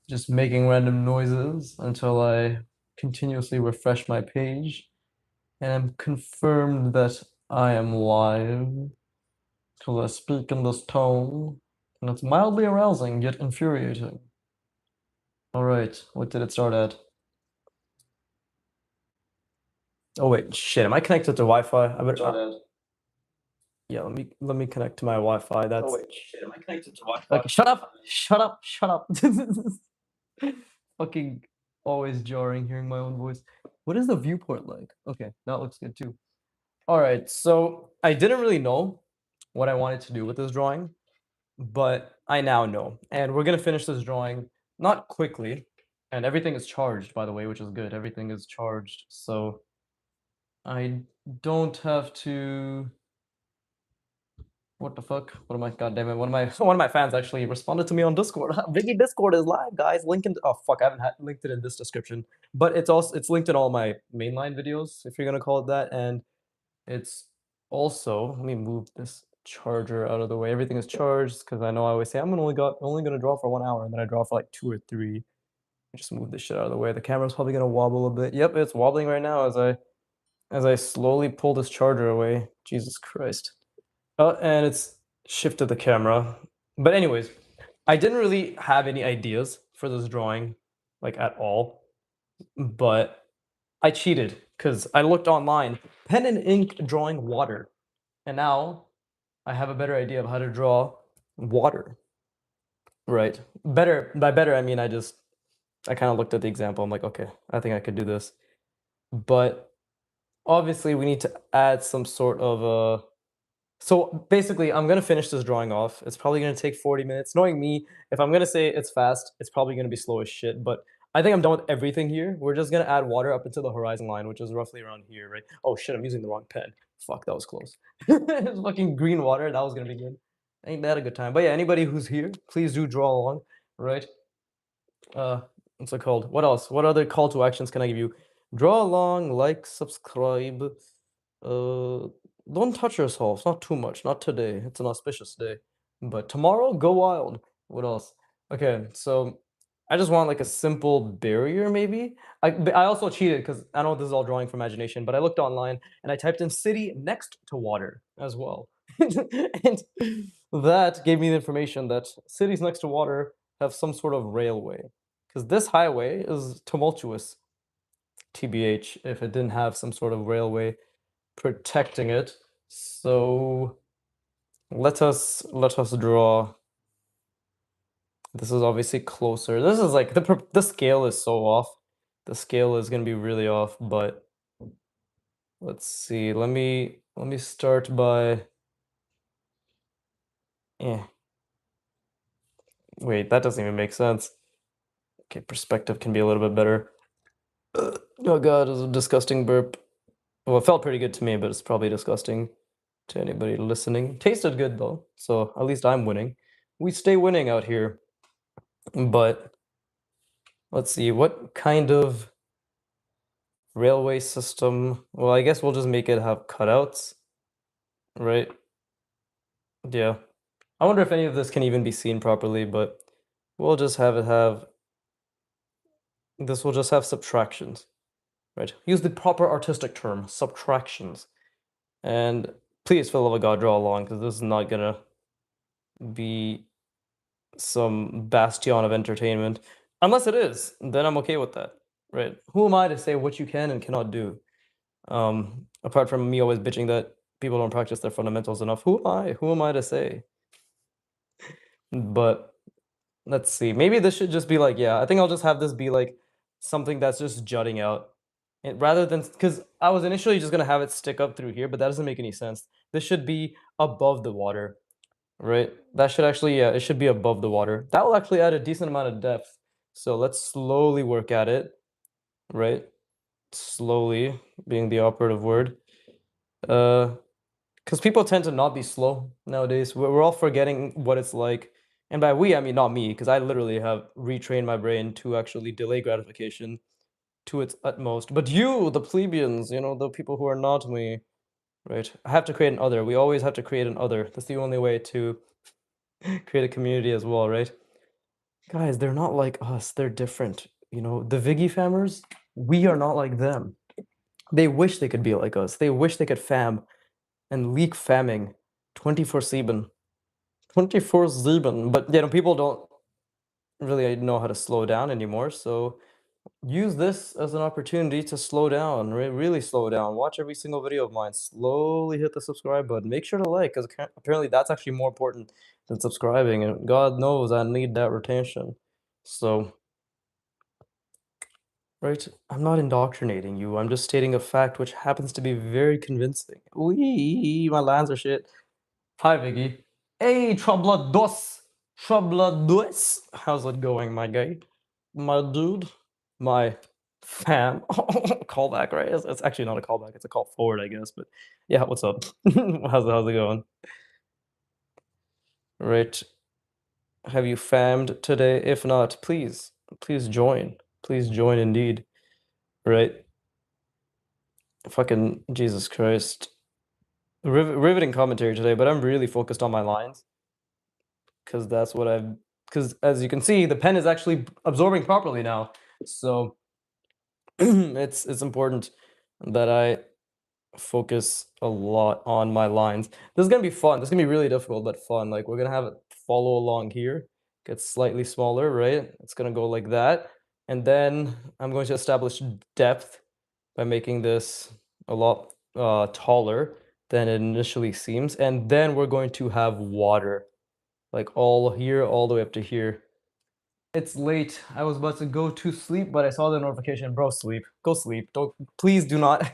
just making random noises until I continuously refresh my page and I'm confirmed that I am live because I speak in this tone and it's mildly arousing yet infuriating. All right, what did it start at? Oh wait, shit, am I connected to Wi-Fi? I better start at. Yeah, let me connect to my Wi-Fi. That's. Oh wait, shit, am I connected to Wi-Fi? Okay, shut up! Shut up! Shut up! Fucking always jarring hearing my own voice. What is the viewport like? Okay, that looks good too. All right, so I didn't really know what I wanted to do with this drawing, but I now know. And we're gonna finish this drawing not quickly, and everything is charged, by the way, which is good. Everything is charged, so I don't have to. What the fuck? What am I? God damn it! One of my fans actually responded to me on Discord. Biggie Discord is live, guys. Link in. Oh fuck! I haven't linked it in this description, but it's linked in all my mainline videos, if you're gonna call it that, and it's also. Let me move this charger out of the way. Everything is charged because I know I always say I'm only gonna draw for 1 hour, and then I draw for like 2 or 3. Just move this shit out of the way. The camera's probably gonna wobble a bit. Yep, it's wobbling right now as I slowly pull this charger away. Jesus Christ. Oh, and it's shifted the camera. But anyways, I didn't really have any ideas for this drawing, like at all. But I cheated because I looked online, pen and ink drawing water. And now I have a better idea of how to draw water. Right. Better, by better, I mean I kind of looked at the example. I'm like, okay, I think I could do this. But obviously, we need to add some sort of a. So basically, I'm gonna finish this drawing off. It's probably gonna take 40 minutes. Knowing me, if I'm gonna say it's fast, it's probably gonna be slow as shit. But I think I'm done with everything here. We're just gonna add water up into the horizon line, which is roughly around here, right? Oh shit, I'm using the wrong pen. Fuck, that was close. It's fucking green water. That was gonna be good. Ain't that a good time? But yeah, anybody who's here, please do draw along, right? Uh, what's it called? What else? What other call to actions can I give you? Draw along, like, subscribe. Don't touch yourself. Not too much. Not today. It's an auspicious day. But tomorrow, go wild. What else? Okay, so I just want like a simple barrier, maybe. I also cheated because I know this is all drawing from imagination, but I looked online and I typed in city next to water as well. And that gave me the information that cities next to water have some sort of railway. Because this highway is tumultuous, TBH, if it didn't have some sort of railway protecting it. So let us draw. This is obviously closer. This is like the scale is so off. The scale is gonna be really off, but let's see. Let me start by. Wait, that doesn't even make sense. Okay, perspective can be a little bit better. Oh god, it was a disgusting burp. Well, it felt pretty good to me, but it's probably disgusting to anybody listening. Tasted good though, so at least I'm winning. We stay winning out here. But let's see, what kind of railway system? Well, I guess we'll just make it have cutouts, right? Yeah. I wonder if any of this can even be seen properly, but we'll just have it have. This will just have subtractions, right? Use the proper artistic term, subtractions. And please, for the love of God, draw along, because this is not gonna be some bastion of entertainment. Unless it is, then I'm okay with that, right? Who am I to say what you can and cannot do? Apart from me always bitching that people don't practice their fundamentals enough, who am I? Who am I to say? But let's see. Maybe this should just be like, yeah, I think I'll just have this be like something that's just jutting out. And rather than, because I was initially just gonna have it stick up through here, but that doesn't make any sense. This should be above the water, right? That should actually, yeah, it should be above the water. That will actually add a decent amount of depth. So let's slowly work at it, right? Slowly being the operative word. Because people tend to not be slow nowadays. We're all forgetting what it's like. And by we, I mean not me, because I literally have retrained my brain to actually delay gratification to its utmost. But you, the plebeians, the people who are not me, right? I have to create an other. We always have to create an other. That's the only way to create a community as well, right? Guys, they're not like us. They're different. You know, the Viggy famers, we are not like them. They wish they could be like us. They wish they could fam and leak famming 24/7. 24/7. But you know, people don't really know how to slow down anymore. So use this as an opportunity to slow down, really slow down. Watch every single video of mine. Slowly hit the subscribe button. Make sure to like, because apparently that's actually more important than subscribing. And God knows I need that retention. So, right, I'm not indoctrinating you. I'm just stating a fact which happens to be very convincing. Wee, my lines are shit. Hi, Viggy. Hey, Troublados. Troublados. How's it going, my guy? My dude? My fam. Callback, right? It's actually not a callback. It's a call forward, I guess. But yeah, what's up? How's it going? Right. Have you fammed today? If not, please join. Please join indeed. Right? Fucking Jesus Christ. Riveting commentary today, but I'm really focused on my lines because that's what I've. Because as you can see, the pen is actually absorbing properly now. So it's important that I focus a lot on my lines. This is gonna be fun. This is gonna be really difficult, but fun. Like we're gonna have it follow along here, get slightly smaller, right? It's gonna go like that. And then I'm going to establish depth by making this a lot taller than it initially seems. And then we're going to have water, like all here, all the way up to here. It's late. I was about to go to sleep, but I saw the notification. Bro, sleep. Go sleep. Don't, please do not.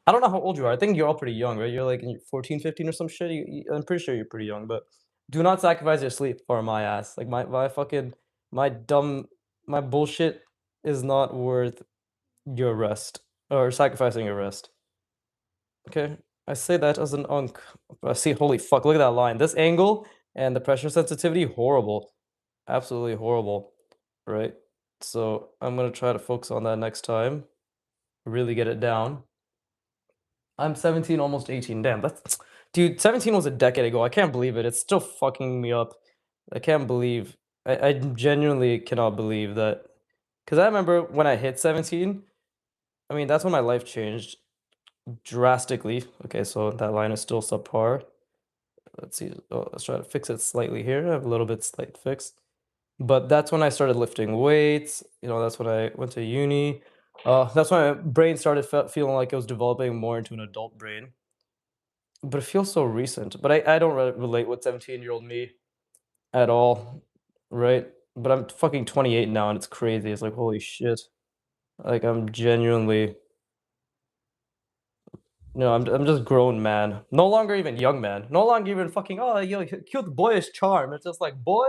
I don't know how old you are. I think you're all pretty young, right? You're like in your 14, 15 or some shit. I'm pretty sure you're pretty young, but do not sacrifice your sleep for my ass. Like my fucking, my dumb, my bullshit is not worth your rest or sacrificing your rest. Okay? I say that as an unk. I see, holy fuck, look at that line. This angle and the pressure sensitivity, horrible. Absolutely horrible, right? So I'm gonna try to focus on that next time. Really get it down. I'm 17, almost 18. Damn, that's dude, 17 was a decade ago. I can't believe it. It's still fucking me up. I can't believe I genuinely cannot believe that. Because I remember when I hit 17, I mean, that's when my life changed drastically. Okay, so that line is still subpar. Let's see. Oh, let's try to fix it slightly here. I have a little bit slight fix. But that's when I started lifting weights. You know, that's when I went to uni. That's when my brain started feeling like it was developing more into an adult brain. But it feels so recent. But I don't relate with 17-year-old me at all, right? But I'm fucking 28 now, and it's crazy. It's like, holy shit. Like, I'm genuinely, no, I'm just grown man. No longer even young man. No longer even fucking, oh, you cute boyish charm. It's just like, boy,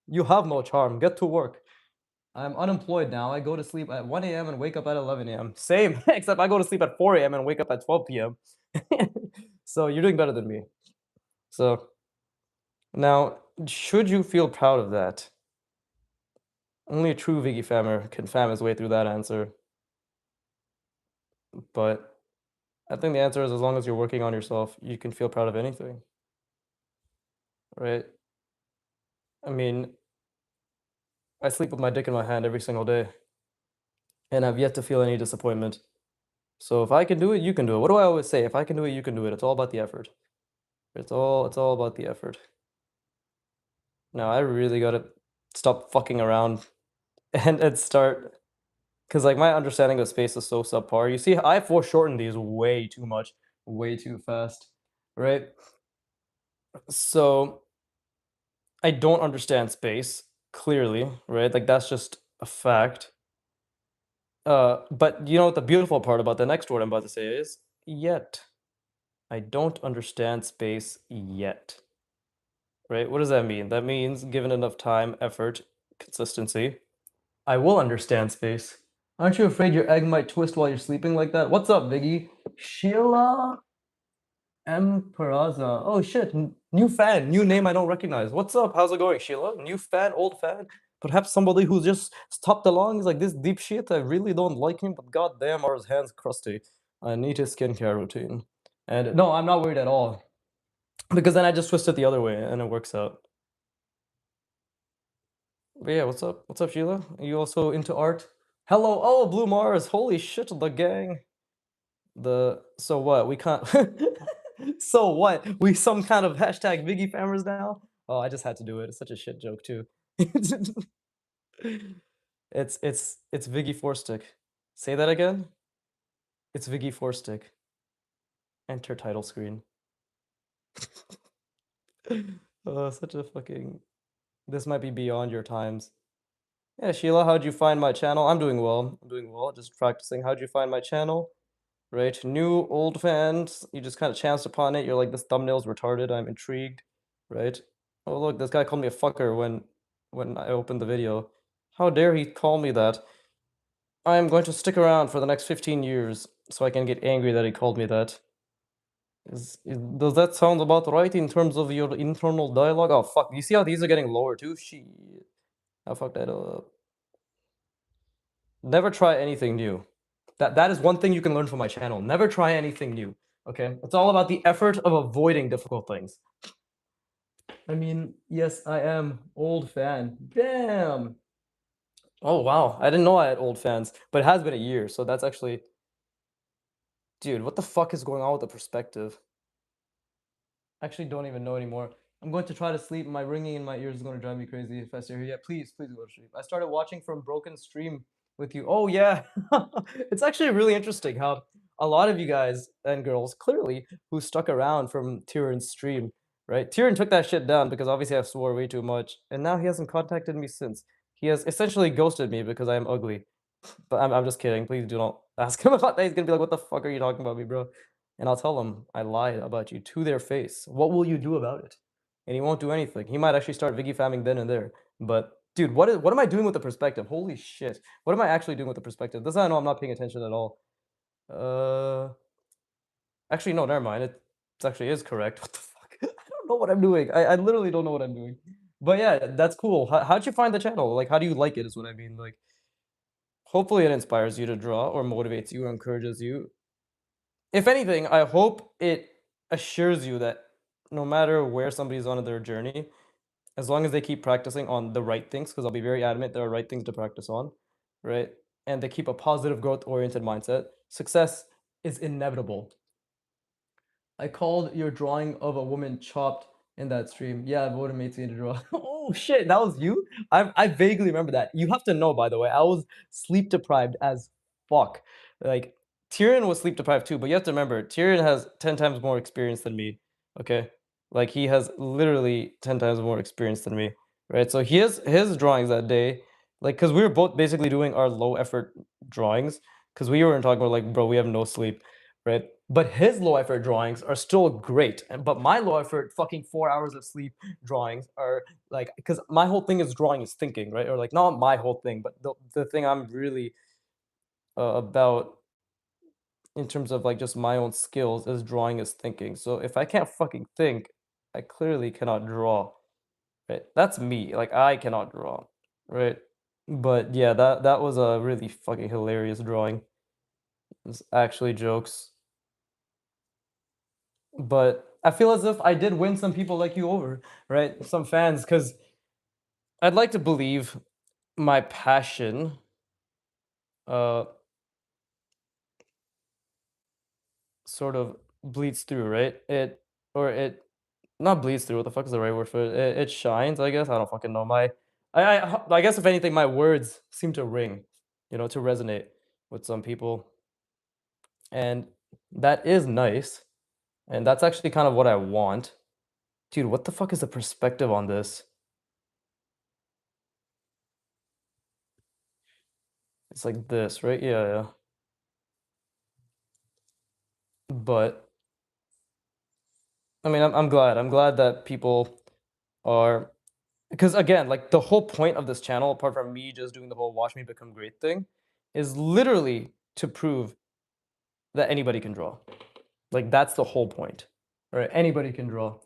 you have no charm. Get to work. I'm unemployed now. I go to sleep at 1 a.m. and wake up at 11 a.m. Same, except I go to sleep at 4 a.m. and wake up at 12 p.m. So you're doing better than me. So now, should you feel proud of that? Only a true Viggy fammer can fam his way through that answer. But I think the answer is as long as you're working on yourself, you can feel proud of anything, right? I mean, I sleep with my dick in my hand every single day, and I've yet to feel any disappointment. So if I can do it, you can do it. What do I always say? If I can do it, you can do it. It's all about the effort. It's all about the effort. Now I really gotta stop fucking around and start, because like my understanding of space is so subpar. You see, I foreshortened these way too much, way too fast, right? So I don't understand space clearly, right? Like that's just a fact. But you know what the beautiful part about the next word I'm about to say is yet. I don't understand space yet. Right? What does that mean? That means given enough time, effort, consistency, I will understand space. Aren't you afraid your egg might twist while you're sleeping like that? What's up, Biggie? Sheila Emperaza. Oh shit, new fan, new name I don't recognize. What's up? How's it going, Sheila? New fan, old fan? Perhaps somebody who just stopped along is like this deep shit. I really don't like him, but goddamn, are his hands crusty. I need his skincare routine. And no, I'm not worried at all. Because then I just twist it the other way and it works out. But yeah, what's up? What's up, Sheila? Are you also into art? Hello, oh, Blue Mars. Holy shit, the gang. The so what? We can't. So what? We some kind of hashtag Biggie famers now? Oh, I just had to do it. It's such a shit joke too. It's Viggy Fourstick. Say that again. It's Viggy Fourstick. Enter title screen. Oh, such a fucking. This might be beyond your times. Yeah, Sheila, how'd you find my channel? I'm doing well. I'm doing well. Just practicing. How'd you find my channel? Right? New, old fans. You just kind of chanced upon it. You're like, this thumbnail's retarded. I'm intrigued. Right? Oh, look, this guy called me a fucker when I opened the video. How dare he call me that? I am going to stick around for the next 15 years so I can get angry that he called me that. Does that sound about right in terms of your internal dialogue? Oh, fuck. You see how these are getting lower too? Shit. I fucked that up. Never try anything new. That is one thing you can learn from my channel. Never try anything new. Okay? It's all about the effort of avoiding difficult things. I mean, yes, I am old fan. Damn. Oh wow. I didn't know I had old fans, but it has been a year, so that's actually dude, what the fuck is going on with the perspective? Actually don't even know anymore. I'm going to try to sleep. My ringing in my ears is going to drive me crazy if I stay here. Yeah, please, please go to sleep. I started watching from Broken Stream with you. Oh yeah, it's actually really interesting how a lot of you guys and girls clearly who stuck around from Tyrion's stream, right? Tyrion took that shit down because obviously I swore way too much, and now he hasn't contacted me since. He has essentially ghosted me because I am ugly. But I'm just kidding. Please do not ask him about that. He's gonna be like, "What the fuck are you talking about me, bro?" And I'll tell him I lied about you to their face. What will you do about it? And he won't do anything. He might actually start Viggy famming then and there. But dude, what am I doing with the perspective? Holy shit! What am I actually doing with the perspective? This I know I'm not paying attention at all. Uh, actually no, never mind. It actually is correct. What the fuck? I don't know what I'm doing. I literally don't know what I'm doing. But yeah, that's cool. How'd you find the channel? Like, how do you like it? Is what I mean. Like, hopefully it inspires you to draw or motivates you or encourages you. If anything, I hope it assures you that no matter where somebody's on their journey, as long as they keep practicing on the right things, because I'll be very adamant there are right things to practice on, right? And they keep a positive growth oriented mindset, success is inevitable. I called your drawing of a woman chopped in that stream. Yeah, voted made me to draw. Oh shit, that was you? I vaguely remember that. You have to know, by the way, I was sleep deprived as fuck. Like Tyrion was sleep deprived too, but you have to remember, Tyrion has 10 times more experience than me. Okay? Like he has literally 10 times more experience than me. Right? So his drawings that day, like because we were both basically doing our low effort drawings, because we were talking about like, bro, we have no sleep, right? But his low effort drawings are still great. But my low effort fucking 4 hours of sleep drawings are like, because my whole thing is drawing is thinking, right? Or like not my whole thing, but the thing I'm really about in terms of like just my own skills is drawing is thinking. So if I can't fucking think, I clearly cannot draw. Right? That's me. Like I cannot draw. Right? But yeah, that was a really fucking hilarious drawing. It's actually jokes. But I feel as if I did win some people like you over, right? Some fans, because I'd like to believe my passion uh sort of bleeds through, right? It not bleeds through, what the fuck is the right word for it? It shines, I guess. I don't fucking know. I guess if anything, my words seem to ring, to resonate with some people. And that is nice. And that's actually kind of what I want. Dude, what the fuck is the perspective on this? It's like this, right? Yeah, yeah. But I mean, I'm glad. I'm glad that people are because again, like the whole point of this channel, apart from me just doing the whole watch me become great thing, is literally to prove that anybody can draw. Like that's the whole point. Right? Anybody can draw.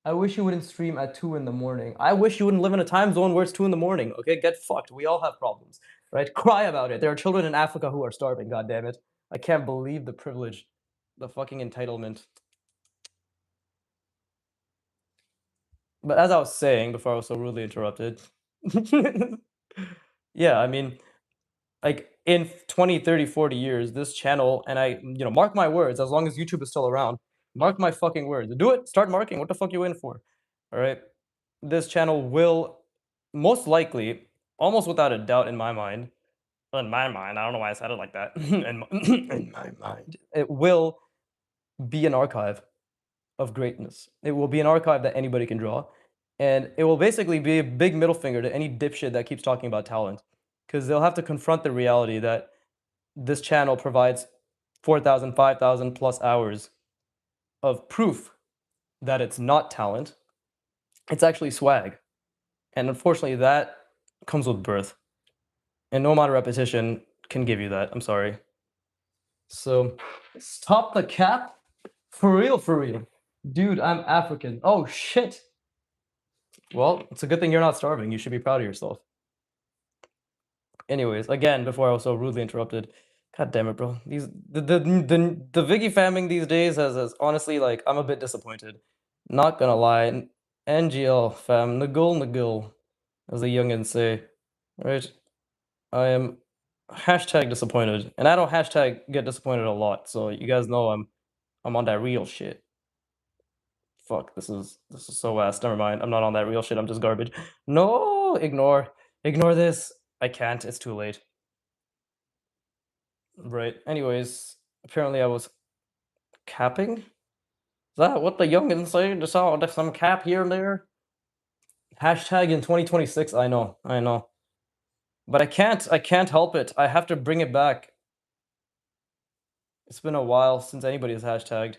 I wish you wouldn't stream at 2 in the morning. I wish you wouldn't live in a time zone where it's 2 in the morning. Okay, get fucked. We all have problems. Right? Cry about it. There are children in Africa who are starving, god damn it. I can't believe the privilege, the fucking entitlement. But as I was saying before I was so rudely interrupted, Yeah, I mean, like in 20, 30, 40 years, this channel, and mark my words, as long as YouTube is still around, mark my fucking words. Do it, start marking. What the fuck you waiting for? All right. This channel will most likely, almost without a doubt in my mind, I don't know why I said it like that. In my mind, it will be an archive of greatness. It will be an archive that anybody can draw. And it will basically be a big middle finger to any dipshit that keeps talking about talent. Because they'll have to confront the reality that this channel provides 4,000, 5,000 plus hours of proof that it's not talent. It's actually swag. And unfortunately, that comes with birth. And no amount of repetition can give you that. I'm sorry. So stop the cap. For real, for real. Dude, I'm African. Oh, shit. Well, it's a good thing you're not starving. You should be proud of yourself. Anyways, again, before I was so rudely interrupted, god damn it, bro. The Viggy famming these days has honestly, like, I'm a bit disappointed. Not gonna lie. NGL fam, Nagul Nagul, as the youngins say. Right? I am hashtag disappointed. And I don't hashtag get disappointed a lot, so you guys know I'm on that real shit. Fuck, this is so ass. Never mind. I'm not on that real shit. I'm just garbage. No, ignore this. I can't. It's too late. Right. Anyways, apparently I was capping. Is that what the youngins say? Just saw some cap here and there. Hashtag in 2026. I know. I know. But I can't. I can't help it. I have to bring it back. It's been a while since anybody has hashtagged.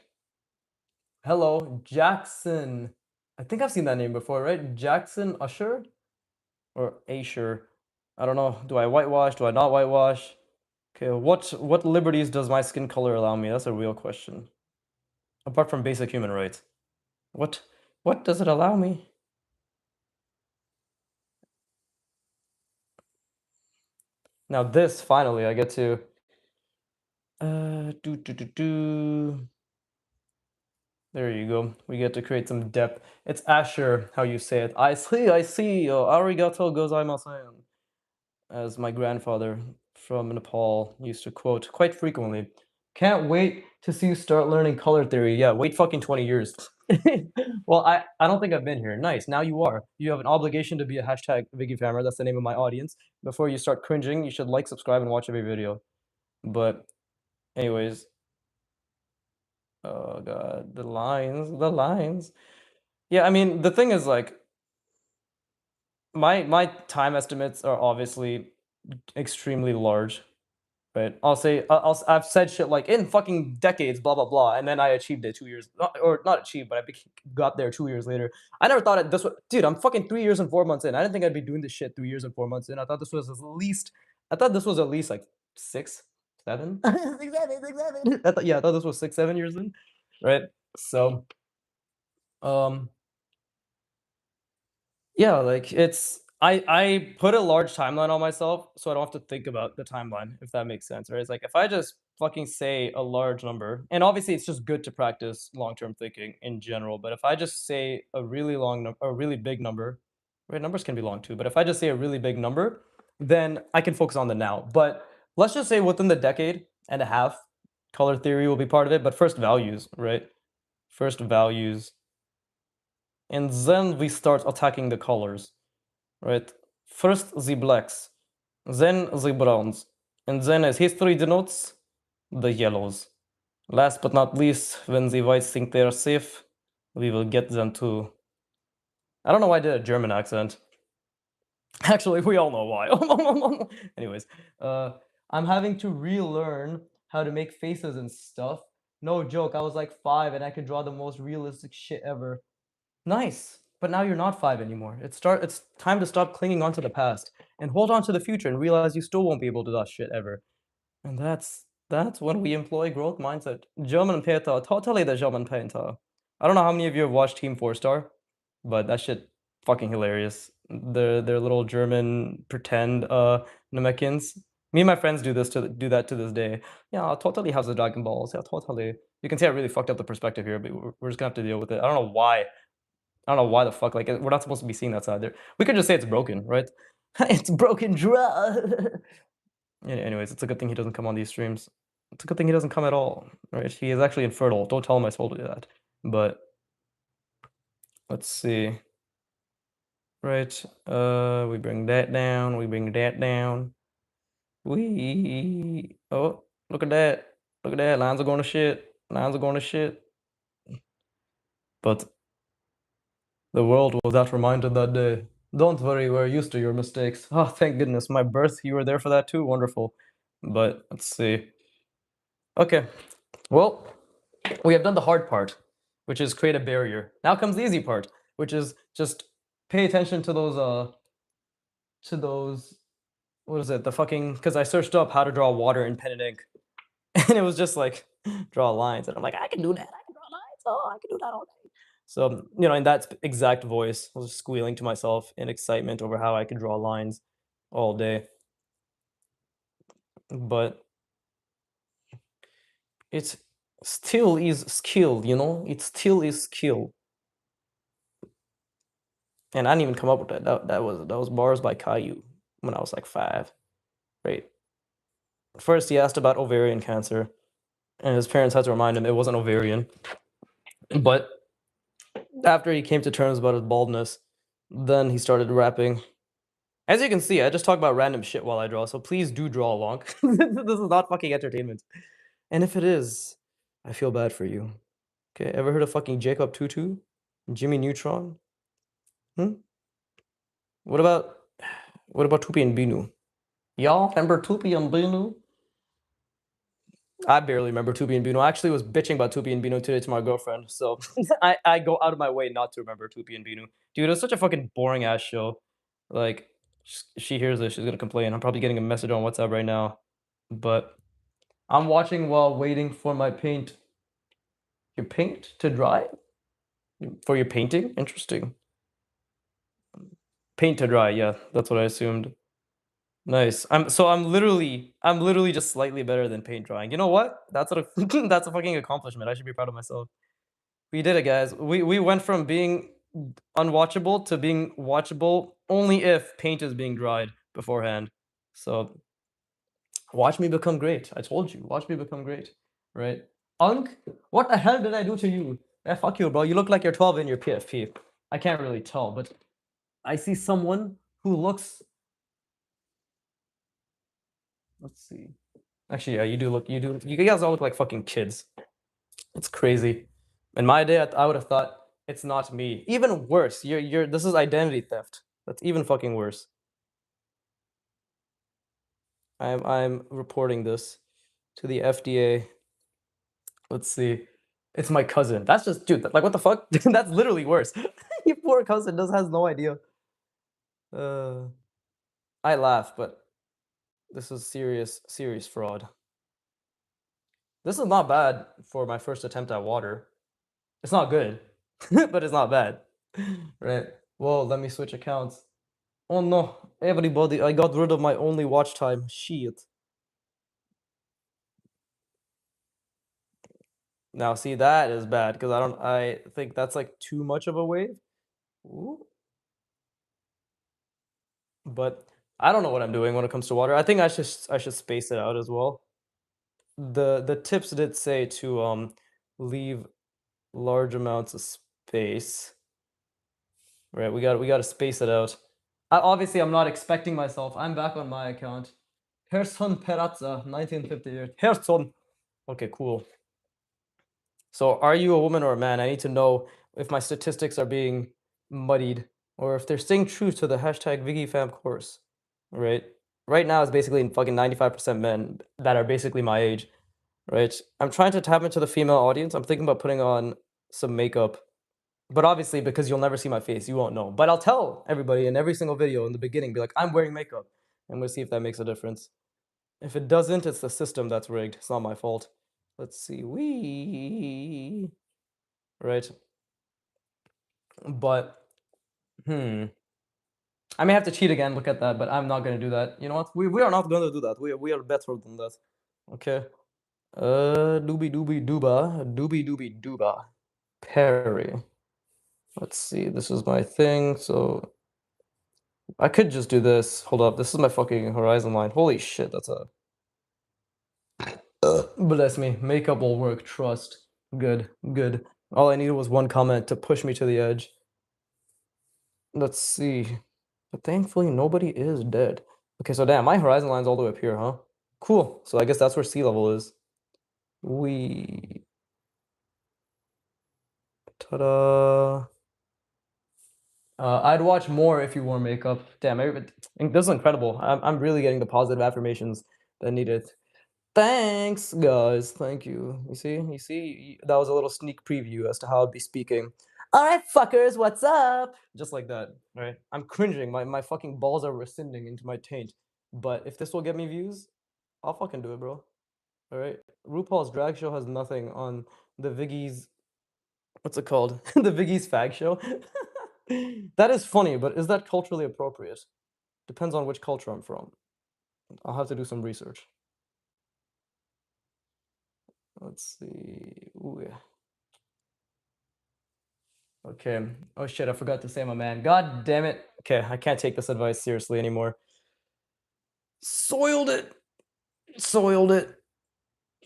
Hello, Jackson. I think I've seen that name before, right? Jackson Usher? Or Asher. I don't know. Do I whitewash? Do I not whitewash? Okay, what liberties does my skin color allow me? That's a real question. Apart from basic human rights. What what does it allow me? Now this finally I get to do. There you go. We get to create some depth. It's Asher, how you say it. I see, I see. Arigato gozaimasen. As my grandfather from Nepal used to quote quite frequently. Can't wait to see you start learning color theory. Yeah, wait fucking 20 years. Well, I don't think I've been here. Nice. Now you are. You have an obligation to be a hashtag Vicky Fammer. That's the name of my audience. Before you start cringing, you should like, subscribe, and watch every video. But anyways, oh god, the lines, the lines. Yeah, I mean, the thing is like my time estimates are obviously extremely large. Right. I'll say I've said shit like in fucking decades, blah blah blah, and then I achieved it 2 years, or not achieved, but got there 2 years later. I never thought it this was, dude. I'm fucking 3 years and 4 months in. I didn't think I'd be doing this shit 3 years and 4 months in. I thought this was at least like 6, 7, 6, 7, 6, 7. I thought this was 6, 7 years in, right? So, um, yeah, like I put a large timeline on myself so I don't have to think about the timeline, if that makes sense, right? It's like if I just fucking say a large number, and obviously it's just good to practice long-term thinking in general, but if I just say a really long number, a really big number, right? Numbers can be long too, but if I just say a really big number, then I can focus on the now. But let's just say within the decade and a half, color theory will be part of it, but first values, right? First values, and then we start attacking the colors. Right? First the blacks, then the browns, and then, as history denotes, the yellows. Last but not least, when the whites think they are safe, we will get them too. I don't know why I did a German accent. Actually, we all know why. Anyways, I'm having to relearn how to make faces and stuff. No joke, I was like 5 and I could draw the most realistic shit ever. Nice. But now you're not 5 anymore. It's time to stop clinging on to the past and hold on to the future and realize you still won't be able to do that shit ever. And that's when we employ growth mindset. German Peter, totally the German painter. I don't know how many of you have watched Team 4 Star, but that shit fucking hilarious. They're little German pretend Namekins. Me and my friends do that to this day. Yeah, totally has the Dragon Balls. Yeah, totally. You can see I really fucked up the perspective here, but we're just gonna have to deal with it. I don't know why I don't know why the fuck, like, we're not supposed to be seeing that side there. We could just say it's broken, right? It's broken draw. Anyways, it's a good thing he doesn't come on these streams. It's a good thing he doesn't come at all, right? He is actually infertile. Don't tell him I told you that. But let's see. Right. We bring that down. We bring that down. We. Oh, look at that. Look at that. Lines are going to shit. Lines are going to shit. But the world was that reminded that day. Don't worry, we're used to your mistakes. Oh, thank goodness. My birth, you were there for that too. Wonderful. But let's see. Okay. Well, we have done the hard part, which is create a barrier. Now comes the easy part, which is just pay attention to those, what is it? The fucking, because I searched up how to draw water in pen and ink, and it was just like draw lines, and I'm like, I can do that. I can draw lines. Oh, I can do that all day. So, in that exact voice, I was squealing to myself in excitement over how I could draw lines all day. But it still is skill, It still is skill. And I didn't even come up with that. That was bars by Caillou when I was like 5. Right. First, he asked about ovarian cancer, and his parents had to remind him it wasn't ovarian. But after he came to terms about his baldness, then he started rapping. As you can see, I just talk about random shit while I draw, so please do draw along. This is not fucking entertainment. And if it is, I feel bad for you. Okay, ever heard of fucking Jacob Tutu? Jimmy Neutron? Hmm? What about Tupi and Binu? Y'all remember Tupi and Binu? I barely remember Tupi and Bino. I actually was bitching about Tupi and Bino today to my girlfriend, so I go out of my way not to remember Tupi and Bino. Dude, it was such a fucking boring ass show. Like, she hears this, she's gonna complain. I'm probably getting a message on WhatsApp right now. But I'm watching while waiting for my paint. Your paint to dry? For your painting? Interesting. Paint to dry, yeah, that's what I assumed. Nice. I'm literally just slightly better than paint drying. You know what? That's that's a fucking accomplishment. I should be proud of myself. We did it, guys. We went from being unwatchable to being watchable only if paint is being dried beforehand. So watch me become great. I told you, watch me become great. Right? Unk, what the hell did I do to you? Fuck you, bro. You look like you're 12 in your PFP. I can't really tell, but I see someone who looks. Let's see. Actually, yeah, you guys all look like fucking kids. It's crazy. In my day, I would have thought it's not me. Even worse, this is identity theft. That's even fucking worse. I'm reporting this to the FDA. Let's see. It's my cousin. That's just, dude. Like, what the fuck? That's literally worse. Your poor cousin just has no idea. Uh, I laugh, but this is serious fraud. This is not bad for my first attempt at water. It's not good, but it's not bad. Right. Well, let me switch accounts. Oh no, everybody, I got rid of my only watch time. Shit. Now, see, that is bad because I think that's like too much of a wave. Ooh. But I don't know what I'm doing when it comes to water. I think I should space it out as well. The tips did say to leave large amounts of space. Right, we got to space it out. Obviously, I'm not expecting myself. I'm back on my account. Person Perazza, 1958. Person. Okay, cool. So, are you a woman or a man? I need to know if my statistics are being muddied or if they're staying true to the hashtag ViggyFam course. Right? Right now, it's basically fucking 95% men that are basically my age. Right? I'm trying to tap into the female audience. I'm thinking about putting on some makeup. But obviously, because you'll never see my face, you won't know. But I'll tell everybody in every single video in the beginning, be like, I'm wearing makeup. And we'll see if that makes a difference. If it doesn't, it's the system that's rigged. It's not my fault. Let's see. Right. But I may have to cheat again. Look at that, but I'm not gonna do that. You know what? We are not gonna do that. We are better than that. Okay. Doobie doobie dooba. Doobie doobie dooba. Perry. Let's see, this is my thing, so I could just do this. Hold up, this is my fucking horizon line. Holy shit, that's a bless me. Makeup will work, trust. Good, good. All I needed was one comment to push me to the edge. Let's see. But thankfully, nobody is dead. Okay, so damn, my horizon line's all the way up here, huh? Cool. So I guess that's where sea level is. We ta-da. I'd watch more if you wore makeup. Damn, this is incredible. I'm really getting the positive affirmations that needed. Thanks, guys. Thank you. That was a little sneak preview as to how I'd be speaking. All right, fuckers, what's up? Just like that, right? I'm cringing. My fucking balls are rescinding into my taint. But if this will get me views, I'll fucking do it, bro. All right. RuPaul's drag show has nothing on the Viggy's. What's it called? The Viggy's fag show. That is funny, but is that culturally appropriate? Depends on which culture I'm from. I'll have to do some research. Let's see. Ooh, yeah. Okay. Oh shit, I forgot to say my man. God damn it. Okay, I can't take this advice seriously anymore. Soiled it. Soiled it.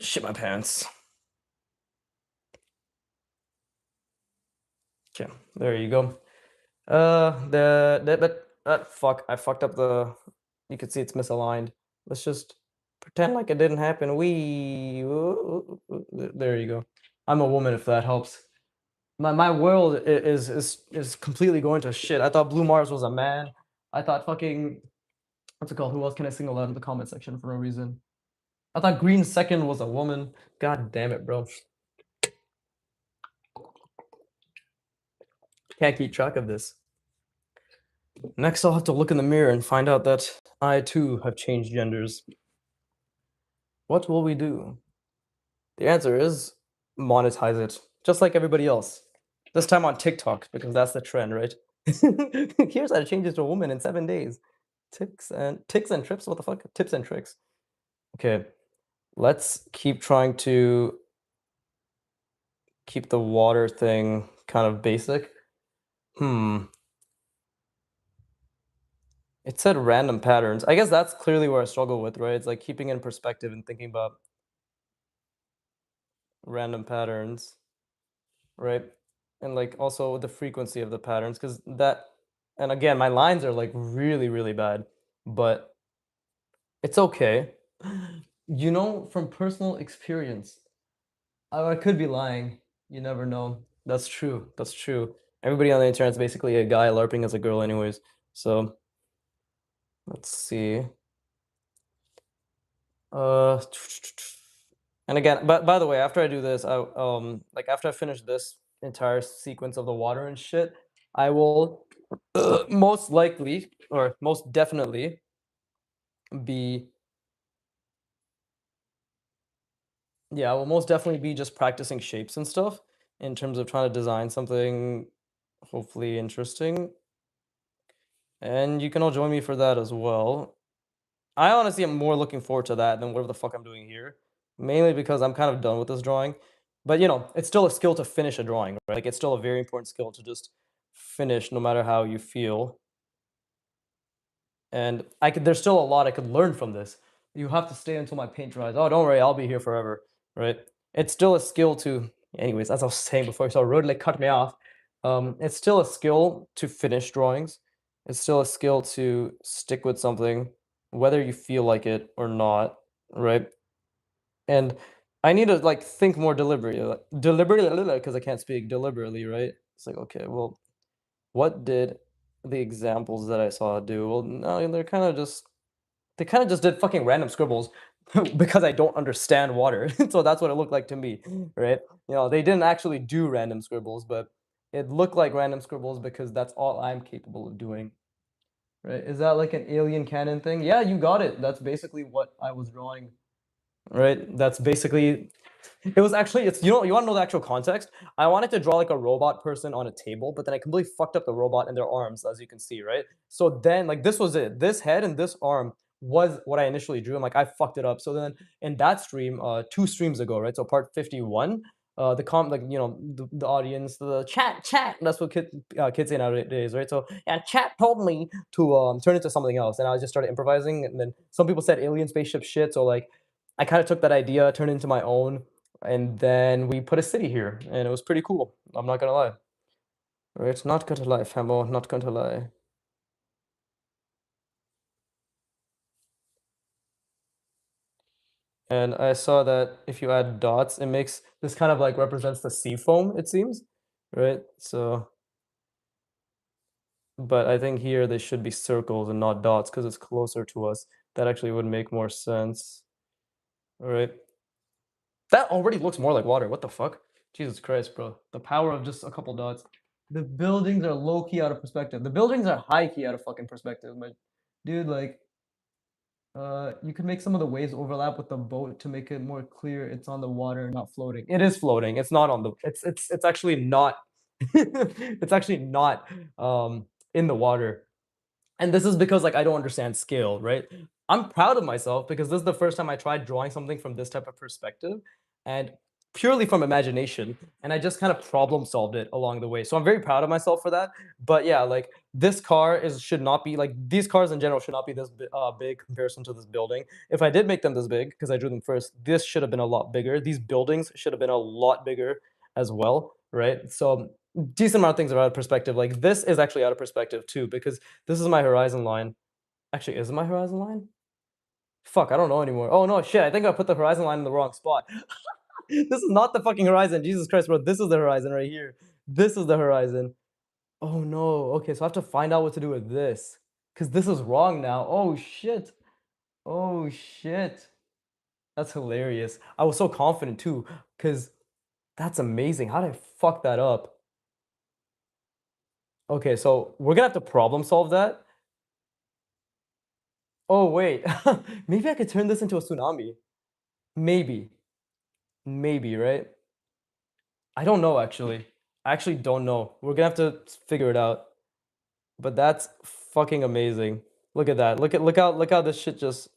Shit my pants. Okay, there you go. Fuck, I fucked up the. You can see it's misaligned. Let's just pretend like it didn't happen. There you go. I'm a woman if that helps. My world is completely going to shit. I thought Blue Mars was a man. I thought fucking what's it called? Who else can I single out in the comment section for no reason? I thought Green Second was a woman. God damn it, bro. Can't keep track of this. Next, I'll have to look in the mirror and find out that I too have changed genders. What will we do? The answer is monetize it, just like everybody else. This time on TikTok, because that's the trend, right? Here's how to change it to a woman in 7 days. Ticks and trips. What the fuck? Tips and tricks. Okay, let's keep trying to keep the water thing kind of basic. It said random patterns. I guess that's clearly where I struggle with, right? It's like keeping in perspective and thinking about random patterns, right? And like also the frequency of the patterns, because that, and again, my lines are like really, really bad, but it's okay. You know, from personal experience, I could be lying. You never know. That's true. That's true. Everybody on the internet is basically a guy LARPing as a girl, anyways. So let's see. Uh, and again, but by the way, after I do this, like after I finish this entire sequence of the water and shit, I will most likely or most definitely be yeah, I will most definitely be just practicing shapes and stuff in terms of trying to design something hopefully interesting. And you can all join me for that as well. I honestly am more looking forward to that than whatever the fuck I'm doing here, mainly because I'm kind of done with this drawing. But you know, it's still a skill to finish a drawing, right? Like it's still a very important skill to just finish no matter how you feel. And there's still a lot I could learn from this. You have to stay until my paint dries. Oh, don't worry, I'll be here forever, right? It's still a skill to, anyways, as I was saying before, so Road like cut me off. It's still a skill to finish drawings. It's still a skill to stick with something, whether you feel like it or not, right? And I need to like think more deliberately, because I can't speak deliberately, right? It's like, okay, well, what did the examples that I saw do? Well, no, they kind of just did fucking random scribbles because I don't understand water. So that's what it looked like to me, right? You know, they didn't actually do random scribbles, but it looked like random scribbles because that's all I'm capable of doing, right? Is that like an alien canon thing? Yeah, you got it. That's basically what I was drawing, right? That's basically it was actually it's you want to know the actual context? I wanted to draw like a robot person on a table, but then I completely fucked up the robot and their arms, as you can see, right? So then like this was it. This head and this arm was what I initially drew. I'm like, I fucked it up. So then in that stream, 2 streams ago, right? So part 51, like the audience, the chat. That's what kids say nowadays, right? So yeah, chat told me to turn into something else, and I just started improvising. And then some people said alien spaceship shit, so like I kind of took that idea, turned it into my own, and then we put a city here, and it was pretty cool. I'm not gonna lie. Right? Not gonna lie, famo. Not gonna lie. And I saw that if you add dots, it makes this kind of like represents the sea foam, it seems, right? So, but I think here they should be circles and not dots because it's closer to us. That actually would make more sense, all right? That already looks more like water. What the fuck? Jesus Christ, bro. The power of just a couple dots. The buildings are low key out of perspective. The buildings are high key out of fucking perspective, my dude. Like, you could make some of the waves overlap with the boat to make it more clear it's on the water, not floating. It is floating. It's not on the. It's actually not. It's actually not in the water. And this is because like I don't understand scale, right? I'm proud of myself because this is the first time I tried drawing something from this type of perspective and purely from imagination, and I just kind of problem solved it along the way. So I'm very proud of myself for that. But yeah, like this car is should not be like these cars in general should not be this big comparison to this building. If I did make them this big because I drew them first, this should have been a lot bigger. These buildings should have been a lot bigger as well, right? So decent amount of things are out of perspective. Like this is actually out of perspective too because this is my horizon line. Actually, is it my horizon line? Fuck, I don't know anymore. Oh no, shit! I think I put the horizon line in the wrong spot. This is not the fucking horizon. Jesus Christ, bro! This is the horizon right here. This is the horizon. Oh no. Okay, so I have to find out what to do with this because this is wrong now. Oh shit. Oh shit. That's hilarious. I was so confident too because that's amazing. How did I fuck that up? Okay, so we're gonna have to problem solve that. Oh wait, maybe I could turn this into a tsunami. Maybe, maybe, right? I don't know actually. I actually don't know. We're gonna have to figure it out. But that's fucking amazing. Look at that. Look how this shit just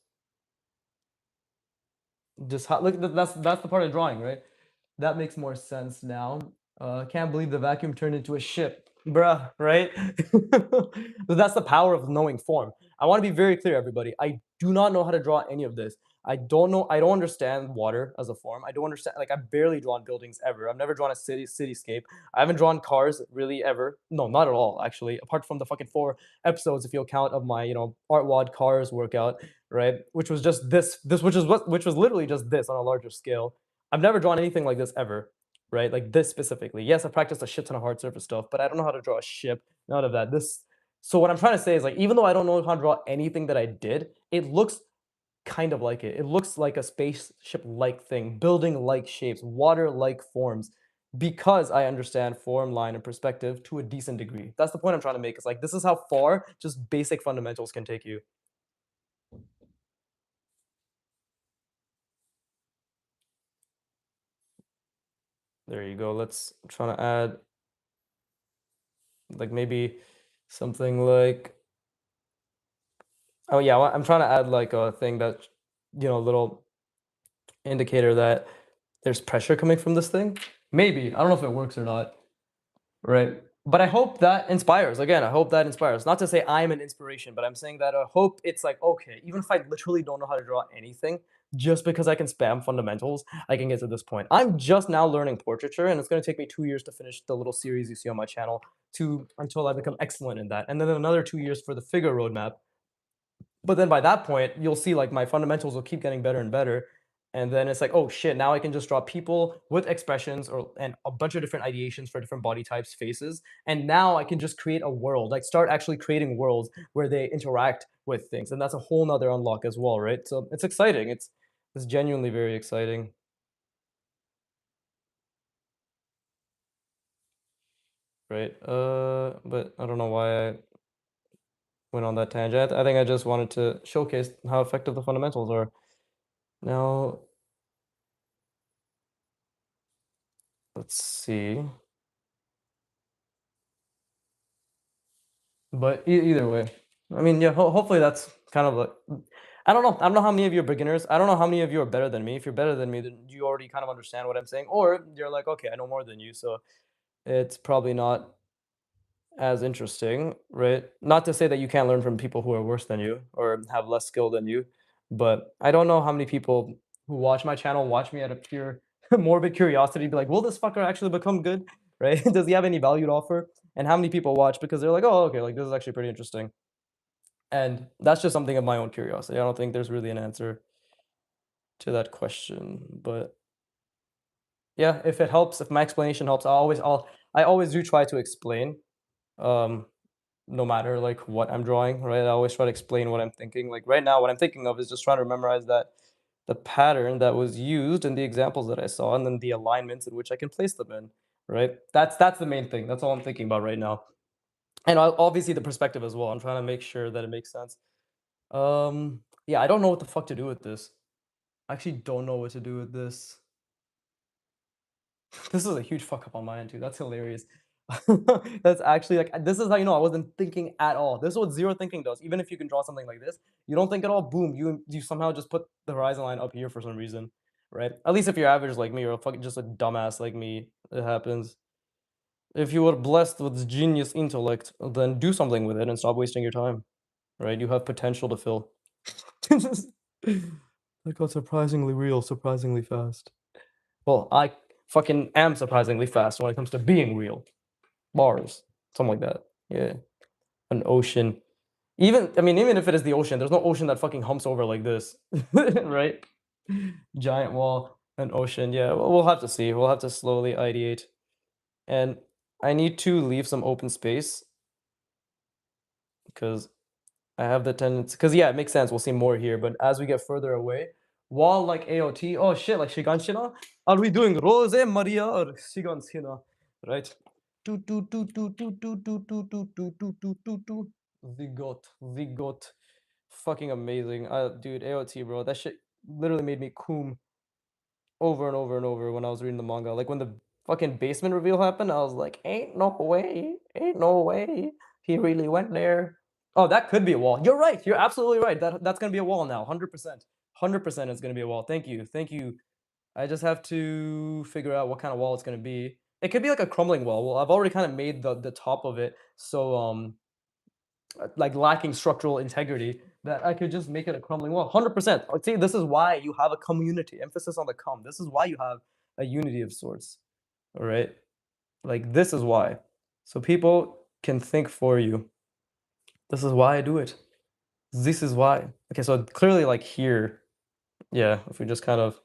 how, look that's the part of drawing, right? That makes more sense now. Can't believe the vacuum turned into a ship, bruh, right? But that's the power of knowing form. I want to be very clear, everybody. I do not know how to draw any of this. I don't know. I don't understand water as a form. I don't understand. Like I've barely drawn buildings ever. I've never drawn a cityscape. I haven't drawn cars really ever. No, not at all. Actually, apart from the fucking 4 episodes, if you'll count of my art wad cars workout, right? Which was just this which was literally just this on a larger scale. I've never drawn anything like this ever, right? Like this specifically. Yes, I practiced a shit ton of hard surface stuff, but I don't know how to draw a ship. None of that. This. So what I'm trying to say is like, even though I don't know how to draw anything that I did, it looks kind of like it. It looks like a spaceship-like thing, building-like shapes, water-like forms, because I understand form, line, and perspective to a decent degree. That's the point I'm trying to make. It's like this is how far just basic fundamentals can take you. There you go. Let's try to add like maybe something like oh yeah, I'm trying to add like a thing that little indicator that there's pressure coming from this thing. Maybe. I don't know if it works or not. Right. But I hope that inspires. Again, I hope that inspires. Not to say I'm an inspiration, but I'm saying that I hope it's like, okay, even if I literally don't know how to draw anything, just because I can spam fundamentals, I can get to this point. I'm just now learning portraiture, and it's going to take me 2 years to finish the little series you see on my channel to until I become excellent in that. And then another 2 years for the figure roadmap. But then by that point, you'll see like my fundamentals will keep getting better and better. And then it's like, oh shit, now I can just draw people with expressions or and a bunch of different ideations for different body types, faces. And now I can just create a world, like start actually creating worlds where they interact with things. And that's a whole nother unlock as well, right? So it's exciting. It's genuinely very exciting. Right. But I don't know why I went on that tangent. I think I just wanted to showcase how effective the fundamentals are. Now, let's see. But either way, I mean, yeah. Hopefully, that's kind of like I don't know. I don't know how many of you are beginners. I don't know how many of you are better than me. If you're better than me, then you already kind of understand what I'm saying, or you're like, okay, I know more than you, so it's probably not as interesting, right? Not to say that you can't learn from people who are worse than you or have less skill than you, but I don't know how many people who watch my channel watch me out of pure morbid curiosity, be like, will this fucker actually become good? Right? Does he have any value to offer? And how many people watch because they're like, oh, okay, like this is actually pretty interesting. And that's just something of my own curiosity. I don't think there's really an answer to that question. But yeah, if it helps, if my explanation helps, I always do try to explain. Um, no matter like what I'm drawing, right? I always try to explain what I'm thinking. Like right now, what I'm thinking of is just trying to memorize that the pattern that was used in the examples that I saw, and then the alignments in which I can place them in, right? That's the main thing. That's all I'm thinking about right now. And obviously the perspective as well. I'm trying to make sure that it makes sense. Yeah, I don't know what the fuck to do with this. I actually don't know what to do with this. This is a huge fuck up on my end too. That's hilarious. That's actually like this is how you know I wasn't thinking at all. This is what zero thinking does. Even if you can draw something like this, you don't think at all. Boom, you somehow just put the horizon line up here for some reason, right? At least if you're average like me or fucking just a dumbass like me, it happens. If you were blessed with genius intellect, then do something with it and stop wasting your time, right? You have potential to fill. That got surprisingly real, surprisingly fast. Well, I fucking am surprisingly fast when it comes to being real. Bars, something like that. Yeah, an ocean. Even I mean, even if it is the ocean, there's no ocean that fucking humps over like this, right? Giant wall, an ocean. Yeah, well, we'll have to see. We'll have to slowly ideate, and I need to leave some open space because I have the tendency. Because yeah, it makes sense. We'll see more here, but as we get further away, wall like AOT. Oh shit, like Shiganshina. Are we doing Rose Maria or Shiganshina? Right? Do do do do do do do do do do do do do do. The goat. Fucking amazing. Dude, AOT, bro. That shit literally made me coom over and over and over when I was reading the manga. Like when the fucking basement reveal happened, I was like, ain't no way, he really went there. Oh, that could be a wall. You're right. You're absolutely right. That's gonna be a wall now. 100%. 100% it's gonna be a wall. Thank you. Thank you. I just have to figure out what kind of wall it's gonna be. It could be like a crumbling wall. Well, I've already kind of made the top of it, so like lacking structural integrity that I could just make it a crumbling wall. 100%. See, this is why you have a community. Emphasis on the com. This is why you have a unity of sorts. All right. Like this is why. So people can think for you. This is why I do it. This is why. Okay, so clearly like here, yeah, if we just kind of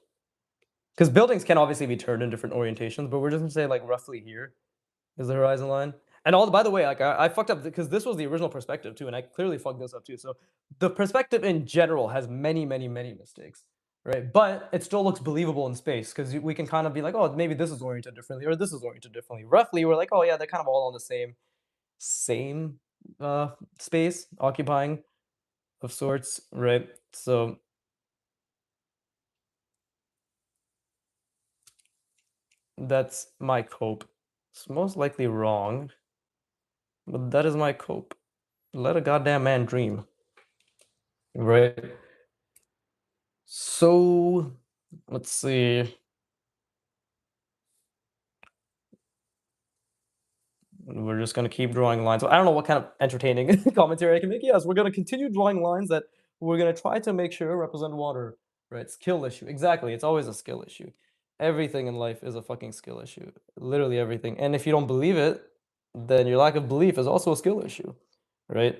because buildings can obviously be turned in different orientations, but we're just gonna say like roughly here is the horizon line. And all by the way, like I fucked up because this was the original perspective too, and I clearly fucked this up too. So the perspective in general has many, many, many mistakes, right? But it still looks believable in space because we can kind of be like, oh, maybe this is oriented differently or this is oriented differently. Roughly, we're like, oh yeah, they're kind of all on the same uh space occupying of sorts, right? So that's my cope. It's most likely wrong, but that is my cope. Let a goddamn man dream, right? So let's see. We're just gonna keep drawing lines. I don't know what kind of entertaining commentary I can make. Yes, we're gonna continue drawing lines that we're gonna try to make sure represent water. Right? Skill issue. Exactly. It's always a skill issue. Everything in life is a fucking skill issue. Literally everything. And if you don't believe it, then your lack of belief is also a skill issue. Right?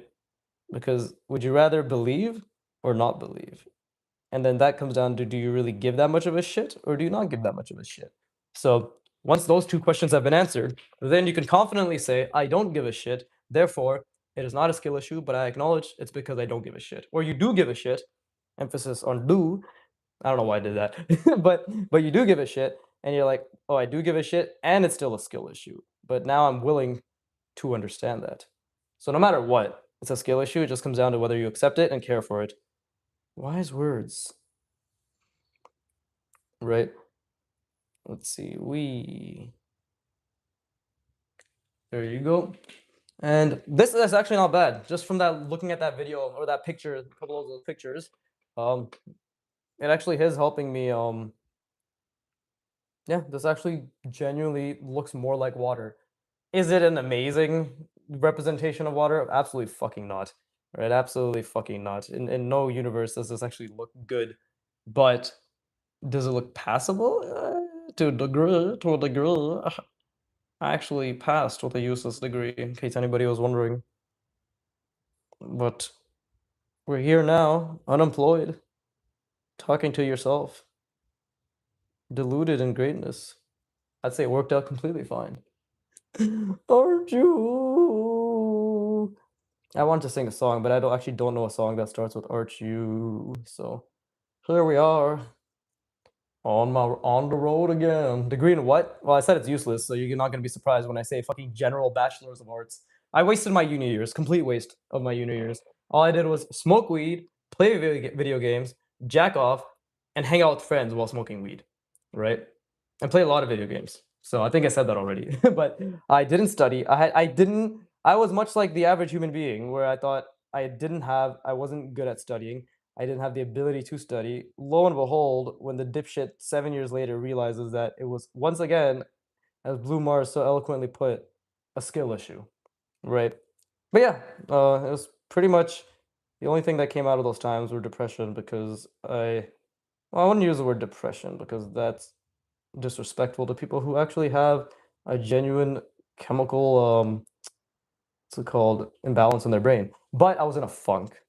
Because would you rather believe or not believe? And then that comes down to do you really give that much of a shit or do you not give that much of a shit? So once those two questions have been answered, then you can confidently say, I don't give a shit. Therefore, it is not a skill issue, but I acknowledge it's because I don't give a shit. Or you do give a shit, emphasis on do. I don't know why I did that. but you do give a shit, and you're like, oh, I do give a shit, and it's still a skill issue. But now I'm willing to understand that. So no matter what, it's a skill issue. It just comes down to whether you accept it and care for it. Wise words. Right? Let's see. There you go. And this is actually not bad. Just from that looking at that video or that picture, a couple of those pictures, Um, it actually is helping me. Yeah, this actually genuinely looks more like water. Is it an amazing representation of water? Absolutely fucking not. Right? Absolutely fucking not. In no universe does this actually look good. But does it look passable? To a degree, to a degree. I actually passed with a useless degree, in case anybody was wondering. But we're here now, unemployed, talking to yourself, deluded in greatness. I'd say it worked out completely fine. Aren't you? I want to sing a song, but I don't know a song that starts with "Aren't you?" So here we are on the road again. Degree in what? Well, I said it's useless, so you're not gonna be surprised when I say fucking general bachelor's of arts. I wasted my uni years, complete waste of my uni years. All I did was smoke weed, play video games, jack off, and hang out with friends while smoking weed, right? And play a lot of video games. So I think I said that already. But I didn't study. I was much like the average human being where I thought I wasn't good at studying. I didn't have the ability to study. Lo and behold, when the dipshit 7 years later realizes that it was once again, as Blue Mars so eloquently put, a skill issue, right? But yeah, it was pretty much the only thing that came out of those times were depression because well, I wouldn't use the word depression because that's disrespectful to people who actually have a genuine chemical, what's it called, imbalance in their brain. But I was in a funk.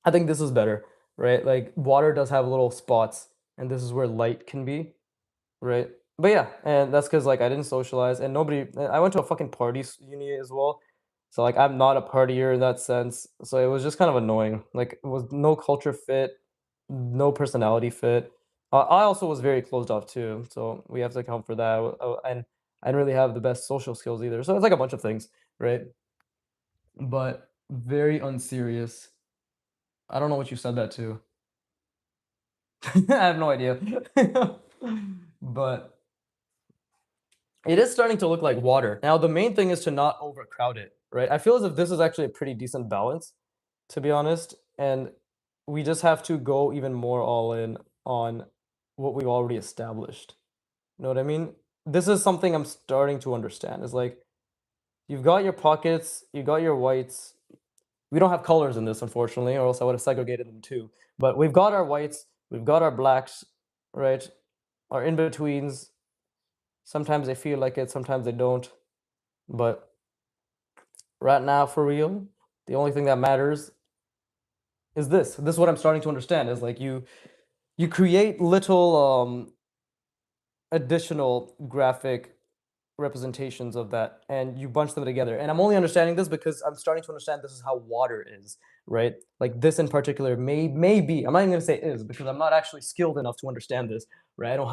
I think this is better, right? Like water does have little spots, and this is where light can be, right? But yeah, and that's because like I didn't socialize, and nobody. I went to a fucking party uni as well, so like I'm not a partier in that sense. So it was just kind of annoying. Like it was no culture fit, no personality fit. I also was very closed off too, so we have to account for that. And I didn't really have the best social skills either. So it's like a bunch of things, right? But very unserious. I don't know what you said that to. I have no idea. But it is starting to look like water. Now, the main thing is to not overcrowd it, right? I feel as if this is actually a pretty decent balance, to be honest. And we just have to go even more all in on what we've already established. You know what I mean? This is something I'm starting to understand. It's like you've got your pockets, you got your whites. We don't have colors in this, unfortunately, or else I would have segregated them too. But we've got our whites, we've got our blacks, right? Our in betweens. Sometimes they feel like it, sometimes they don't. But right now, for real, the only thing that matters is this. This is what I'm starting to understand. Is like you create little additional graphic representations of that and you bunch them together. And I'm only understanding this because I'm starting to understand this is how water is, right? Like this in particular may be. I'm not even gonna say is because I'm not actually skilled enough to understand this, right? I don't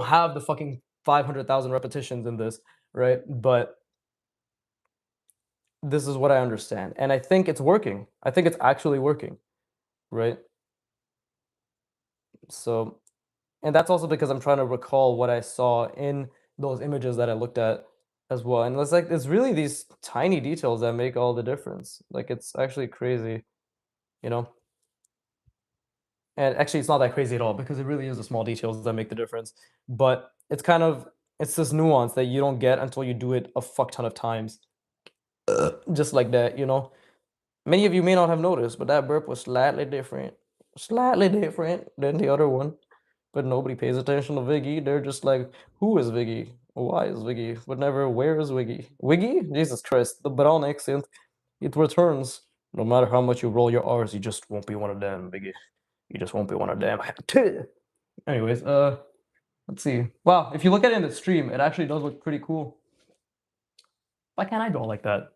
have the fucking 500,000 repetitions in this, right? But this is what I understand. And I think it's working. I think it's actually working, right? So, and that's also because I'm trying to recall what I saw in those images that I looked at as well. And it's like it's really these tiny details that make all the difference. Like it's actually crazy, you know? And actually it's not that crazy at all because it really is the small details that make the difference. But it's kind of it's this nuance that you don't get until you do it a fuck ton of times. Just like that, you know? Many of you may not have noticed, but that burp was slightly different than the other one. But nobody pays attention to Viggy. They're just like, who is Viggy? Why is Viggy? But never, where is Wiggy? Wiggy? Jesus Christ, the brown accent. It returns. No matter how much you roll your R's, you just won't be one of them, Viggy. You just won't be one of them. Anyways, let's see. Wow, if you look at it in the stream, it actually does look pretty cool. Why can't I draw like that?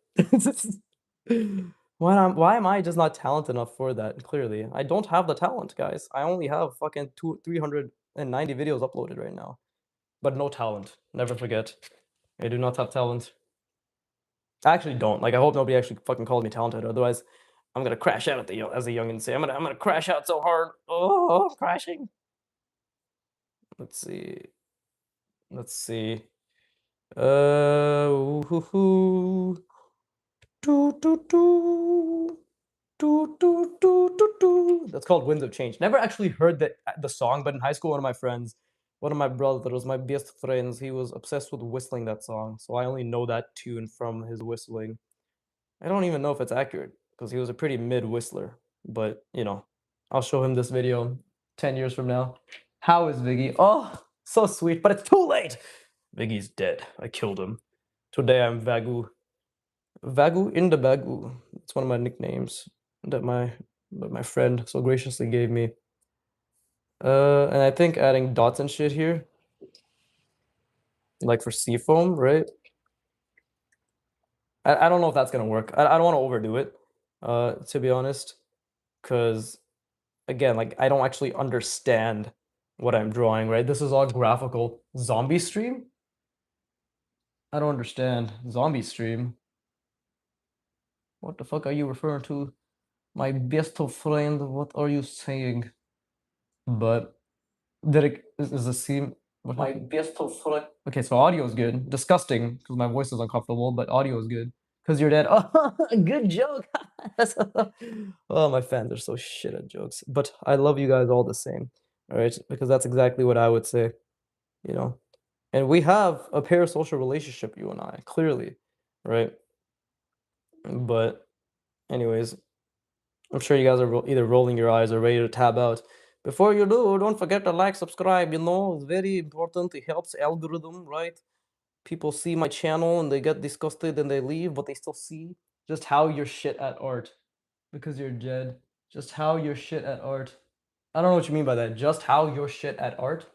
Why am I just not talented enough for that? Clearly, I don't have the talent, guys. I only have fucking 390 videos uploaded right now, but no talent. Never forget, I do not have talent. I actually don't. Like, I hope nobody actually fucking calls me talented. Otherwise, I'm gonna crash out at the as a young and say I'm gonna crash out so hard. Oh, I'm crashing. Let's see. Let's see. Ooh, hoo, hoo. Doo, doo, doo. That's called Winds of Change. Never actually heard the song, but in high school, one of my brothers, my best friends, he was obsessed with whistling that song. So I only know that tune from his whistling. I don't even know if it's accurate because he was a pretty mid whistler. But I'll show him this video 10 years from now. How is Viggy? Oh, so sweet, but it's too late. Viggy's dead. I killed him. Today I'm Vagu. Vagu in the Bagu. It's one of my nicknames that my friend so graciously gave me. And I think adding dots and shit here, like for seafoam, right? I don't know if that's gonna work. I don't want to overdo it, to be honest, because again, like I don't actually understand what I'm drawing, right? This is all graphical. Zombie stream? I don't understand. Zombie stream? What the fuck are you referring to? My best friend, what are you saying? But Derek is the same. My best friend. Okay, so audio is good. Disgusting because my voice is uncomfortable, but audio is good because you're dead. Oh, good joke. Oh, my fans are so shit at jokes, but I love you guys all the same. All right, because that's exactly what I would say. You know, and we have a parasocial relationship, you and I, clearly, right? But anyways, I'm sure you guys are either rolling your eyes or ready to tab out. Before you do, don't forget to like, subscribe. It's very important. It helps algorithm, right? People see my channel and they get disgusted and they leave, but they still see just how you're shit at art because you're dead. Just how you're shit at art. I don't know what you mean by that. Just how you're shit at art.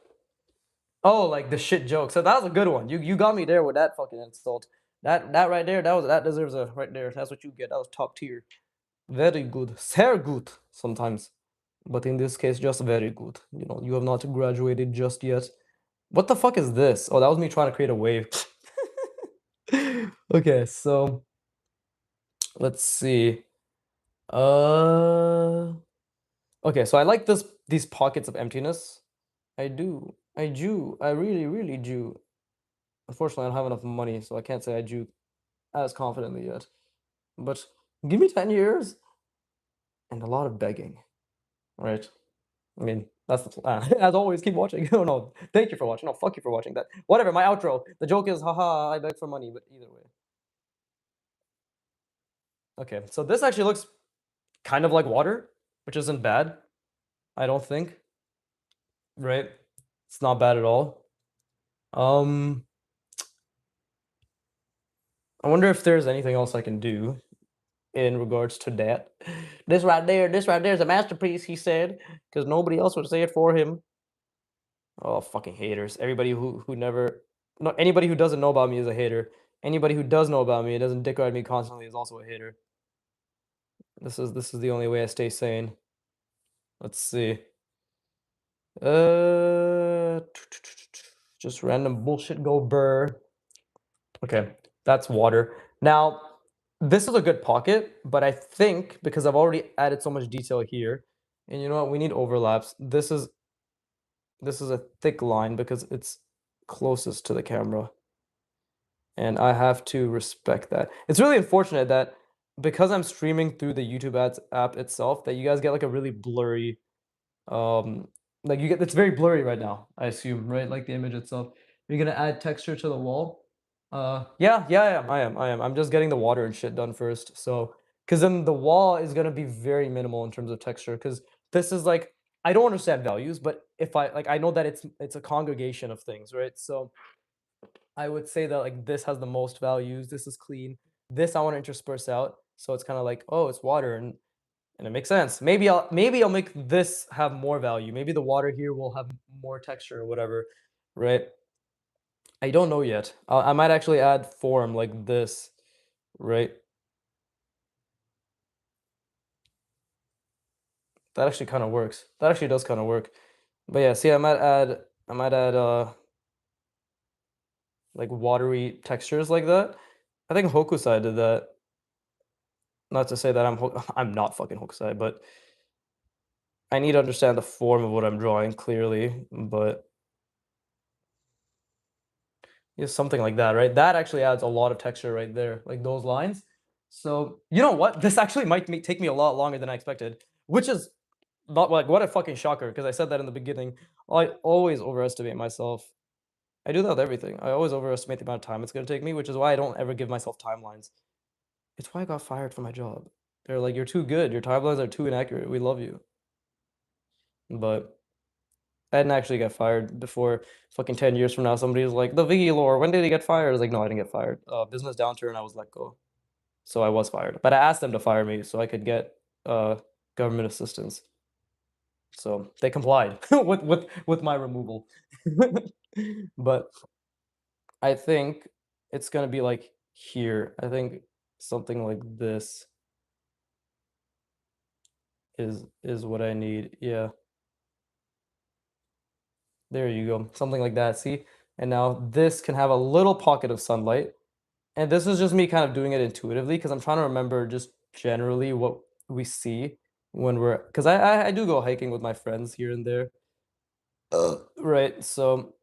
Oh, like the shit joke. So that was a good one. You got me there with that fucking insult. That right there, that deserves a right there. That's what you get. That was top tier. Very good. Sehr gut sometimes. But in this case, just very good. You have not graduated just yet. What the fuck is this? Oh, that was me trying to create a wave. Okay, so let's see. Uh okay, so I like these pockets of emptiness. I do. I do. I really, really do. Unfortunately, I don't have enough money, so I can't say I do as confidently yet. But give me 10 years and a lot of begging, right? I mean, that's the plan. As always, keep watching. Oh no, thank you for watching. No, fuck you for watching that. Whatever, my outro. The joke is, haha, I beg for money, but either way. Okay, so this actually looks kind of like water, which isn't bad, I don't think. Right? It's not bad at all. Um, I wonder if there's anything else I can do in regards to that. This right there is a masterpiece, he said, because nobody else would say it for him. Oh, fucking haters. Everybody who never no anybody who doesn't know about me is a hater. Anybody who does know about me and doesn't dick ride me constantly is also a hater. This is the only way I stay sane. Let's see. Uh just random bullshit go burr. Okay, that's water. Now, this is a good pocket, but I think because I've already added so much detail here, and you know what, we need overlaps. This is a thick line because it's closest to the camera. And I have to respect that. It's really unfortunate that because I'm streaming through the YouTube ads app itself, that you guys get like a really blurry, um, like it's very blurry right now, I assume, right? Like the image itself. You're gonna add texture to the wall. Yeah, I am. I'm just getting the water and shit done first. So, because then the wall is gonna be very minimal in terms of texture. Because this is like I don't understand values, but if I know that it's a congregation of things, right? So I would say that like this has the most values. This is clean. This I want to intersperse out. So it's kind of like, oh, it's water and it makes sense. Maybe I'll make this have more value. Maybe the water here will have more texture or whatever, right? I don't know yet. I might actually add form like this, right? That actually kind of works. That actually does kind of work. But yeah, see, I might add like watery textures like that. I think Hokusai did that. Not to say that I'm not fucking Hokusai, but I need to understand the form of what I'm drawing clearly, but yeah, something like that, right? That actually adds a lot of texture right there, like those lines. So, you know what? This actually might take me a lot longer than I expected, which is not like what a fucking shocker because I said that in the beginning. I always overestimate myself. I do that with everything. I always overestimate the amount of time it's going to take me, which is why I don't ever give myself timelines. It's why I got fired from my job. They're like, "You're too good. Your timelines are too inaccurate. We love you." But I didn't actually get fired before fucking 10 years from now. Somebody was like, "The Viggy lore, when did he get fired?" I was like, "No, I didn't get fired. Business downturn, I was let go." So I was fired. But I asked them to fire me so I could get uh, government assistance. So they complied with my removal. But I think it's gonna be like here. I think something like this is what I need. Yeah, there you go. Something like that. See? And now this can have a little pocket of sunlight. And this is just me kind of doing it intuitively because I'm trying to remember just generally what we see when we're because I do go hiking with my friends here and there. Right. So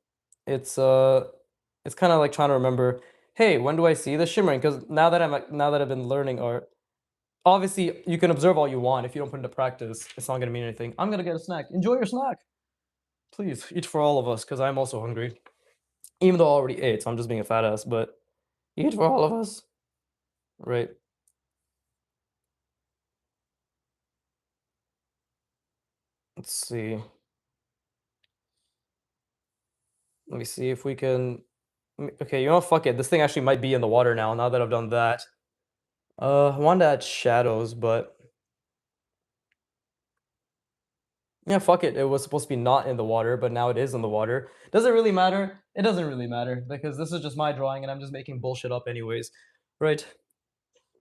it's uh it's kind of like trying to remember, hey, when do I see the shimmering? Because now that I've been learning art, obviously you can observe all you want. If you don't put it into practice, it's not gonna mean anything. I'm gonna get a snack. Enjoy your snack. Please eat for all of us, because I'm also hungry. Even though I already ate, so I'm just being a fat ass, but eat for all of us. Right. Let's see. Let me see if we can. Okay, you know, fuck it. This thing actually might be in the water now. Now that I've done that, I wanted to add shadows, but yeah, fuck it. It was supposed to be not in the water, but now it is in the water. Does it really matter? It doesn't really matter because this is just my drawing, and I'm just making bullshit up anyways, right?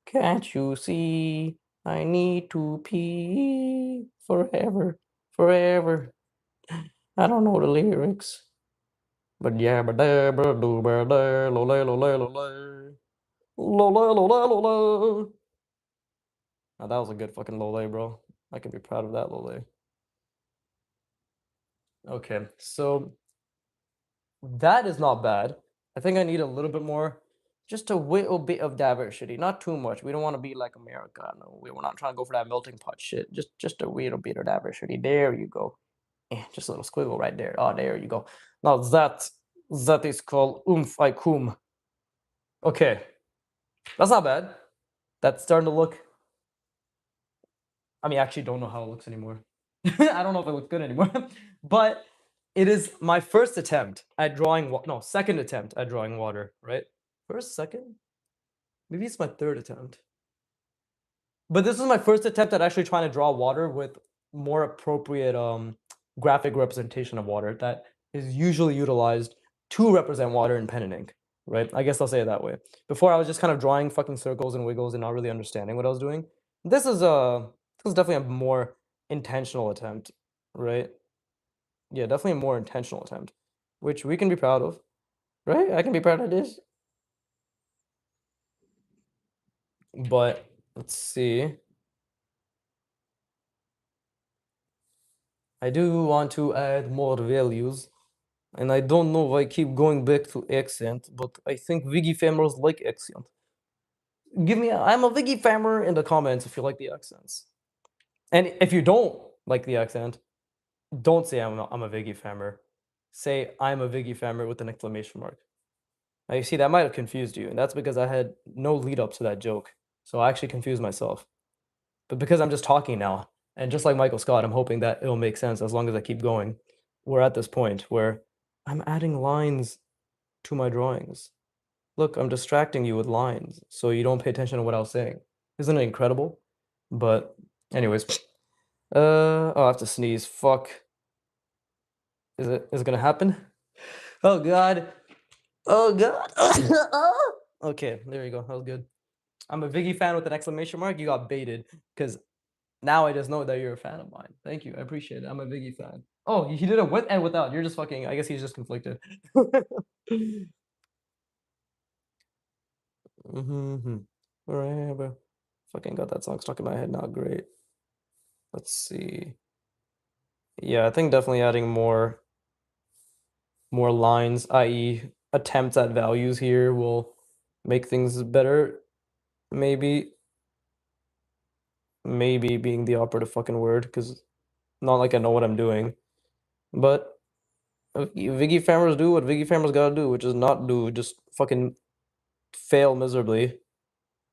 Can't you see? I need to pee forever, forever. I don't know the lyrics, but yeah, but there, but do, but there, lo, lo, lo, lo, lo, lo. Lola, lola, lola. Now that was a good fucking lole, bro. I can be proud of that lole. Okay, so that is not bad. I think I need a little bit more, just a little bit of diversity, not too much. We don't want to be like America. No, we're not trying to go for that melting pot shit. Just a little bit of diversity. There you go. Just a little squiggle right there. Oh, there you go. Now that is called ikum. Okay, that's not bad. That's starting to look. I mean, I actually don't know how it looks anymore. I don't know if it looks good anymore, but it is my first attempt at drawing. No, second attempt at drawing water. Right? First, second, maybe it's my third attempt. But this is my first attempt at actually trying to draw water with more appropriate graphic representation of water that is usually utilized to represent water in pen and ink. Right? I guess I'll say it that way. Before I was just kind of drawing fucking circles and wiggles and not really understanding what I was doing. This is definitely a more intentional attempt, right? Yeah, definitely a more intentional attempt, which we can be proud of, right? I can be proud of this. But let's see. I do want to add more values, and I don't know if I keep going back to accent, but I think Vigi famers like accent. I'm a Vigi famer in the comments if you like the accents. And if you don't like the accent, don't say I'm a Vigi famer. Say I'm a Vigi famer with an exclamation mark. Now, you see, that might have confused you, and that's because I had no lead up to that joke. So I actually confused myself. But because I'm just talking now, and just like Michael Scott, I'm hoping that it'll make sense as long as I keep going. We're at this point where I'm adding lines to my drawings. Look, I'm distracting you with lines so you don't pay attention to what I was saying. Isn't it incredible? But, anyways, oh, I have to sneeze. Fuck. Is it gonna happen? Oh God. Oh God. Okay, there you go. That was good. I'm a Viggy fan with an exclamation mark. You got baited because now I just know that you're a fan of mine. Thank you. I appreciate it. I'm a Viggy fan. Oh, he did it with and without. You're just fucking. I guess he's just conflicted. Mm-hmm. Forever. Fucking got that song stuck in my head now. Great. Let's see. Yeah, I think definitely adding more lines, i.e., attempts at values here will make things better. Maybe. maybe being the operative fucking word, because not like I know what I'm doing. But Viggy farmers do what Viggy farmers gotta do, which is not do, just fucking fail miserably.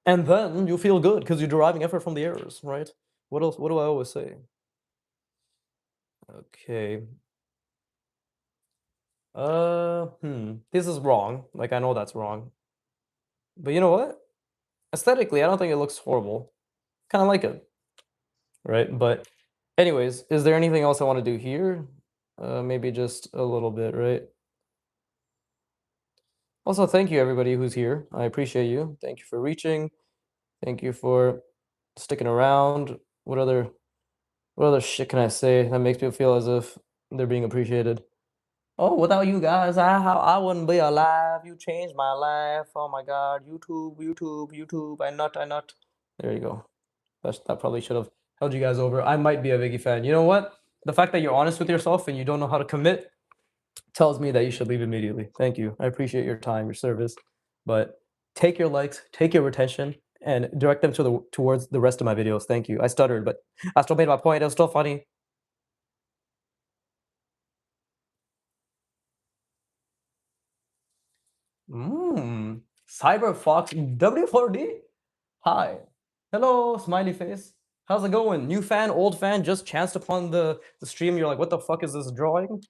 And then you feel good because you're deriving effort from the errors, right? What else? What do I always say? Okay. This is wrong. Like, I know that's wrong. But you know what? Aesthetically, I don't think it looks horrible. Kind of like it, right? But anyways, is there anything else I want to do here? Maybe just a little bit, right? Also, thank you everybody who's here. I appreciate you. Thank you for reaching. Thank you for sticking around. What other shit can I say that makes people feel as if they're being appreciated? Oh, without you guys, I wouldn't be alive. You changed my life. Oh my God, YouTube, YouTube, YouTube. I not. There you go. That probably should have held you guys over. I might be a Biggie fan. You know what? The fact that you're honest with yourself and you don't know how to commit tells me that you should leave immediately. Thank you. I appreciate your time, your service, but take your likes, take your retention, and direct them towards the rest of my videos. Thank you. I stuttered, but I still made my point. It was still funny. Cyber Fox W4D. Hi. Hello, smiley face. How's it going? New fan, old fan, just chanced upon the stream. You're like, what the fuck is this drawing?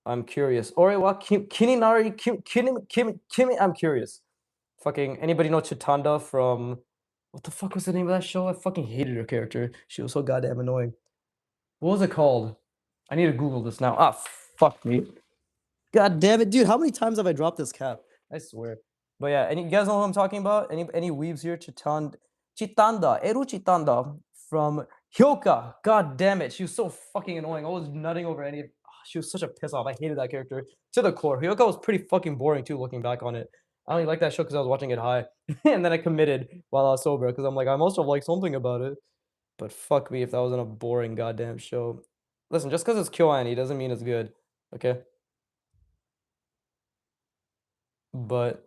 I'm curious. Orewa Kininari Kimi. I'm curious. Fucking anybody know Chitanda from what the fuck was the name of that show? I fucking hated her character. She was so goddamn annoying. What was it called? I need to Google this now. Ah, fuck me. God damn it, dude! How many times have I dropped this cap? I swear. But yeah, any you guys know who I'm talking about? Any weaves here? Eru Chitanda from Hyoka. God damn it, she was so fucking annoying. I was nutting over any. She was such a piss off. I hated that character to the core. Hyoka was pretty fucking boring too, looking back on it. I only like that show because I was watching it high, and then I committed while I was sober because I'm like I must have liked something about it. But fuck me if that wasn't a boring goddamn show. Listen, just because it's KyoAni doesn't mean it's good. Okay, but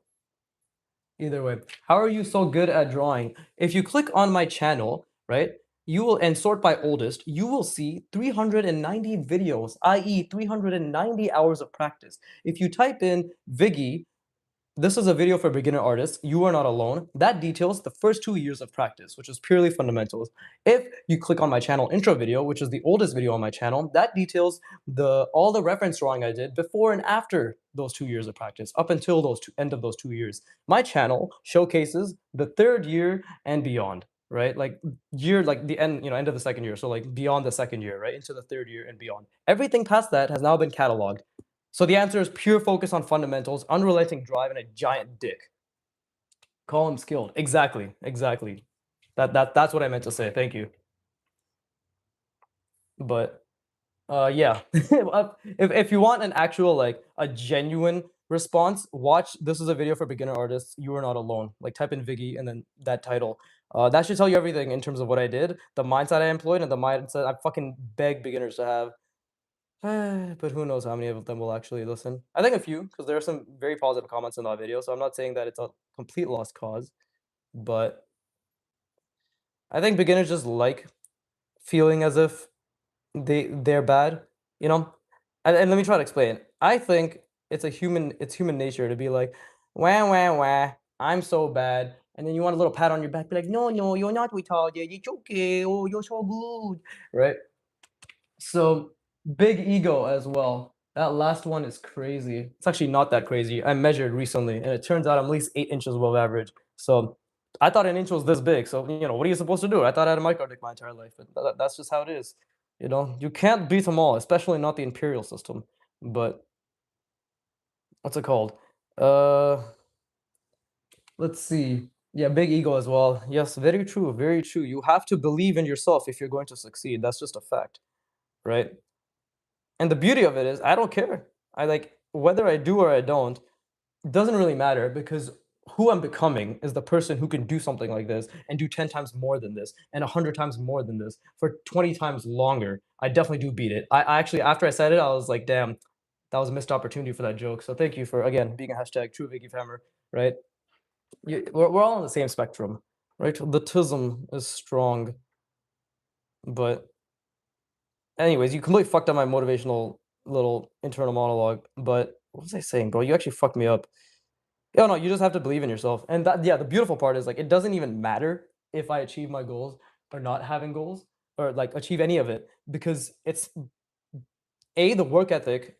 either way, how are you so good at drawing? If you click on my channel, right, you will and sort by oldest, you will see 390 videos, i.e., 390 hours of practice. If you type in Viggy, this is a video for beginner artists. You are not alone. That details the first 2 years of practice, which is purely fundamentals. If you click on my channel intro video, which is the oldest video on my channel, that details all the reference drawing I did before and after those 2 years of practice, up until end of those 2 years. My channel showcases the third year and beyond, right? Like like the end, end of the second year. So like beyond the second year, right? Into the third year and beyond. Everything past that has now been cataloged. So the answer is pure focus on fundamentals, unrelenting drive, and a giant dick. Call him skilled. Exactly. Exactly. That's what I meant to say. Thank you. But yeah. If you want an actual like a genuine response, watch this is a video for beginner artists. You are not alone. Like type in Viggy and then that title. That should tell you everything in terms of what I did, the mindset I employed, and the mindset I fucking beg beginners to have. But who knows how many of them will actually listen. I think a few, because there are some very positive comments in that video, so I'm not saying that it's a complete lost cause, but I think beginners just like feeling as if they're bad, you know? And let me try to explain. I think it's human nature to be like, wah wah wah, I'm so bad. And then you want a little pat on your back, be like, no, no, you're not retarded, it's okay, oh, you're so good. Right? So big ego as well. That last one is crazy. It's actually not that crazy. I measured recently, and it turns out I'm at least 8 inches above average. So I thought an inch was this big. So what are you supposed to do? I thought I had a micro dick my entire life, but that's just how it is. You can't beat them all, especially not the imperial system. But what's it called? Uh, let's see. Yeah, big ego as well. Yes, very true, very true. You have to believe in yourself if you're going to succeed. That's just a fact, right? And the beauty of it is I don't care. I like whether I do or I don't, it doesn't really matter because who I'm becoming is the person who can do something like this and do 10 times more than this and 100 times more than this for 20 times longer. I definitely do beat it. I actually, after I said it, I was like, damn, that was a missed opportunity for that joke. So thank you for, again, being a hashtag true Vicky Fammer, right? We're all on the same spectrum, right? The tism is strong. But anyways, you completely fucked up my motivational little internal monologue. But what was I saying, bro? You actually fucked me up. Oh no, you just have to believe in yourself. And that, yeah, the beautiful part is like it doesn't even matter if I achieve my goals or not having goals or like achieve any of it because it's the work ethic,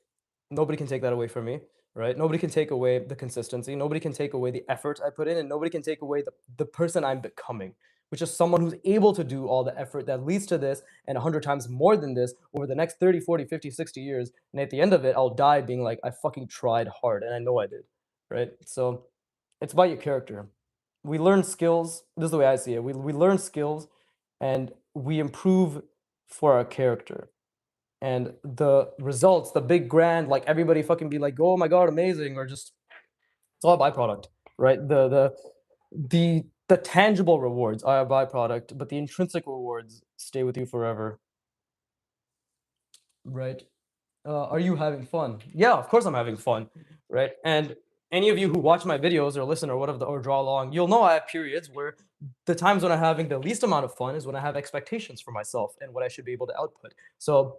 nobody can take that away from me, right? Nobody can take away the consistency. Nobody can take away the effort I put in, and nobody can take away the person I'm becoming, which is someone who's able to do all the effort that leads to this and 100 times more than this over the next 30, 40, 50, 60 years. And at the end of it, I'll die being like, I fucking tried hard and I know I did, right? So it's about your character. We learn skills. This is the way I see it. We learn skills and we improve for our character and the results, the big grand, like everybody fucking be like, oh my god, amazing, or just it's all a byproduct, right? The tangible rewards are a byproduct, but the intrinsic rewards stay with you forever, right? Are you having fun? Yeah, of course I'm having fun, right? And any of you who watch my videos or listen or whatever or draw along, you'll know I have periods where the times when I'm having the least amount of fun is when I have expectations for myself and what I should be able to output. So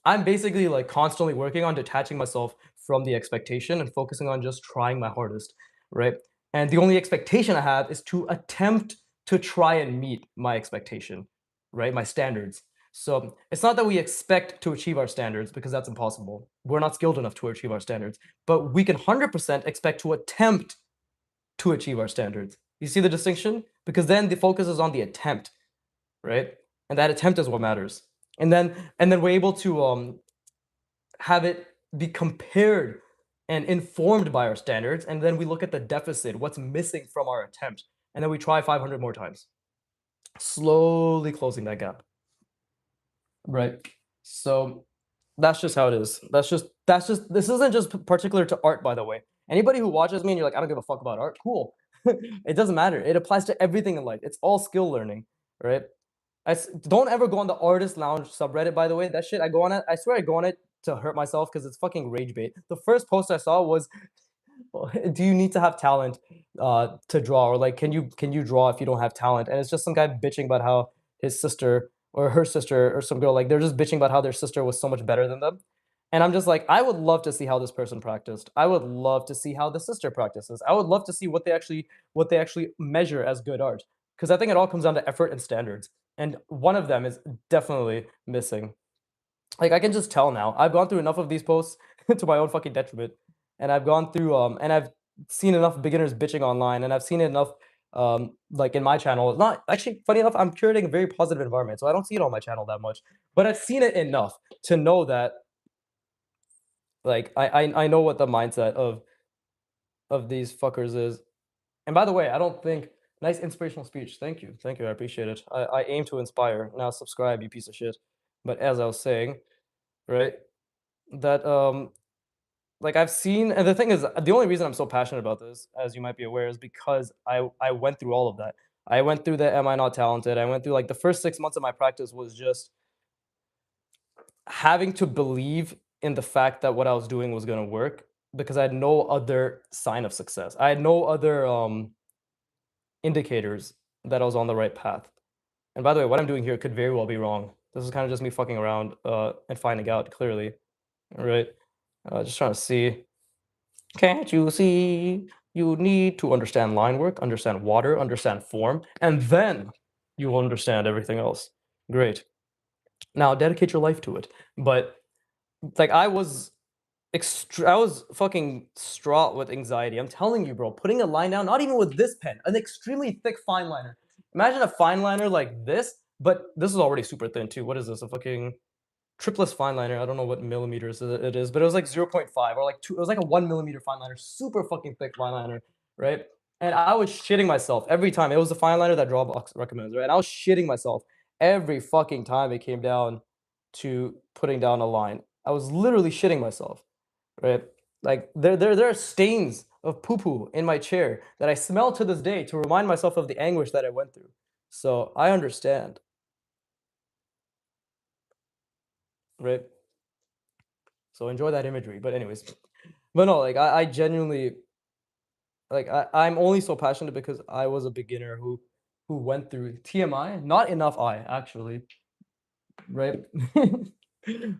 I'm basically like constantly working on detaching myself from the expectation and focusing on just trying my hardest, right? And the only expectation I have is to attempt to try and meet my expectation, right? My standards. So it's not that we expect to achieve our standards because that's impossible. We're not skilled enough to achieve our standards, but we can 100% expect to attempt to achieve our standards. You see the distinction? Because then the focus is on the attempt, right? And that attempt is what matters. And then we're able to have it be compared and informed by our standards, and then we look at the deficit, what's missing from our attempt, and then we try 500 more times, slowly closing that gap, right? So that's just how it is. That's just this isn't just particular to art, by the way. Anybody who watches me and you're like, I don't give a fuck about art, cool. It doesn't matter. It applies to everything in life. It's all skill learning, right? Don't ever go on the artist lounge subreddit, by the way. That shit, I go on it. I swear I go on it to hurt myself because it's fucking rage bait. The first post I saw was, "Do you need to have talent to draw?" Or like, "Can you draw if you don't have talent?" And it's just some guy bitching about how his sister or her sister or some girl, like they're just bitching about how their sister was so much better than them. And I'm just like, I would love to see how this person practiced. I would love to see how the sister practices. I would love to see what they actually measure as good art. Because I think it all comes down to effort and standards. And one of them is definitely missing. Like I can just tell now. I've gone through enough of these posts to my own fucking detriment. And I've gone through and I've seen enough beginners bitching online and I've seen enough like in my channel. Not actually funny enough, I'm curating a very positive environment. So I don't see it on my channel that much. But I've seen it enough to know that like I know what the mindset of these fuckers is. And by the way, I don't think nice inspirational speech. Thank you. Thank you. I appreciate it. I aim to inspire. Now subscribe, you piece of shit. But as I was saying, right, that like I've seen and the thing is the only reason I'm so passionate about this, as you might be aware, is because I went through all of that. I went through the am I not talented? I went through like the first 6 months of my practice was just having to believe in the fact that what I was doing was gonna work because I had no other sign of success. I had no other indicators that I was on the right path. And by the way, what I'm doing here could very well be wrong. This is kind of just me fucking around and finding out clearly, right? Just trying to see. Can't you see? You need to understand line work, understand water, understand form, and then you will understand everything else. Great. Now dedicate your life to it. But like I was fucking distraught with anxiety. I'm telling you, bro, putting a line down, not even with this pen, an extremely thick fine liner. Imagine a fine liner like this, but this is already super thin too. What is this? A fucking tripless fine liner. I don't know what millimeters it is, but it was like zero point 0.5 or like two. It was like a 1 millimeter fine liner, super fucking thick fine liner, right? And I was shitting myself every time. It was the fine liner that Drawbox recommends, right? And I was shitting myself every fucking time it came down to putting down a line. I was literally shitting myself, right? Like there are stains of poo poo in my chair that I smell to this day to remind myself of the anguish that I went through. So I understand, right? So enjoy that imagery. But anyways, but no, like I genuinely like I'm only so passionate because I was a beginner who went through TMI. Not enough I actually. right?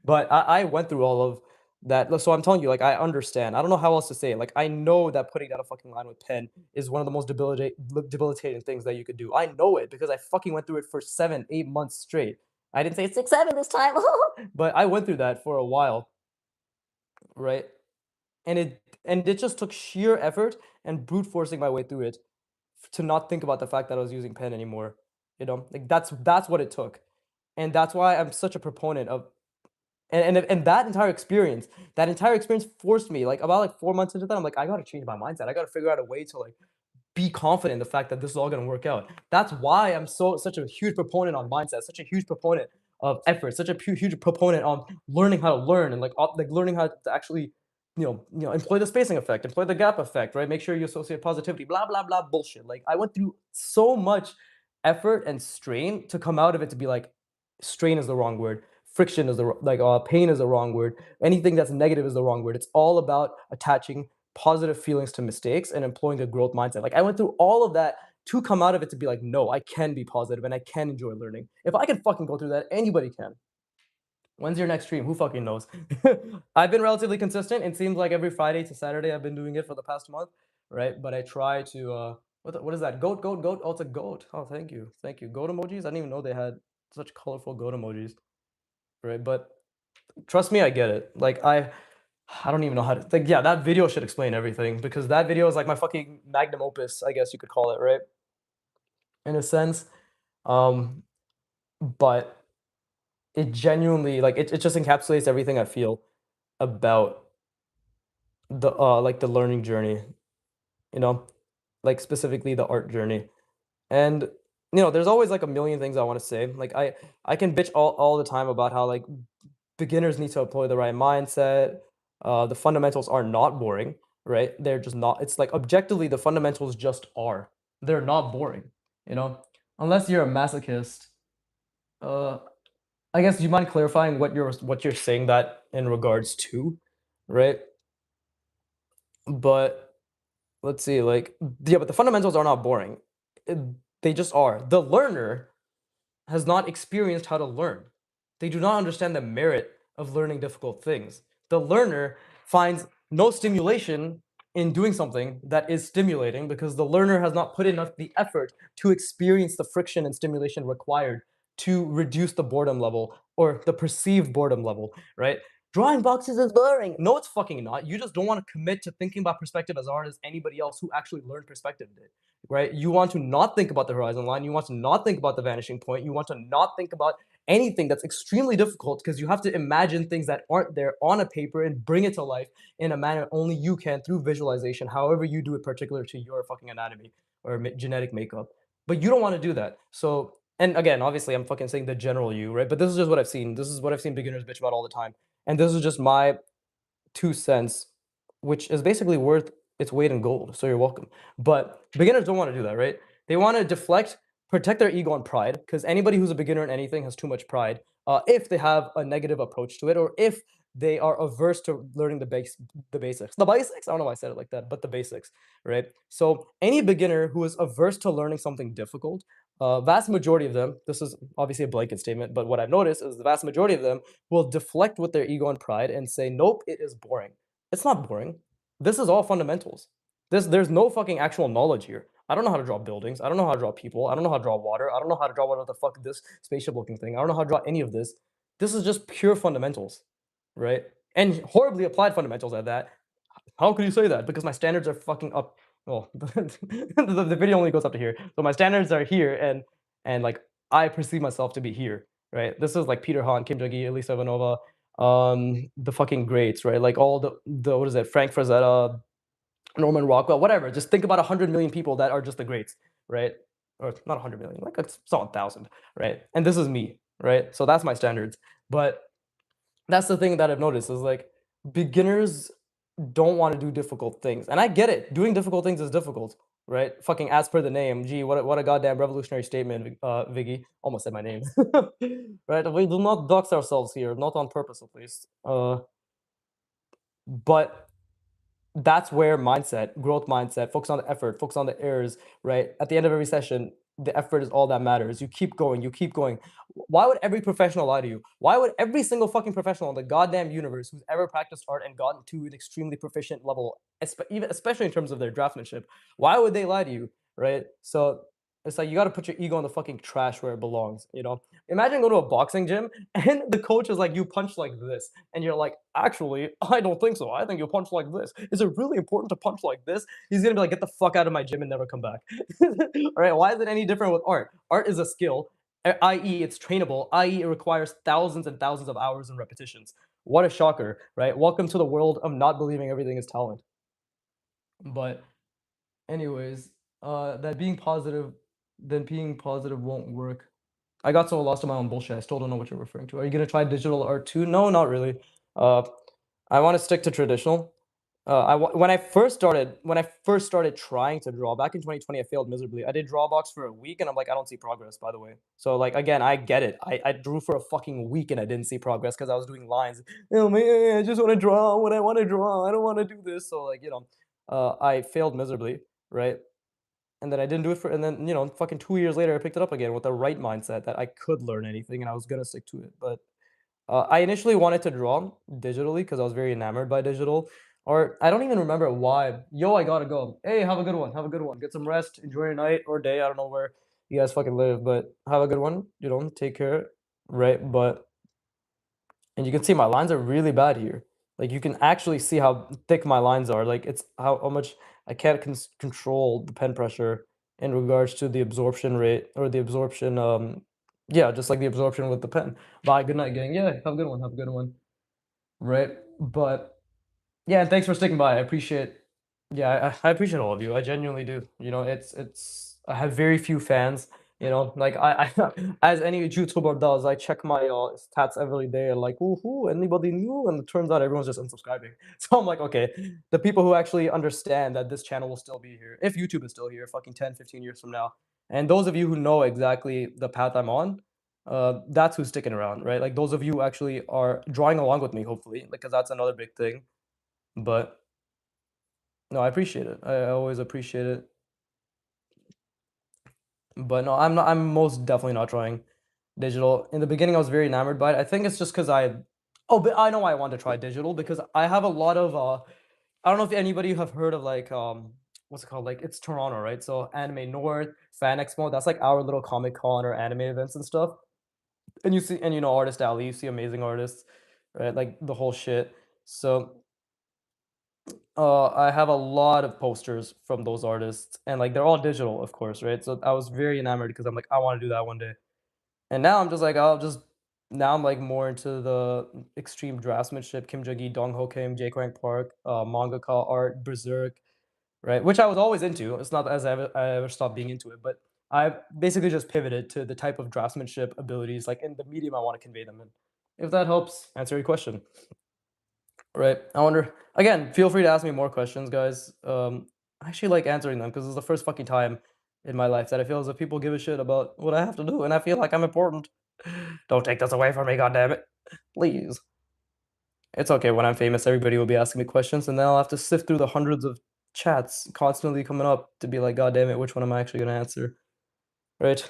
But I went through all of that. So I'm telling you, like, I understand. I don't know how else to say it. Like, I know that putting down a fucking line with pen is one of the most debilitating things that you could do. I know it because I fucking went through it for 7, 8 months straight. I didn't say 6, 7 this time, but I went through that for a while, right? And it just took sheer effort and brute forcing my way through it to not think about the fact that I was using pen anymore. Like that's what it took, and that's why I'm such a proponent of. And that entire experience forced me, like, about like 4 months into that, I'm like, I gotta change my mindset. I gotta figure out a way to like be confident in the fact that this is all going to work out. That's why I'm such a huge proponent on mindset, such a huge proponent of effort, such a huge proponent on learning how to learn and like learning how to actually employ the spacing effect, employ the gap effect, right? Make sure you associate positivity, blah blah blah bullshit. Like I went through so much effort and strain to come out of it to be like strain is the wrong word. Friction is pain is the wrong word. Anything that's negative is the wrong word. It's all about attaching positive feelings to mistakes and employing a growth mindset. Like I went through all of that to come out of it to be like, no, I can be positive and I can enjoy learning. If I can fucking go through that, anybody can. When's your next stream? Who fucking knows? I've been relatively consistent. It seems like every Friday to Saturday I've been doing it for the past month, right? But I try to what is that? Goat, goat, goat. Oh, it's a goat. Oh, thank you. Thank you. Goat emojis? I didn't even know they had such colorful goat emojis, right? But trust me, I get it. Like I don't even know how to like yeah, that video should explain everything because that video is like my fucking magnum opus, I guess you could call it, right? In a sense. Um, but it genuinely like it just encapsulates everything I feel about the learning journey, you know, like specifically the art journey. And there's always like a million things I want to say. Like I can bitch all the time about how like beginners need to employ the right mindset. The fundamentals are not boring, right? They're just not. It's like objectively, the fundamentals just are. They're not boring, you know. Unless you're a masochist. Uh, I guess do you mind clarifying what you're saying that in regards to, right? But let's see, like yeah, but the fundamentals are not boring. It- they just are. The learner has not experienced how to learn. They do not understand the merit of learning difficult things. The learner finds no stimulation in doing something that is stimulating because the learner has not put enough the effort to experience the friction and stimulation required to reduce the boredom level or the perceived boredom level, right? Drawing boxes is boring. No, it's fucking not. You just don't want to commit to thinking about perspective as hard as anybody else who actually learned perspective did, right? You want to not think about the horizon line. You want to not think about the vanishing point. You want to not think about anything that's extremely difficult because you have to imagine things that aren't there on a paper and bring it to life in a manner only you can through visualization, however you do it, particular to your fucking anatomy or genetic makeup. But you don't want to do that. So, and again, obviously, I'm fucking saying the general you, right? But this is just what I've seen. This is what I've seen beginners bitch about all the time. And this is just my 2 cents, which is basically worth its weight in gold. So you're welcome. But beginners don't want to do that, right? They want to deflect, protect their ego and pride, because anybody who's a beginner in anything has too much pride. If they have a negative approach to it, or if they are averse to learning the basics. The basics? I don't know why I said it like that, but the basics, right? So any beginner who is averse to learning something difficult, vast majority of them, this is obviously a blanket statement, but what I've noticed is the vast majority of them will deflect with their ego and pride and say, nope, it is boring. It's not boring. This is all fundamentals. There's no fucking actual knowledge here. I don't know how to draw buildings. I don't know how to draw people. I don't know how to draw water. I don't know how to draw whatever the fuck this spaceship looking thing. I don't know how to draw any of this. This is just pure fundamentals, right? And horribly applied fundamentals at that. How could you say that? Because my standards are fucking up. Well, the video only goes up to here, so my standards are here, and like I perceive myself to be here, right? This is like Peter Han, Kim Jong-il, Elisa Ivanova, the fucking greats, right? Like all the what is it, Frank Frazetta, Norman Rockwell, whatever. Just think about 100 million people that are just the greats, right? Or not 100 million, like it's 1,000, right? And this is me, right? So that's my standards. But that's the thing that I've noticed is like beginners don't want to do difficult things. And I get it. Doing difficult things is difficult, right? Fucking as per the name. Gee, what a goddamn revolutionary statement, Viggy. Almost said my name. Right? We do not dox ourselves here, not on purpose at least. But that's where mindset, growth mindset, focus on the effort, focus on the errors, right? At the end of every session, the effort is all that matters. You keep going, you keep going. Why would every professional lie to you? Why would every single fucking professional in the goddamn universe who's ever practiced art and gotten to an extremely proficient level, even especially in terms of their draftsmanship, why would they lie to you, right? So it's like you got to put your ego in the fucking trash where it belongs, you know? Imagine going to a boxing gym and the coach is like, you punch like this. And you're like, actually, I don't think so. I think you punch like this. Is it really important to punch like this? He's gonna be like, get the fuck out of my gym and never come back. All right, why is it any different with art? Art is a skill, i.e., it's trainable, i.e., it requires thousands and thousands of hours and repetitions. What a shocker, right? Welcome to the world of not believing everything is talent. But anyways, that being positive won't work. I got so lost in my own bullshit. I still don't know what you're referring to. Are you gonna try digital art too? No, not really. Uh, I want to stick to traditional. When I first started trying to draw back in 2020, I failed miserably. I did Drawbox for a week, and I'm like, I don't see progress. By the way, so like again, I get it. I drew for a fucking week, and I didn't see progress because I was doing lines. Oh man, I just want to draw what I want to draw. I don't want to do this. So like I failed miserably, right? And then I didn't do it for, and then fucking 2 years later, I picked it up again with the right mindset that I could learn anything, and I was gonna stick to it. But I initially wanted to draw digitally because I was very enamored by digital art. I don't even remember why. Yo, I gotta go. Hey, have a good one. Have a good one. Get some rest. Enjoy your night or day. I don't know where you guys fucking live, but have a good one. Take care. Right. And you can see my lines are really bad here. Like you can actually see how thick my lines are. Like it's how much I can't control the pen pressure in regards to the absorption rate or the absorption. Yeah, just like the absorption with the pen. Bye. Good night, gang. Yeah, have a good one. Have a good one. Right. But yeah, and thanks for sticking by. I appreciate. Yeah, I appreciate all of you. I genuinely do. It's. I have very few fans. Like I as any YouTuber does, I check my stats every day and like, who anybody new? And it turns out everyone's just unsubscribing. So I'm like, okay, the people who actually understand that this channel will still be here, if YouTube is still here, fucking 10, 15 years from now, and those of you who know exactly the path I'm on, that's who's sticking around, right? Like those of you who actually are drawing along with me, hopefully, because that's another big thing. But no, I appreciate it. I always appreciate it. But no, I'm not. I'm most definitely not drawing digital. In the beginning, I was very enamored by it. I think it's just because I. Oh, but I know why I want to try digital because I have a lot of. I don't know if anybody have heard of like what's it called? Like it's Toronto, right? So Anime North, Fan Expo. That's like our little Comic Con or anime events and stuff. And you see, and Artist Alley. You see amazing artists, right? Like the whole shit. So I have a lot of posters from those artists, and like they're all digital, of course, right? So I was very enamored because I'm like, I want to do that one day. And now I'm just like, now I'm like more into the extreme draftsmanship, Kim Jong-gi, Dong Ho Kim, Jae Kwang Park, mangaka art, Berserk, right? Which I was always into. It's not as I ever stopped being into it, but I've basically just pivoted to the type of draftsmanship abilities, like in the medium I want to convey them in. If that helps answer your question. Right. I wonder again, feel free to ask me more questions, guys. I actually like answering them because it's the first fucking time in my life that I feel as if people give a shit about what I have to do, and I feel like I'm important. Don't take this away from me, goddammit. Please. It's okay when I'm famous, everybody will be asking me questions, and then I'll have to sift through the hundreds of chats constantly coming up to be like, God damn it, which one am I actually gonna answer? Right?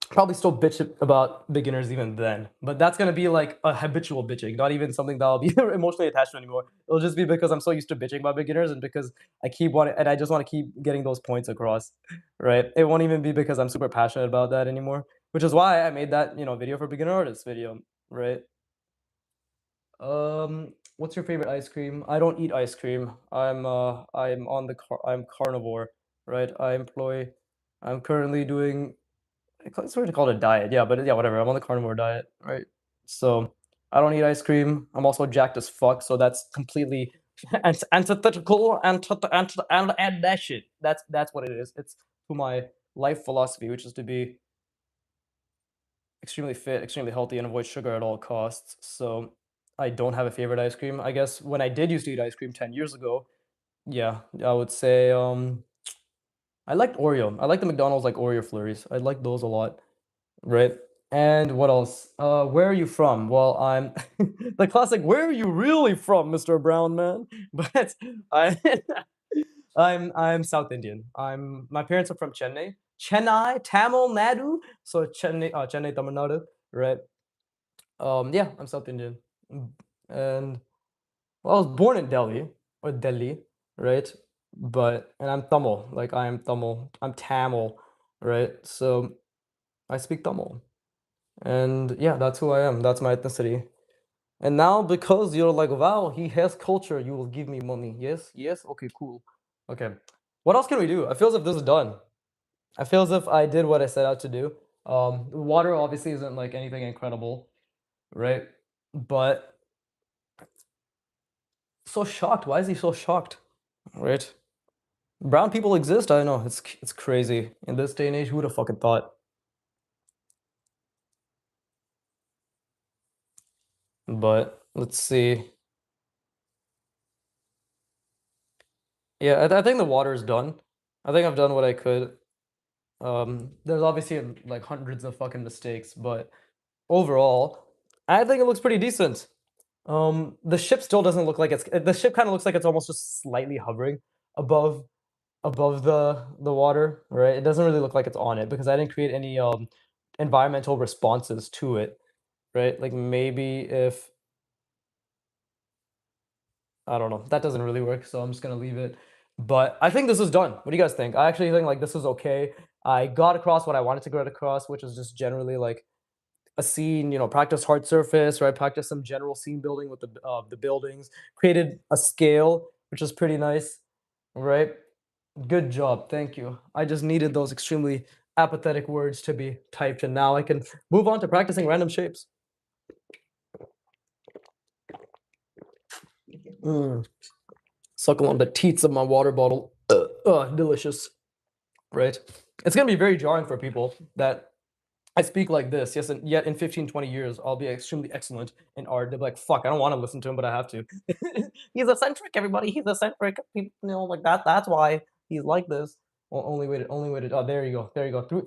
Probably still bitch about beginners even then, but that's gonna be like a habitual bitching, not even something that I'll be emotionally attached to anymore. It'll just be because I'm so used to bitching about beginners and because I just want to keep getting those points across, right? It won't even be because I'm super passionate about that anymore, which is why I made that video for beginner artists video, right? What's your favorite ice cream? I don't eat ice cream. I'm carnivore, right? I'm currently doing it's weird to call it a diet, yeah, but yeah, whatever. I'm on the carnivore diet, right? So I don't eat ice cream. I'm also jacked as fuck, so that's completely antithetical and that shit. That's what it is. It's to my life philosophy, which is to be extremely fit, extremely healthy, and avoid sugar at all costs. So I don't have a favorite ice cream. I guess when I did used to eat ice cream 10 years ago, yeah, I would say I liked Oreo. I like the McDonald's like Oreo flurries. I like those a lot. Right. And what else? Where are you from? Well, I'm the classic. Where are you really from, Mr. Brown Man? But I, I'm South Indian. My parents are from Chennai. Chennai, Tamil Nadu. So Chennai, Tamil Nadu, right? Yeah, I'm South Indian, and well, I was born in Delhi or Delhi, right? But and I'm Tamil, like I am Tamil, I'm Tamil, right? So I speak Tamil, and yeah, that's who I am. That's my ethnicity. And now because you're like, wow, he has culture, you will give me money. Yes, yes, okay, cool. Okay, what else can we do? I feel as if this is done. I feel as if I did what I set out to do. Water obviously isn't like anything incredible, right? But so shocked. Why is he so shocked? Right? Brown people exist. I know it's crazy in this day and age. Who would have fucking thought? But let's see. Yeah, I think the water is done. I think I've done what I could. There's obviously like hundreds of fucking mistakes, but overall, I think it looks pretty decent. The ship still doesn't look like the ship kind of looks like it's almost just slightly hovering above the water, right? It doesn't really look like it's on it because I didn't create any environmental responses to it, right? Like maybe if I don't know, that doesn't really work, so I'm just gonna leave it. But I think this is done. What do you guys think? I actually think like this is okay. I got across what I wanted to get across, which is just generally like a scene, practice hard surface, right? Practice some general scene building with the buildings, created a scale, which is pretty nice, right? Good job, thank you. I just needed those extremely apathetic words to be typed, and now I can move on to practicing random shapes. Mm. Suckle on the teats of my water bottle. Delicious, right? It's gonna be very jarring for people that I speak like this, yes, and yet in 15, 20 years, I'll be extremely excellent in art. They'll be like, fuck, I don't want to listen to him, but I have to. He's eccentric, everybody. He's eccentric. Like that. That's why he's like this. Only waited. Oh, there you go. There you go.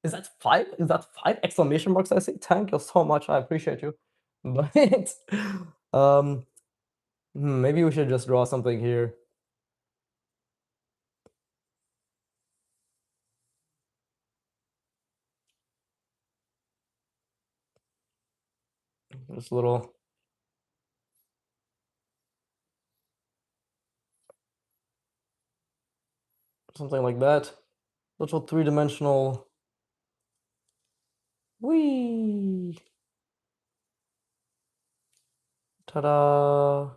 Is that five? Is that five exclamation marks? I say, thank you so much. I appreciate you. But um, maybe we should just draw something here. Just a little something like that. Little three-dimensional. Whee! Ta-da!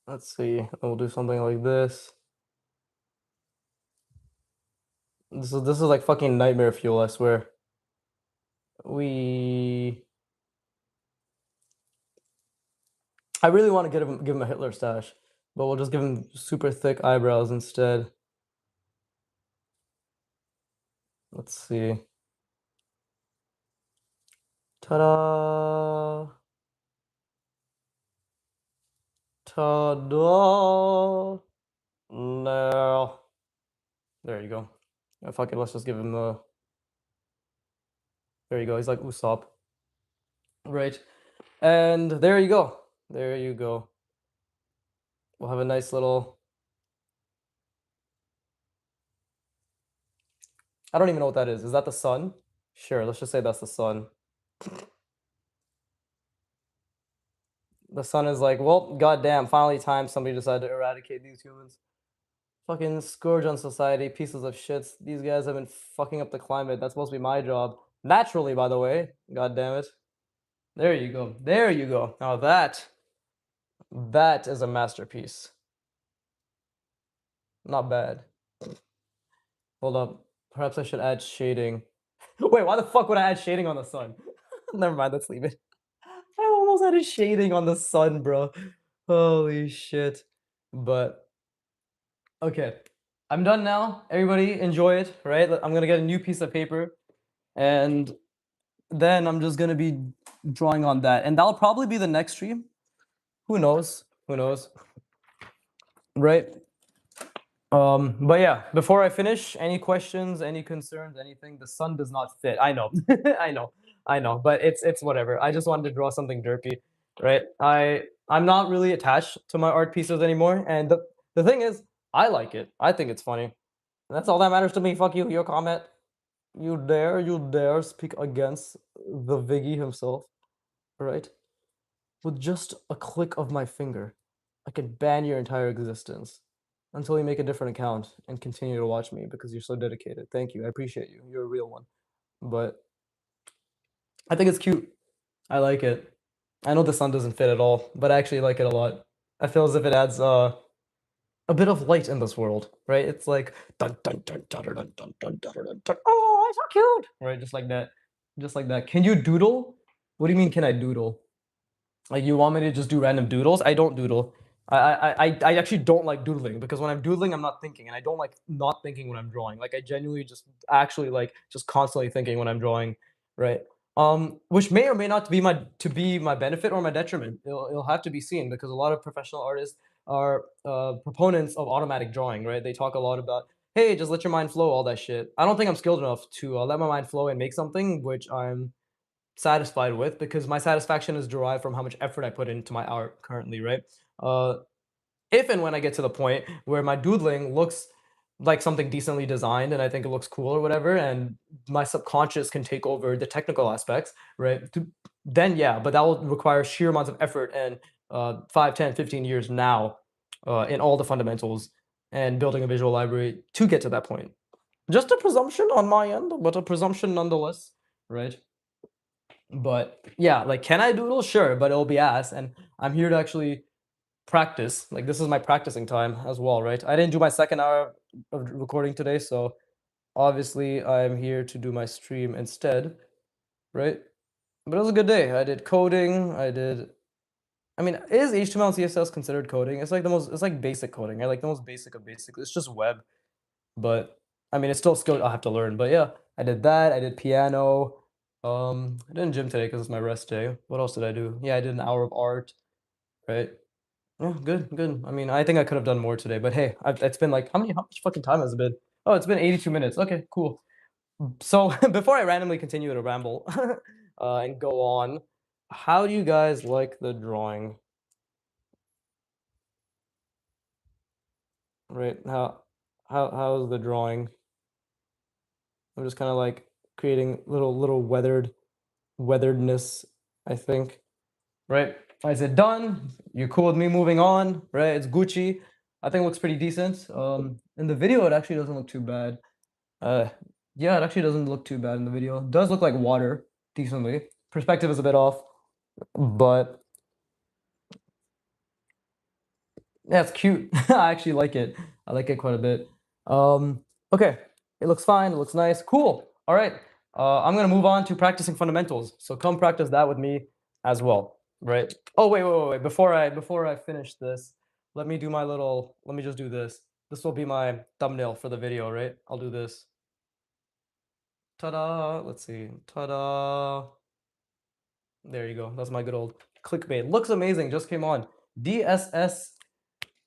Let's see. We'll do something like this. This is like fucking nightmare fuel, I swear. We. I really want to give him a Hitler stash, but we'll just give him super thick eyebrows instead. Let's see. Ta-da! Ta-da! No. There you go. Yeah, fuck it. Let's just give him the. There you go. He's like Usopp. Right. And there you go. There you go. We'll have a nice little. I don't even know what that is. Is that the sun? Sure, let's just say that's the sun. The sun is like, well, goddamn, finally time somebody decided to eradicate these humans. Fucking scourge on society, pieces of shits. These guys have been fucking up the climate. That's supposed to be my job. Naturally, by the way. God damn it. There you go. There you go. Now that is a masterpiece. Not bad. Hold up. Perhaps I should add shading. Wait, why the fuck would I add shading on the sun? Never mind, let's leave it. I almost added shading on the sun, bro. Holy shit. But okay, I'm done now. Everybody enjoy it, right? I'm gonna get a new piece of paper, and then I'm just gonna be drawing on that, and that'll probably be the next stream. Who knows? Who knows? Right? But yeah, before I finish, any questions, any concerns, anything? The sun does not fit. I know, I know, I know, but it's whatever. I just wanted to draw something derpy, right? I'm not really attached to my art pieces anymore, and the thing is, I like it. I think it's funny. That's all that matters to me. Fuck you, your comment. You dare speak against the Viggy himself, right? With just a click of my finger, I could ban your entire existence until you make a different account and continue to watch me because you're so dedicated. Thank you. I appreciate you. You're a real one. But I think it's cute. I like it. I know the sun doesn't fit at all, but I actually like it a lot. I feel as if it adds a bit of light in this world, right? It's like dun dun dun dun dun dun dun dun dun dun dun. Oh, it's so cute, right? Just like that, just like that. Can you doodle? What do you mean? Can I doodle? Like you want me to just do random doodles? I don't doodle. I actually don't like doodling because when I'm doodling, I'm not thinking, and I don't like not thinking when I'm drawing. Like I genuinely just actually like just constantly thinking when I'm drawing, right? Which may or may not be my benefit or my detriment. It'll have to be seen because a lot of professional artists are proponents of automatic drawing, right? They talk a lot about, hey, just let your mind flow, all that shit. I don't think I'm skilled enough to let my mind flow and make something, which I'm satisfied with because my satisfaction is derived from how much effort I put into my art currently, right? Uh, if and when I get to the point where my doodling looks like something decently designed and I think it looks cool or whatever, and my subconscious can take over the technical aspects, right? Then, yeah, but that will require sheer amounts of effort and 5, 10, 15 years now in all the fundamentals and building a visual library to get to that point. Just a presumption on my end, but a presumption nonetheless, right? But yeah, like, can I doodle? Sure, but it'll be ass. And I'm here to actually practice. Like, this is my practicing time as well, right? I didn't do my second hour of recording today, so obviously I'm here to do my stream instead, right? But it was a good day. I did coding. I mean, is HTML and CSS considered coding? It's like basic coding. I like the most basic of basic. It's just web, but I mean, it's still skill I'll have to learn. But yeah, I did that. I did piano. I didn't gym today because it's my rest day. What else did I do? Yeah, I did an hour of art, right? Yeah, good, good. I mean, I think I could have done more today, but hey, it's been like how much fucking time has it been? Oh, it's been 82 minutes. Okay, cool. So before I randomly continue to ramble and go on, how do you guys like the drawing? Right? How's the drawing? I'm just kind of like creating little weatheredness, I think. Right? I said done. You're cool with me moving on, right? It's Gucci. I think it looks pretty decent. In the video, it actually doesn't look too bad. Uh, yeah, it actually doesn't look too bad in the video. It does look like water decently. Perspective is a bit off, but yeah, it's cute. I actually like it. I like it quite a bit. Okay, it looks fine. It looks nice. Cool. All right. I'm gonna move on to practicing fundamentals. So come practice that with me as well. Right. Oh wait. Before I finish this, let me do my little. Let me just do this. This will be my thumbnail for the video. Right. I'll do this. Ta-da! Let's see. Ta-da! There you go. That's my good old clickbait. Looks amazing. Just came on. DSS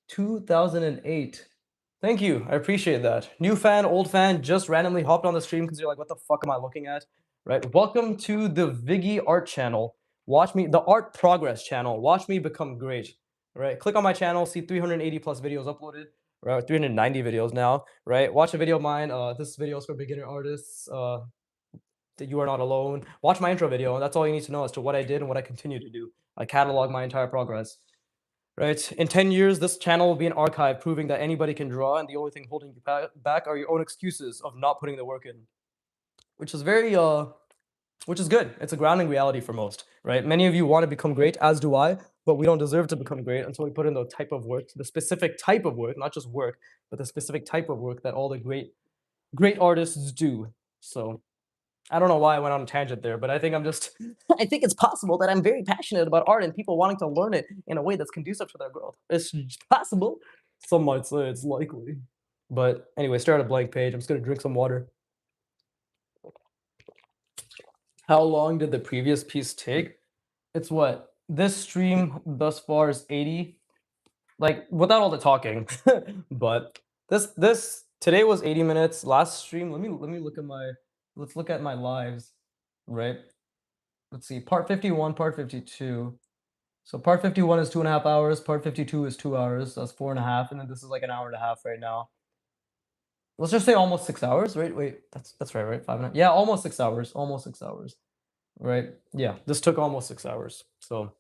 2008. Thank you. I appreciate that. New fan, old fan, just randomly hopped on the stream because you're like, what the fuck am I looking at? Right? Welcome to the Viggy Art channel. Watch me, the Art Progress channel. Watch me become great. Right? Click on my channel, see 380 plus videos uploaded. Right? 390 videos now. Right? Watch a video of mine. This video is for beginner artists. That you are not alone. Watch my intro video, and that's all you need to know as to what I did and what I continue to do. I catalog my entire progress. Right? In 10 years, this channel will be an archive proving that anybody can draw, and the only thing holding you back are your own excuses of not putting the work in. Which is which is good. It's a grounding reality for most, right? Many of you want to become great, as do I, but we don't deserve to become great until we put in the type of work, the specific type of work, not just work, but the specific type of work that all the great artists do. So I don't know why I went on a tangent there, but I think I think it's possible that I'm very passionate about art and people wanting to learn it in a way that's conducive to their growth. It's possible. Some might say it's likely. But anyway, start a blank page. I'm just gonna drink some water. How long did the previous piece take? It's what? This stream thus far is 80. Like without all the talking. But this today was 80 minutes. Last stream, let me look at my let's look at my lives, right? Let's see, part 51, part 52. So part 51 is 2.5 hours, part 52 is 2 hours, so that's 4.5, and then this is like an hour and a half right now. let's just say almost 6 hours, right? Wait, that's right, right? 5 and a half. Yeah, almost 6 hours. Almost 6 hours. Right. Yeah. This took almost 6 hours. So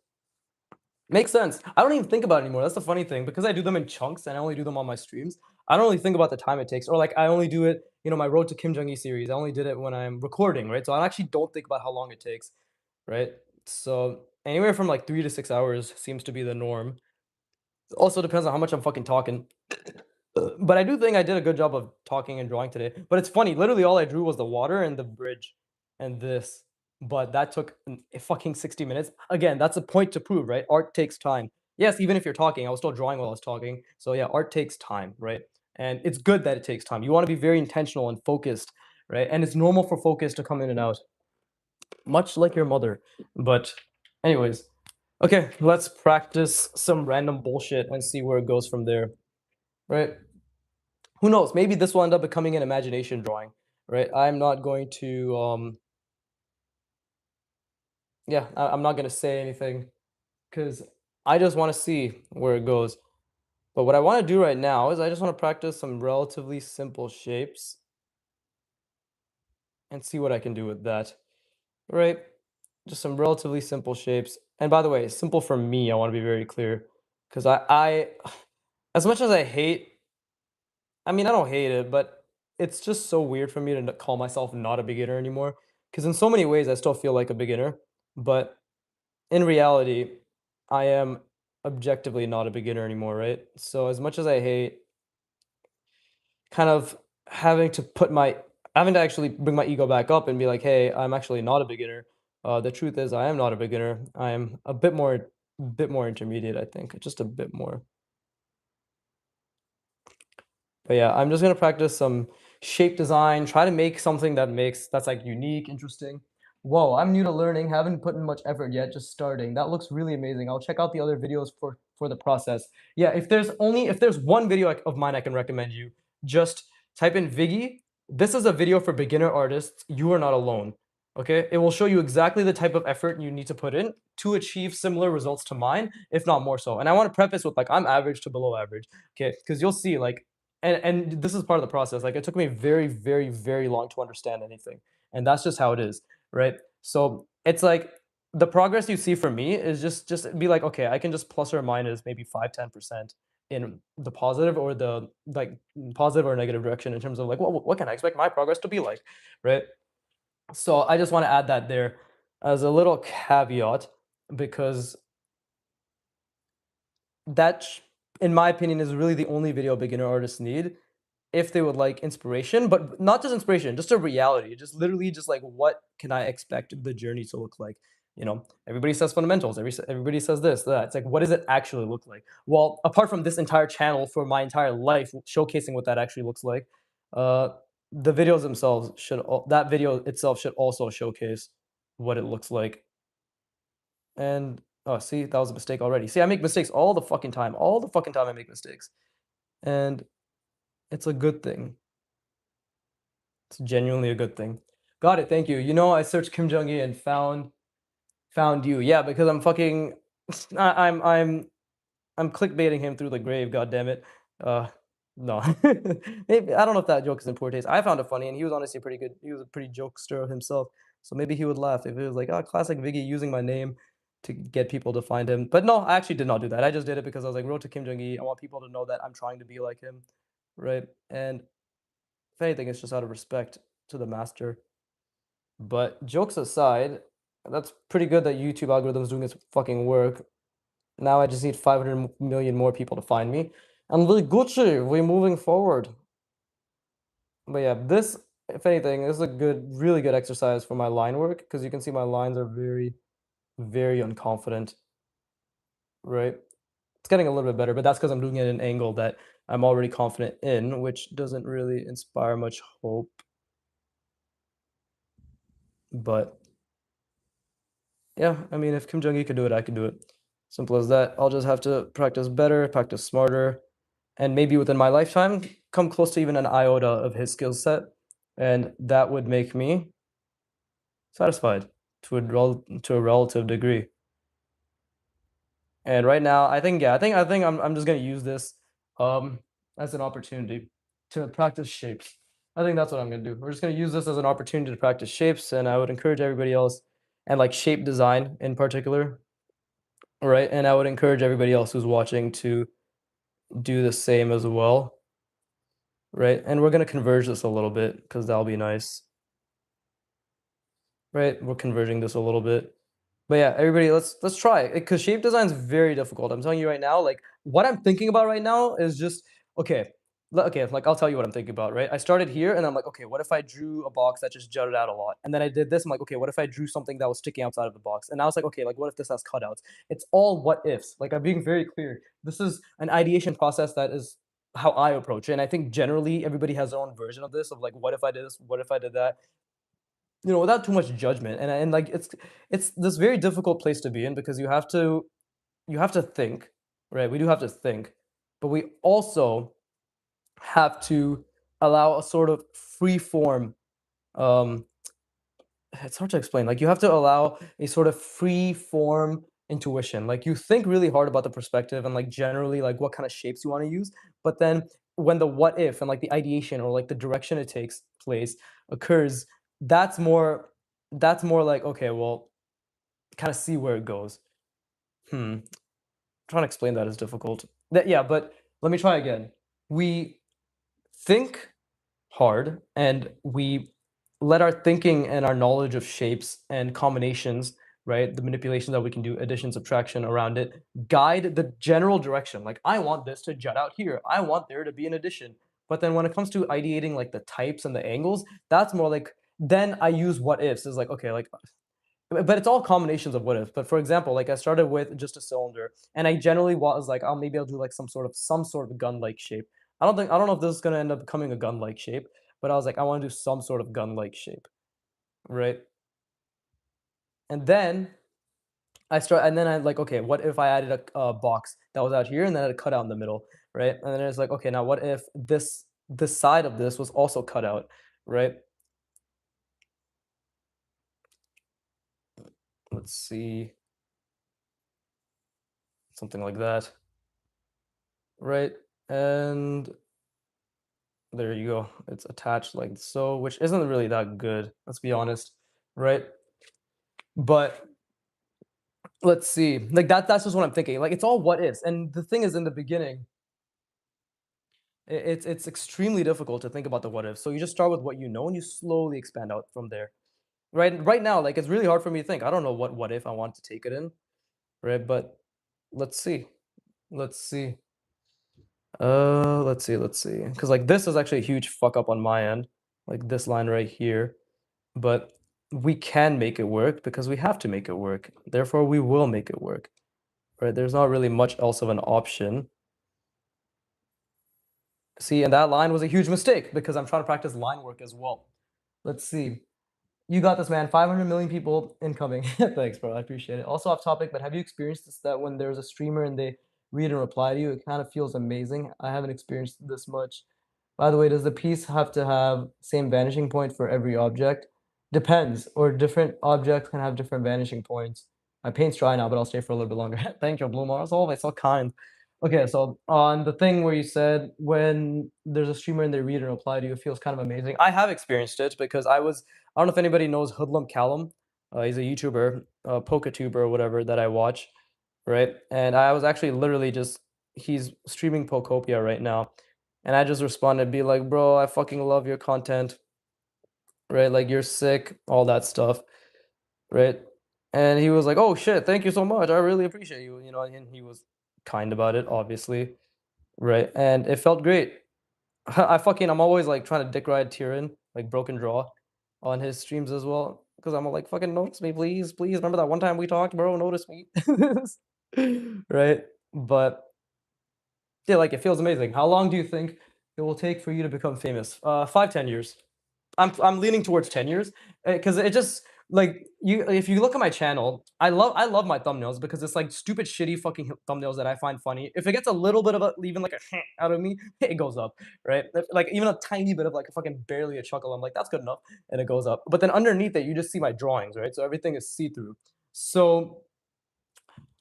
makes sense. I don't even think about it anymore. That's the funny thing. Because I do them in chunks and I only do them on my streams, I don't really think about the time it takes. Or like I only do it, my Road to Kim Jong Il series. I only did it when I'm recording, right? So I actually don't think about how long it takes, right? So anywhere from like 3 to 6 hours seems to be the norm. Also depends on how much I'm fucking talking. But I do think I did a good job of talking and drawing today. But it's funny, literally all I drew was the water and the bridge and this. But that took a fucking 60 minutes. Again, that's a point to prove, right? Art takes time. Yes, even if you're talking, I was still drawing while I was talking. So yeah, art takes time, right? And it's good that it takes time. You want to be very intentional and focused, right? And it's normal for focus to come in and out, much like your mother. But anyways, okay, let's practice some random bullshit and see where it goes from there, right? Who knows? Maybe this will end up becoming an imagination drawing, right? I'm not going to, yeah, I'm not going to say anything because I just want to see where it goes. But what I want to do right now is I just want to practice some relatively simple shapes and see what I can do with that, right? Just some relatively simple shapes. And by the way, simple for me, I want to be very clear because as much as I hate, I mean, I don't hate it, but it's just so weird for me to call myself not a beginner anymore. Because in so many ways, I still feel like a beginner, but in reality, I am objectively not a beginner anymore, right? So as much as I hate kind of having to actually bring my ego back up and be like, hey, I'm actually not a beginner. The truth is, I am not a beginner. I am a bit more intermediate, I think, just a bit more. But yeah, I'm just gonna practice some shape design, try to make something that's like unique, interesting. Whoa, I'm new to learning, haven't put in much effort yet, just starting. That looks really amazing. I'll check out the other videos for the process. Yeah, if there's one video of mine I can recommend you, just type in Viggy. This is a video for beginner artists. You are not alone. Okay, it will show you exactly the type of effort you need to put in to achieve similar results to mine, if not more so. And I want to preface with like I'm average to below average. Okay, because you'll see like and this is part of the process. Like it took me very, very, very long to understand anything, and that's just how it is, right? So it's like the progress you see from me is just be like, okay, I can just plus or minus maybe 5-10% in the positive or the like positive or negative direction in terms of like what can I expect my progress to be like, right? So I just want to add that there as a little caveat because that, in my opinion, is really the only video beginner artists need if they would like inspiration, but not just inspiration, just a reality. Just literally just like what can I expect the journey to look like? Everybody says fundamentals, everybody says this, that. It's like, what does it actually look like? Well, apart from this entire channel for my entire life showcasing what that actually looks like, uh, the videos themselves that video itself should also showcase what it looks like. And oh, see, that was a mistake already. See, I make mistakes all the fucking time. All the fucking time I make mistakes. And it's a good thing. It's genuinely a good thing. Got it. Thank you. I searched Kim Jong Il and found you. Yeah, because I'm fucking I, I'm clickbaiting him through the grave. God damn it. Uh, no. Maybe I don't know if that joke is in poor taste. I found it funny, and he was honestly pretty good. He was a pretty jokester himself, so maybe he would laugh if it was like, "Oh, classic Viggy using my name to get people to find him." But no, I actually did not do that. I just did it because I was like, "Road to Kim Jong Il." I want people to know that I'm trying to be like him, right? And if anything, it's just out of respect to the master. But jokes aside, that's pretty good that YouTube algorithm's doing its fucking work. Now I just need 500 million more people to find me. And we're Gucci, we're moving forward. But yeah, this, if anything, this is a really good exercise for my line work because you can see my lines are very, very unconfident, right? It's getting a little bit better, but that's because I'm doing it at an angle that I'm already confident in, which doesn't really inspire much hope. But yeah, I mean, if Kim Jong Il could do it, I could do it. Simple as that. I'll just have to practice better, practice smarter, and maybe within my lifetime, come close to even an iota of his skill set. And that would make me satisfied to a relative degree. And right now, I think, yeah, I think I'm just gonna use this as an opportunity. to practice shapes. I think that's what I'm gonna do. We're just gonna use this as an opportunity to practice shapes, and I would encourage everybody else, and like shape design in particular, right? And I would encourage everybody else who's watching to do the same as well, right? And we're gonna converge this a little bit because that'll be nice, right? We're converging this a little bit. But yeah, everybody, let's try it because shape design is very difficult. I'm telling you right now, like what I'm thinking about right now is just okay. Okay, like I'll tell you what I'm thinking about, right? I started here and I'm like, okay, what if I drew a box that just jutted out a lot? And then I did this. I'm like, okay, what if I drew something that was sticking outside of the box? And I was like, okay, like what if this has cutouts? It's all what ifs. Like I'm being very clear. This is an ideation process that is how I approach it. And I think generally everybody has their own version of this of like, what if I did this? What if I did that? Without too much judgment. And like it's this very difficult place to be in because you have to think, right? We do have to think, but we also have to allow a sort of free form. Um, it's hard to explain. Like you have to allow a sort of free form intuition. Like you think really hard about the perspective and like generally like what kind of shapes you want to use, but then when the what if and like the ideation or like the direction it takes place occurs, that's more that's more like okay, well, kind of see where it goes. Trying to explain that is difficult. Yeah, but let me try again. We think hard and we let our thinking and our knowledge of shapes and combinations, right? The manipulation that we can do, addition, subtraction around it, guide the general direction. Like, I want this to jut out here. I want there to be an addition. But then when it comes to ideating like the types and the angles, that's more like, then I use what ifs. Is like, okay, like but it's all combinations of what if. But for example, like I started with just a cylinder, and I generally was like, oh, maybe I'll do like some sort of gun-like shape. I don't know if this is gonna end up becoming a gun-like shape, but I was like, I want to do some sort of gun-like shape, right? And then and then I like, okay, what if I added a box that was out here and then I had a cutout in the middle, right? And then it's like, okay, now what if this side of this was also cut out, right? Let's see, something like that, right? And there you go. It's attached like so, which isn't really that good, let's be honest, right? But let's see. Like that's just what I'm thinking. Like it's all what ifs. And the thing is in the beginning, it's extremely difficult to think about the what ifs. So you just start with what you know and you slowly expand out from there. Right now, like it's really hard for me to think. I don't know what if I want to take it in, right? But let's see. Let's see. Let's see. Because like this is actually a huge fuck up on my end. Like this line right here. But we can make it work because we have to make it work. Therefore, we will make it work. Right? There's not really much else of an option. See, and that line was a huge mistake because I'm trying to practice line work as well. Let's see. You got this, man. 500 million people incoming. Thanks, bro. I appreciate it. Also off topic, but have you experienced this that when there's a streamer and they read and reply to you, it kind of feels amazing? I haven't experienced this much. By the way, does the piece have to have same vanishing point for every object? Depends, or different objects can have different vanishing points. My paint's dry now, but I'll stay for a little bit longer. Thank you, Blue Mars. Always so kind. Okay, so on the thing where you said when there's a streamer and they read and reply to you, it feels kind of amazing. I have experienced it because I don't know if anybody knows Hoodlum Callum. He's a YouTuber, PokeTuber or whatever that I watch, right? And I was actually literally just he's streaming Pokopia right now, and I just responded, be like, bro, I fucking love your content, right? Like you're sick, all that stuff, right? And he was like, oh shit, thank you so much. I really appreciate you, and he was kind about it, obviously, right? And it felt great. I'm always like trying to dick ride Tyrion, like Broken Draw, on his streams as well. Because I'm like, fucking notice me, please, please. Remember that one time we talked, bro? Notice me. Right? But yeah, like it feels amazing. How long do you think it will take for you to become famous? 5, 10 years. I'm leaning towards 10 years because it just like you if you look at my channel, I love my thumbnails because it's like stupid shitty fucking thumbnails that I find funny. If it gets a little bit of a even like a out of me, it goes up, right? Like even a tiny bit of like a fucking barely a chuckle, I'm like that's good enough, and it goes up. But then underneath it, you just see my drawings, right? So everything is see through. So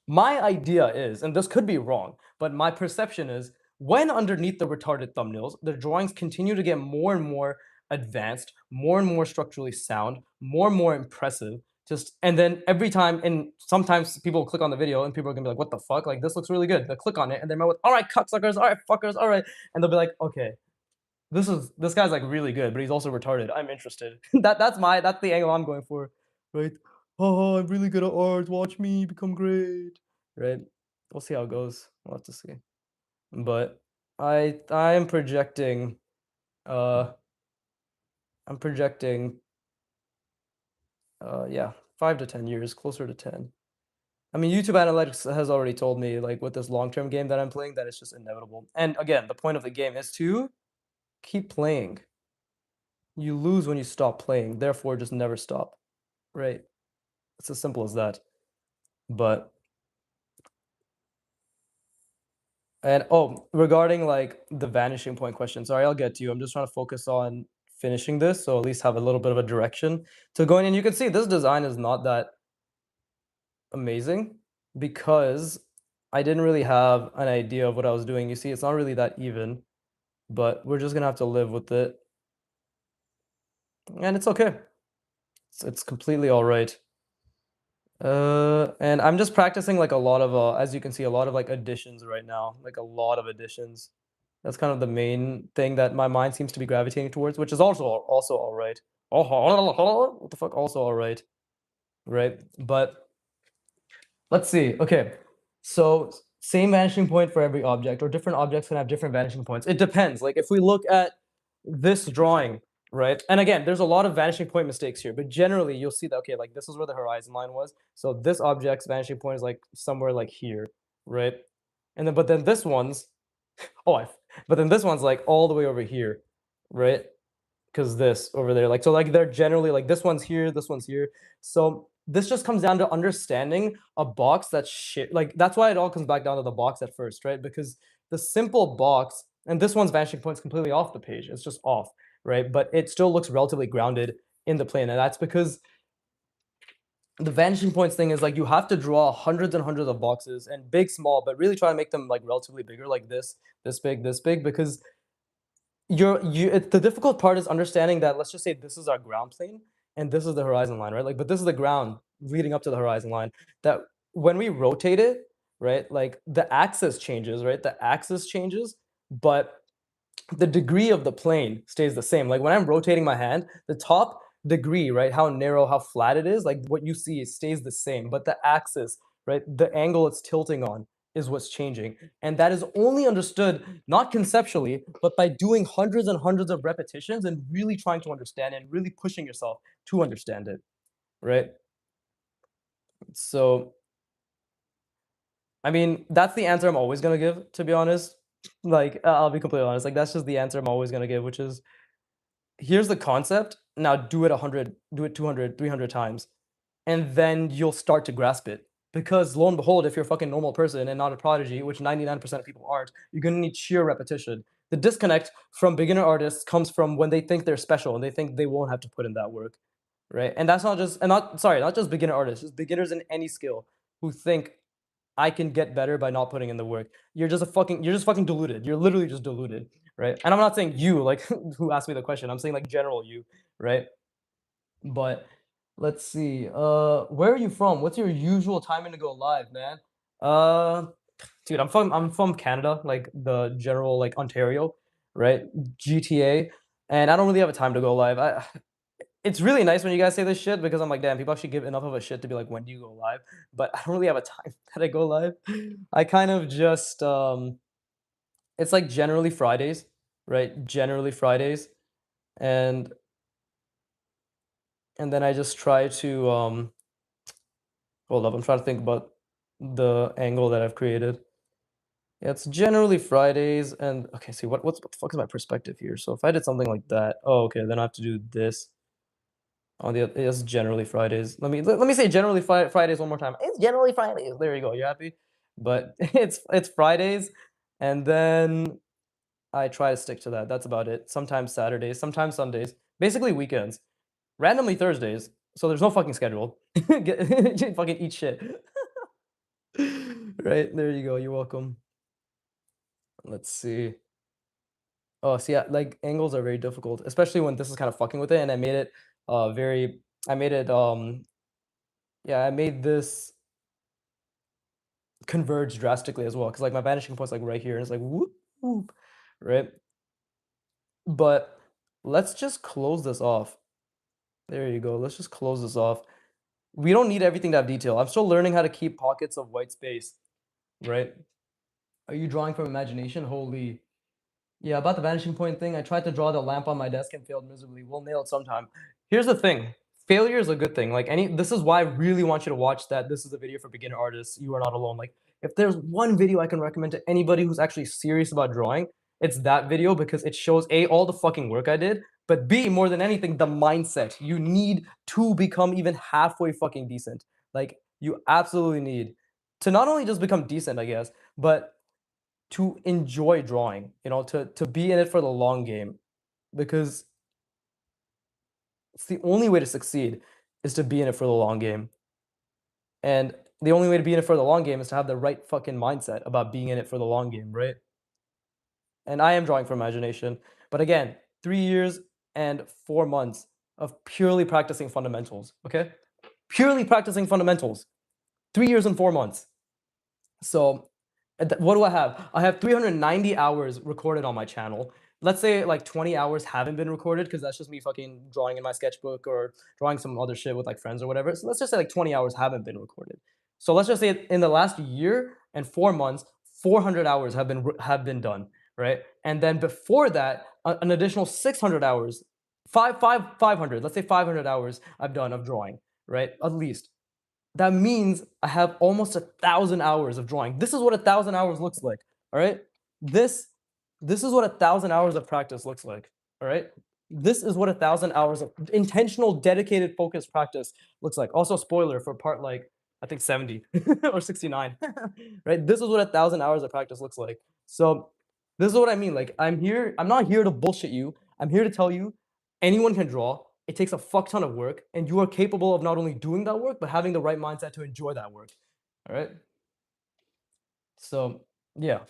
my idea is, and this could be wrong, but my perception is when underneath the retarded thumbnails, the drawings continue to get more and more advanced, more and more structurally sound, more and more impressive. Just and then every time, and sometimes people will click on the video and people are gonna be like, "What the fuck? Like this looks really good." They'll click on it and they're like, "All right, cucksuckers, all right, fuckers, all right," and they'll be like, "Okay, this guy's like really good, but he's also retarded. I'm interested." That's the angle I'm going for, right? Oh, I'm really good at art. Watch me become great, right? We'll see how it goes. We'll have to see. But I am projecting. Uh, I'm projecting. Yeah, 5 to 10 years, closer to 10. I mean, YouTube analytics has already told me, like with this long-term game that I'm playing, that it's just inevitable. And again, the point of the game is to keep playing. You lose when you stop playing, therefore just never stop, right? It's as simple as that. But and oh, regarding like the vanishing point question, sorry, I'll get to you. I'm just trying to focus on finishing this, so at least have a little bit of a direction to going. And you can see this design is not that amazing because I didn't really have an idea of what I was doing. You see, it's not really that even, but we're just gonna have to live with it, and it's okay. It's completely all right. And I'm just practicing like a lot of, as you can see, a lot of like additions right now, like a lot of additions. That's kind of the main thing that my mind seems to be gravitating towards, which is also all right. Oh, what the fuck? Also all right, right? But let's see. Okay. So same vanishing point for every object, or different objects can have different vanishing points. It depends. Like if we look at this drawing, right? And again, there's a lot of vanishing point mistakes here, but generally you'll see that, okay, like this is where the horizon line was. So this object's vanishing point is like somewhere like here, right? And then, but then this one's, oh, but then this one's like all the way over here, right? Because this over there, like, so like they're generally like this one's here, this one's here. So this just comes down to understanding a box that's shit. Like that's why it all comes back down to the box at first, right? Because the simple box, and this one's vanishing point's completely off the page. It's just off, right? But it still looks relatively grounded in the plane, and that's because the vanishing points thing is like you have to draw hundreds and hundreds of boxes and big, small, but really try to make them like relatively bigger, like this big, because the difficult part is understanding that, let's just say this is our ground plane and this is the horizon line, right? Like, but this is the ground leading up to the horizon line. That when we rotate it, right? Like the axis changes, right? The axis changes, but the degree of the plane stays the same. Like when I'm rotating my hand, the top degree, right? How narrow, how flat it is, like what you see stays the same. But the axis, right? The angle it's tilting on is what's changing. And that is only understood not conceptually, but by doing hundreds and hundreds of repetitions and really trying to understand and really pushing yourself to understand it, right? So, I mean, that's the answer I'm always going to give, to be honest. Like, I'll be completely honest. Like, that's just the answer I'm always going to give, which is here's the concept. Now do it 100, do it 200, 300 times, and then you'll start to grasp it. Because lo and behold, if you're a fucking normal person and not a prodigy, which 99% of people aren't, you're gonna need sheer repetition. The disconnect from beginner artists comes from when they think they're special and they think they won't have to put in that work, right? And that's not just, and not, sorry, not just beginner artists, just beginners in any skill who think I can get better by not putting in the work. You're just fucking deluded. You're literally just deluded, right? And I'm not saying you, like, who asked me the question. I'm saying like general you, right? But let's see. Where are you from? What's your usual timing to go live, man? Uh, dude, I'm from Canada, like the general like Ontario, right? GTA, and I don't really have a time to go live. It's really nice when you guys say this shit because I'm like, damn, people actually give enough of a shit to be like, when do you go live? But I don't really have a time that I go live. I kind of just it's like generally Fridays, right? Generally Fridays, and then I just try to hold up. I'm trying to think about the angle that I've created. Yeah, it's generally Fridays, and okay, see what the fuck is my perspective here? So if I did something like that, oh okay, then I have to do this. On the it's generally Fridays. Let me say generally Fridays one more time. It's generally Fridays. There you go. You happy? But it's Fridays, and then I try to stick to that. That's about it. Sometimes Saturdays, sometimes Sundays. Basically weekends. Randomly Thursdays. So there's no fucking schedule. Fucking eat shit. Right there you go. You're welcome. Let's see. Oh, see, like angles are very difficult, especially when this is kind of fucking with it, and I made it very. I made it yeah, I made this converge drastically as well because like my vanishing point's like right here, and it's like whoop whoop, right? But let's just close this off. There you go. Let's just close this off. We don't need everything to have detail. I'm still learning how to keep pockets of white space, right? Are you drawing from imagination? Holy. Yeah, about the vanishing point thing, I tried to draw the lamp on my desk and failed miserably. We'll nail it sometime. Here's the thing. Failure is a good thing. Like any this is why I really want you to watch that. This is a video for beginner artists. You are not alone. Like if there's one video I can recommend to anybody who's actually serious about drawing, it's that video because it shows A, all the fucking work I did, but B, more than anything, the mindset. You need to become even halfway fucking decent. Like you absolutely need to not only just become decent, I guess, but to enjoy drawing, to be in it for the long game because it's the only way to succeed is to be in it for the long game. And the only way to be in it for the long game is to have the right fucking mindset about being in it for the long game, right? And I am drawing from imagination. But again, 3 years and 4 months of purely practicing fundamentals, okay? Purely practicing fundamentals. 3 years and 4 months. So, what do I have? I have 390 hours recorded on my channel. Let's say like 20 hours haven't been recorded because that's just me fucking drawing in my sketchbook or drawing some other shit with like friends or whatever. So let's just say like 20 hours haven't been recorded. So let's just say in the last year and 4 months, 400 hours have been done, right? And then before that, an additional 600 hours, 500. Let's say 500 hours I've done of drawing, right? At least that means I have almost 1,000 hours of drawing. This is what 1,000 hours looks like. All right. This this is what 1,000 hours of practice looks like. All right. This is what 1,000 hours of intentional, dedicated, focused practice looks like. Also, spoiler for part like I think 70 or 69. Right. This is what 1,000 hours of practice looks like. So this is what I mean. Like I'm here. I'm not here to bullshit you. I'm here to tell you anyone can draw. It takes a fuck ton of work, and you are capable of not only doing that work, but having the right mindset to enjoy that work. All right. So, yeah.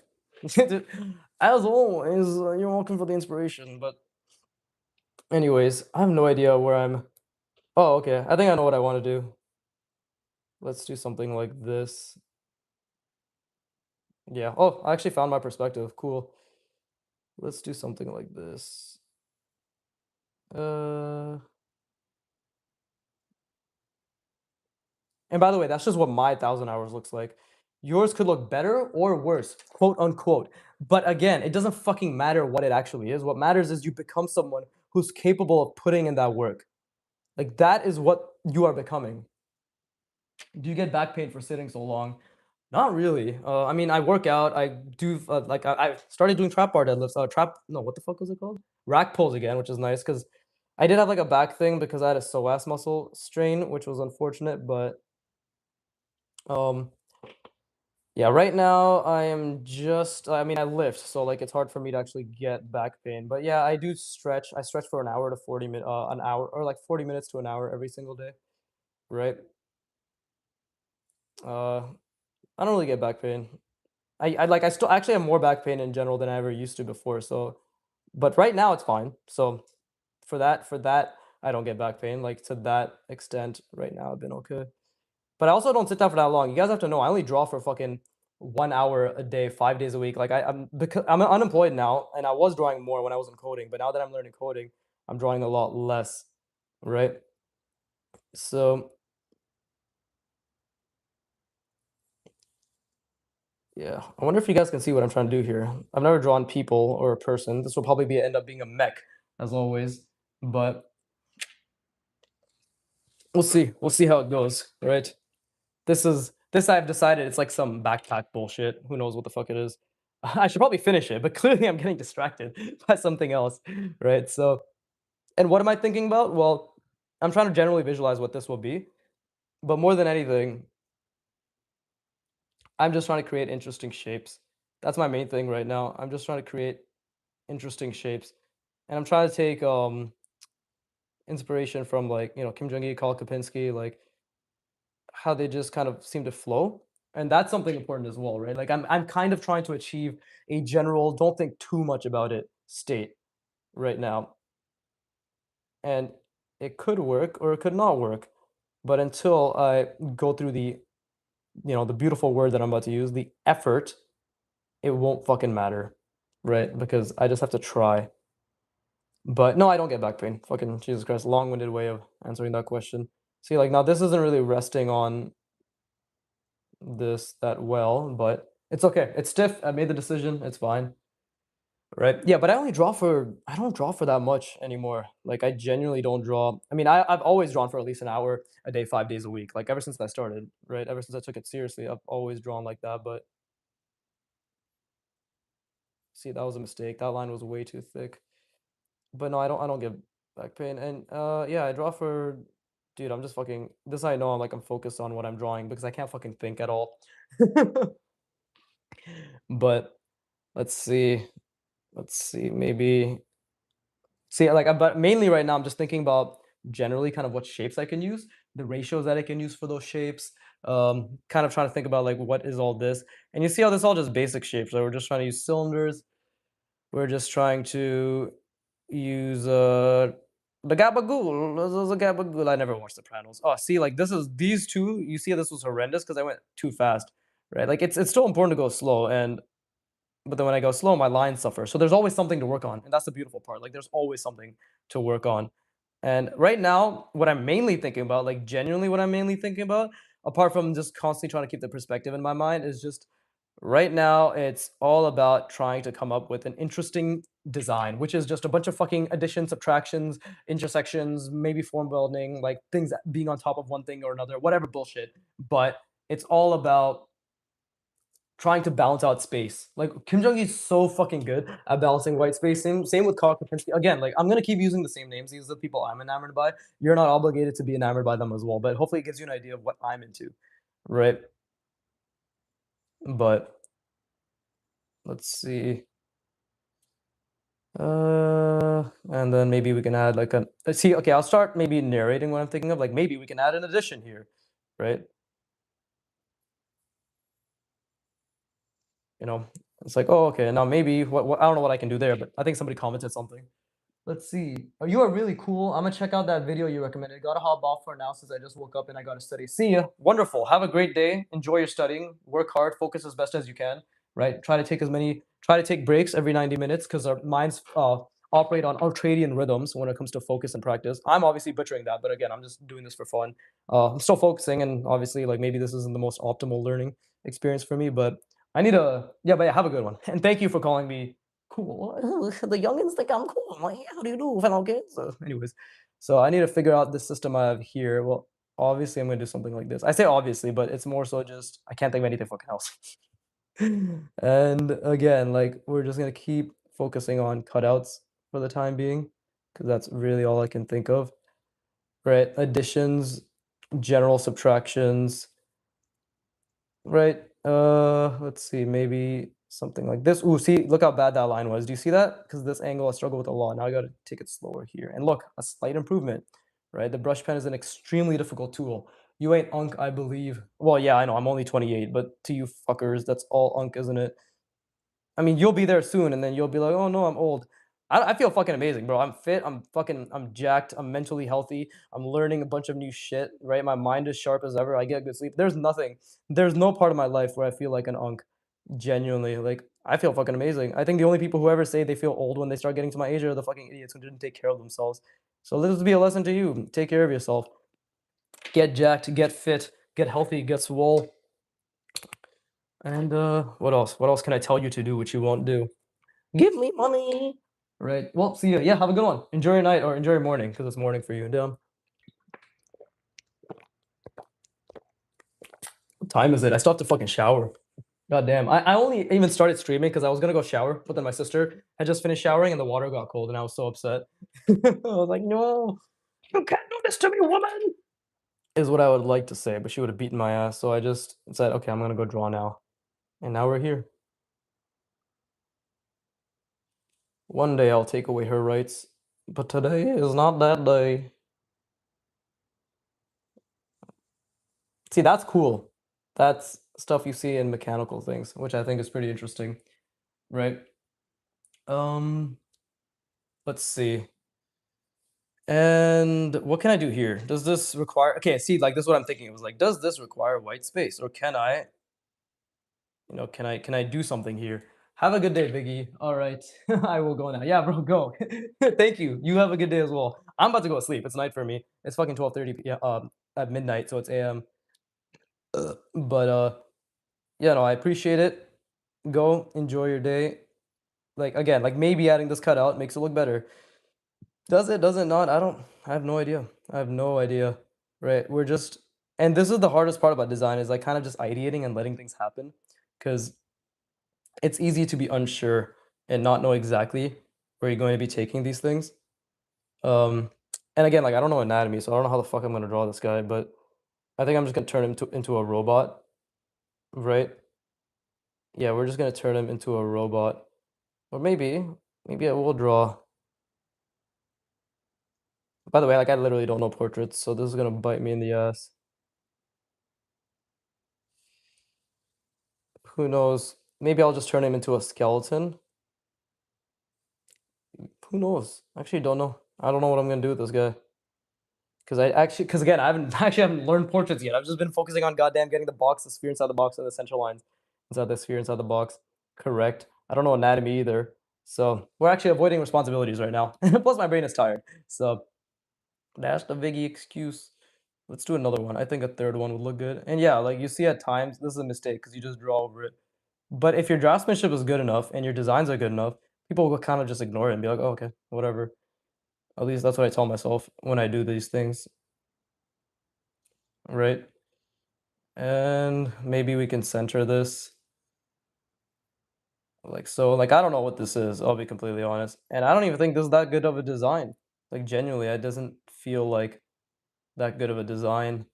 As always, you're welcome for the inspiration. But, anyways, I have no idea where I'm. Oh, okay. I think I know what I want to do. Let's do something like this. Yeah. Oh, I actually found my perspective. Cool. Let's do something like this. Uh, And by the way, that's just what my 1,000 hours looks like. Yours could look better or worse, quote unquote. But again, it doesn't fucking matter what it actually is. What matters is you become someone who's capable of putting in that work. Like that is what you are becoming. Do you get back pain for sitting so long? Not really. I mean, I work out. I do like I started doing trap bar deadlifts. Trap. No, what the fuck was it called? Rack pulls again, which is nice because I did have like a back thing because I had a psoas muscle strain, which was unfortunate. But um, yeah, right now I am just I mean, I lift, so, like, it's hard for me to actually get back pain, but yeah, I do stretch. I stretch for an hour or, like, 40 minutes to an hour every single day, right? Uh, I don't really get back pain. I still actually have more back pain in general than I ever used to before, so but right now it's fine. So, for that, I don't get back pain, like, to that extent, right now I've been okay. But I also don't sit down for that long. You guys have to know I only draw for fucking 1 hour a day, 5 days a week. Like I'm because I'm unemployed now, and I was drawing more when I wasn't coding. But now that I'm learning coding, I'm drawing a lot less, right? So yeah, I wonder if you guys can see what I'm trying to do here. I've never drawn people or a person. This will probably end up being a mech, as always. But we'll see. We'll see how it goes, right? This I've decided it's like some backpack bullshit. Who knows what the fuck it is? I should probably finish it, but clearly I'm getting distracted by something else, right? So, and what am I thinking about? Well, I'm trying to generally visualize what this will be, but more than anything, I'm just trying to create interesting shapes. That's my main thing right now. I'm just trying to create interesting shapes, and I'm trying to take inspiration from like Kim Jong Il, Karl Kapinski, like how they just kind of seem to flow. And that's something important as well, right? Like I'm kind of trying to achieve a general don't think too much about it state right now. And it could work or it could not work. But until I go through the beautiful word that I'm about to use, the effort, it won't fucking matter, right? Because I just have to try. But no, I don't get back pain. Fucking Jesus Christ, long-winded way of answering that question. See, like now this isn't really resting on this that well, but it's okay. It's stiff. I made the decision. It's fine. Right. Yeah, but I don't draw for that much anymore. Like I genuinely don't draw. I mean, I've always drawn for at least an hour a day, 5 days a week. Like ever since I started, right? Ever since I took it seriously, I've always drawn like that. But see, that was a mistake. That line was way too thick. But no, I don't get back pain. And yeah, I draw for dude, I'm just fucking this I know I'm focused on what I'm drawing because I can't fucking think at all. But let's see. Let's see. Maybe see, like, but mainly right now, I'm just thinking about generally kind of what shapes I can use, the ratios that I can use for those shapes. Kind of trying to think about like what is all this, and you see how this all just basic shapes. So we're just trying to use cylinders. We're just trying to use the gabagool. This is a gabagool. I never watched Sopranos. Oh, see, like this is these two. You see, this was horrendous because I went too fast, right? Like it's still important to go slow, and but then when I go slow, my lines suffer. So there's always something to work on, and that's the beautiful part. Like there's always something to work on. And right now, what I'm mainly thinking about, like genuinely what I'm mainly thinking about, apart from just constantly trying to keep the perspective in my mind, is just right now it's all about trying to come up with an interesting design, which is just a bunch of fucking additions, subtractions, intersections, maybe form building, like things being on top of one thing or another, whatever bullshit. But it's all about trying to balance out space. Like Kim Jong is so fucking good at balancing white space. Same with Kyle Kapinski. Again, like I'm gonna keep using the same names. These are the people I'm enamored by. You're not obligated to be enamored by them as well, but hopefully it gives you an idea of what I'm into, right? But let's see. And then maybe we can add like a let's see. Okay, I'll start maybe narrating what I'm thinking of. Like maybe we can add an addition here, right? You know, it's like oh okay. Now maybe what I don't know what I can do there, but I think somebody commented something. Let's see. Oh, you are really cool. I'm gonna check out that video you recommended. Gotta hop off for now since I just woke up and I gotta study. See ya. Wonderful. Have a great day. Enjoy your studying. Work hard. Focus as best as you can. Right. Try to take breaks every 90 minutes because our minds operate on ultradian rhythms when it comes to focus and practice. I'm obviously butchering that, but again, I'm just doing this for fun. I'm still focusing, and obviously, like maybe this isn't the most optimal learning experience for me, but I need a yeah. But yeah, have a good one, and thank you for calling me cool. The youngins think I'm cool. I'm like, yeah, how do you do, fellow kids? So, anyways, so I need to figure out the system I have here. Well, obviously, I'm gonna do something like this. I say obviously, but it's more so just I can't think of anything fucking else. And again, like we're just gonna keep focusing on cutouts for the time being, because that's really all I can think of. Right? Additions, general subtractions, right. Let's see, maybe something like this. Ooh, see, look how bad that line was. Do you see that? Because this angle I struggle with a lot. Now I gotta take it slower here. And look, a slight improvement, right? The brush pen is an extremely difficult tool. You ain't unk, I believe. Well, yeah, I know, I'm only 28, but to you fuckers, that's all unk, isn't it? I mean, you'll be there soon, and then you'll be like, "Oh no, I'm old." I feel fucking amazing, bro. I'm fit. I'm jacked. I'm mentally healthy. I'm learning a bunch of new shit. Right, my mind is sharp as ever. I get good sleep. There's no part of my life where I feel like an unk. Genuinely, like I feel fucking amazing. I think the only people who ever say they feel old when they start getting to my age are the fucking idiots who didn't take care of themselves. So this will be a lesson to you. Take care of yourself. Get jacked. Get fit. Get healthy. Get swole. And what else? What else can I tell you to do which you won't do? Give me money. Right. Well, see you. Yeah, have a good one. Enjoy your night or enjoy your morning because it's morning for you. And what time is it? I still have to fucking shower. God damn. I only even started streaming because I was gonna go shower, but then my sister had just finished showering and the water got cold and I was so upset. I was like, no, you can't do this to me, woman. Is what I would like to say, but she would have beaten my ass. So I just said, okay, I'm gonna go draw now. And now we're here. One day I'll take away her rights, but today is not that day. See, that's cool. That's stuff you see in mechanical things, which I think is pretty interesting, right? Um, let's see. And what can I do here? Does this require, okay, see, like this is what I'm thinking. It was like, does this require white space? Or can I, can I do something here? Have a good day, Biggie. All right. I will go now. Yeah, bro, go. Thank you. You have a good day as well. I'm about to go to sleep. It's night for me. It's fucking 12:30 p.m. At midnight, so it's AM. But yeah, no, I appreciate it. Go enjoy your day. Like again, like maybe adding this cutout makes it look better. Does it? Does it not? I have no idea. I have no idea. Right? We're just, and this is the hardest part about design is like kind of just ideating and letting things happen, because it's easy to be unsure and not know exactly where you're going to be taking these things. Um, and again, like I don't know anatomy, so I don't know how the fuck I'm gonna draw this guy, but I think I'm just gonna turn him into a robot, right? Yeah, we're just gonna turn him into a robot. Or maybe I will draw. By the way, like I literally don't know portraits, so this is gonna bite me in the ass. Who knows? Maybe I'll just turn him into a skeleton. Who knows? I actually don't know. I don't know what I'm gonna do with this guy. Because again, I haven't actually haven't learned portraits yet. I've just been focusing on goddamn getting the box, the sphere inside the box, and the central lines inside the sphere inside the box. Correct. I don't know anatomy either. So we're actually avoiding responsibilities right now. Plus my brain is tired. So that's the biggie excuse. Let's do another one. I think a third one would look good. And yeah, like you see at times, this is a mistake because you just draw over it. But if your draftsmanship is good enough and your designs are good enough, people will kind of just ignore it and be like, oh, okay, whatever. At least that's what I tell myself when I do these things, right? And maybe we can center this like so. Like, I don't know what this is, I'll be completely honest. And I don't even think this is that good of a design. Like, genuinely, it doesn't feel like that good of a design,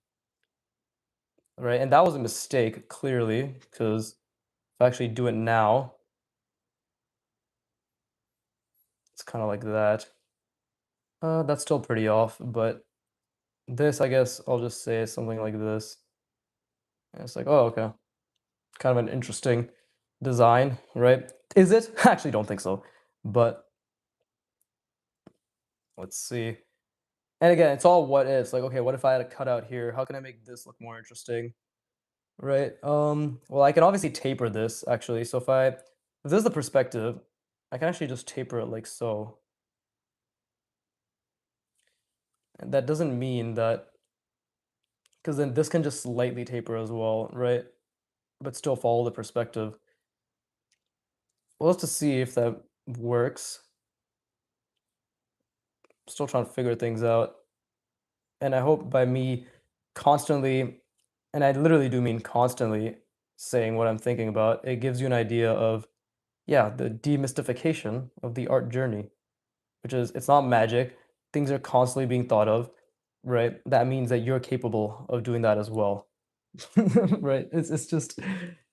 right? And that was a mistake, clearly, because if I actually do it now, it's kind of like that. That's still pretty off, but this, I guess I'll just say something like this. And it's like, oh, okay. Kind of an interesting design, right? Is it? I actually don't think so. But let's see. And again, it's all what ifs. Like, okay, what if I had a cutout here? How can I make this look more interesting? Right. Well, I can obviously taper this actually. So if this is the perspective, I can actually just taper it like so. And that doesn't mean that, because then this can just slightly taper as well, right? But still follow the perspective. Well, let's just see if that works. Still trying to figure things out. And I hope by me constantly, and I literally do mean constantly, saying what I'm thinking about, it gives you an idea of, yeah, the demystification of the art journey, which is it's not magic. Things are constantly being thought of, right? That means that you're capable of doing that as well. Right? It's just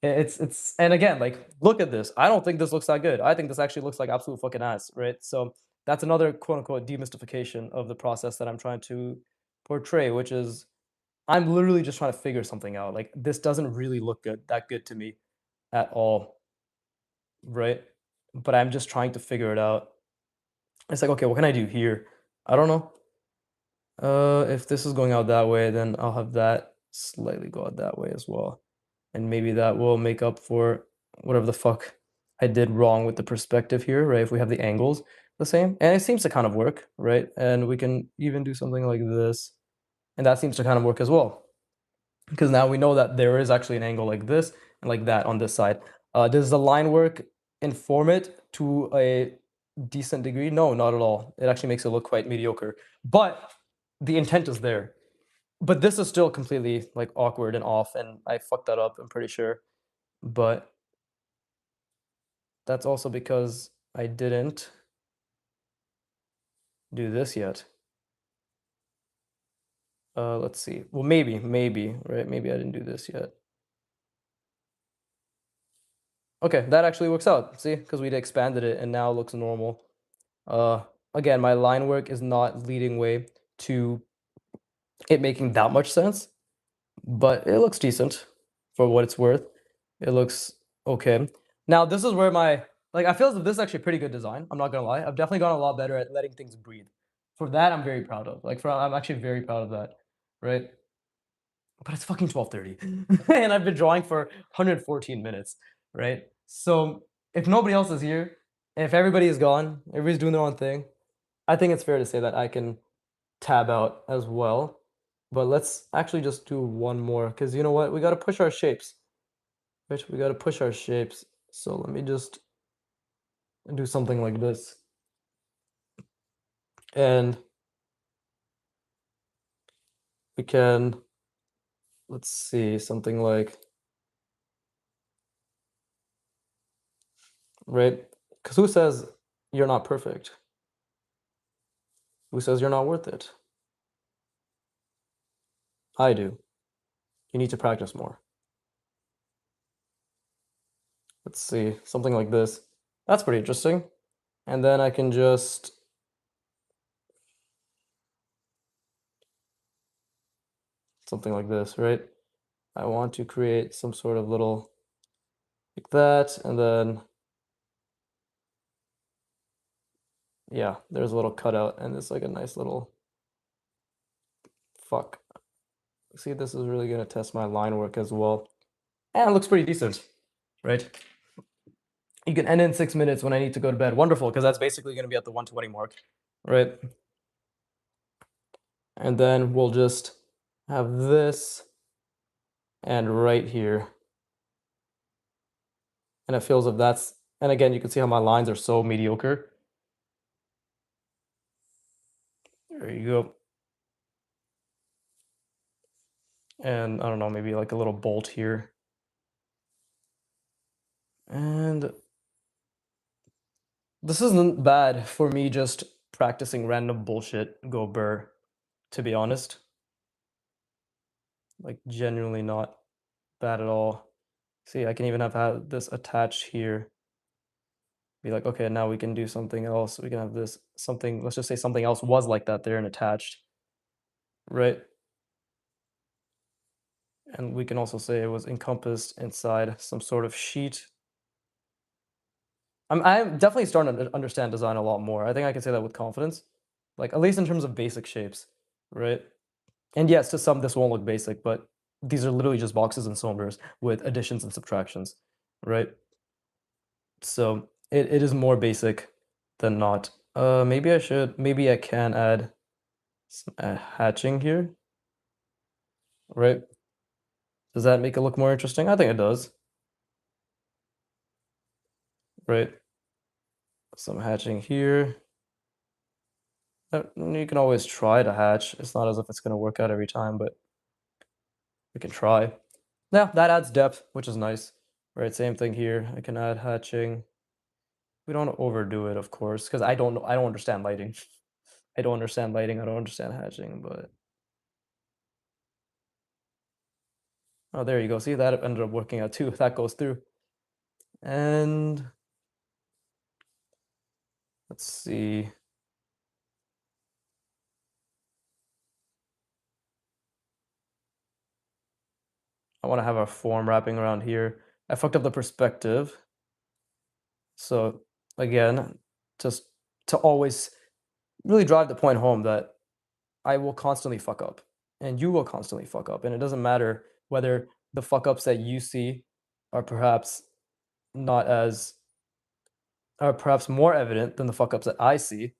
it's and again, like look at this. I don't think this looks that good. I think this actually looks like absolute fucking ass, right? So that's another quote unquote demystification of the process that I'm trying to portray, which is I'm literally just trying to figure something out. Like this doesn't really look that good to me at all, right? But I'm just trying to figure it out. It's like, okay, what can I do here? I don't know. If this is going out that way, then I'll have that slightly go out that way as well. And maybe that will make up for whatever the fuck I did wrong with the perspective here, right? If we have the angles the same. And it seems to kind of work, right? And we can even do something like this. And that seems to kind of work as well. Because now we know that there is actually an angle like this and like that on this side. Does the line work inform it to a decent degree? No, not at all. It actually makes it look quite mediocre. But the intent is there. But this is still completely like awkward and off, and I fucked that up, I'm pretty sure. But that's also because I didn't do this yet. Let's see. Well, maybe, right? Maybe I didn't do this yet. Okay, that actually works out. See, because we'd expanded it and now it looks normal. Uh, Again, my line work is not leading way to it making that much sense, but it looks decent. for what it's worth. It looks okay. Now this is where my like I feel as if this is actually a pretty good design. I'm not gonna lie. I've definitely gotten a lot better at letting things breathe. For that, I'm very proud of. Like for I'm actually very proud of that. Right? But it's fucking 12:30. And I've been drawing for 114 minutes. Right? So if nobody else is here, if everybody is gone, everybody's doing their own thing, I think it's fair to say that I can tab out as well. But let's actually just do one more because you know what? We got to push our shapes. Right? We got to push our shapes. So let me just do something like this. And we can, let's see, something like, right? Because who says you're not perfect? Who says you're not worth it? I do. You need to practice more. Let's see, something like this. That's pretty interesting. And then I can just something like this, right? I want to create some sort of little like that, and then yeah, there's a little cutout, and it's like a nice little fuck. See, this is really gonna test my line work as well. And it looks pretty decent, right? You can end in 6 minutes when I need to go to bed. Wonderful, because that's basically gonna be at the 120 mark, right? And then we'll just have this and right here. And it feels if that's, and again, you can see how my lines are so mediocre. There you go. And I don't know, maybe like a little bolt here. And this isn't bad for me just practicing random bullshit go burr, to be honest. Like genuinely not bad at all. See, I can even have had this attached here. Be like, okay, now we can do something else. We can have this something, let's just say something else was like that there and attached, right? And we can also say it was encompassed inside some sort of sheet. I'm definitely starting to understand design a lot more. I think I can say that with confidence, like at least in terms of basic shapes, right? And yes, to some this won't look basic, but these are literally just boxes and cylinders with additions and subtractions, right? So it is more basic than not. Maybe I can add some hatching here, right? Does that make it look more interesting? I think it does, right? Some hatching here. You can always try to hatch. It's not as if it's going to work out every time, but we can try. Yeah, that adds depth, which is nice. Right, same thing here. I can add hatching. We don't overdo it, of course, because I don't understand lighting. I don't understand lighting. I don't understand hatching, but oh, there you go. See, that ended up working out too. That goes through. And let's see. I want to have a form wrapping around here. I fucked up the perspective. So again, just to always really drive the point home that I will constantly fuck up and you will constantly fuck up. And it doesn't matter whether the fuck ups that you see are perhaps not as are perhaps more evident than the fuck ups that I see.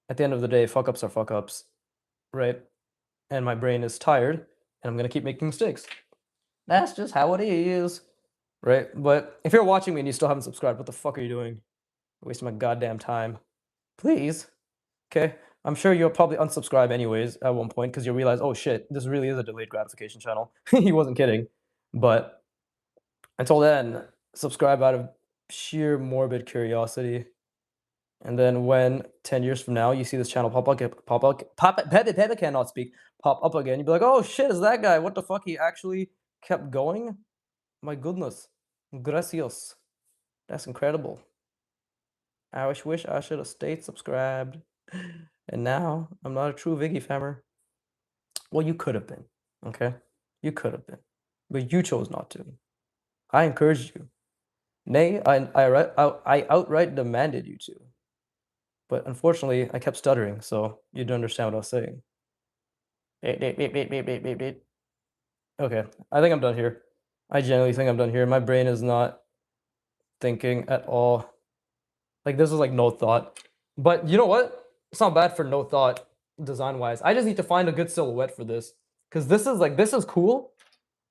At the end of the day, fuck ups are fuck ups, right? And my brain is tired and I'm gonna keep making mistakes. That's just how it is. Right? But if you're watching me and you still haven't subscribed, what the fuck are you doing? You're wasting my goddamn time. Please. Okay. I'm sure you'll probably unsubscribe anyways at one point because you'll realize, oh shit, this really is a delayed gratification channel. He wasn't kidding. But until then, subscribe out of sheer morbid curiosity. And then when 10 years from now you see this channel Pepe cannot speak, pop up again, you'd be like, oh shit, is that guy? What the fuck? He actually kept going? My goodness. Gracias. That's incredible. I wish I should have stayed subscribed. And now I'm not a true Viggy fammer. Well, you could have been. Okay? You could have been. but you chose not to. I encouraged you. Nay, I outright demanded you to. But unfortunately, I kept stuttering, so you didn't understand what I was saying. Beep, beep, beep, beep, beep, beep, beep, beep. Okay, I think I'm done here. I genuinely think I'm done here. My brain is not thinking at all. Like this is like no thought. But you know what? It's not bad for no thought design wise. I just need to find a good silhouette for this because this is cool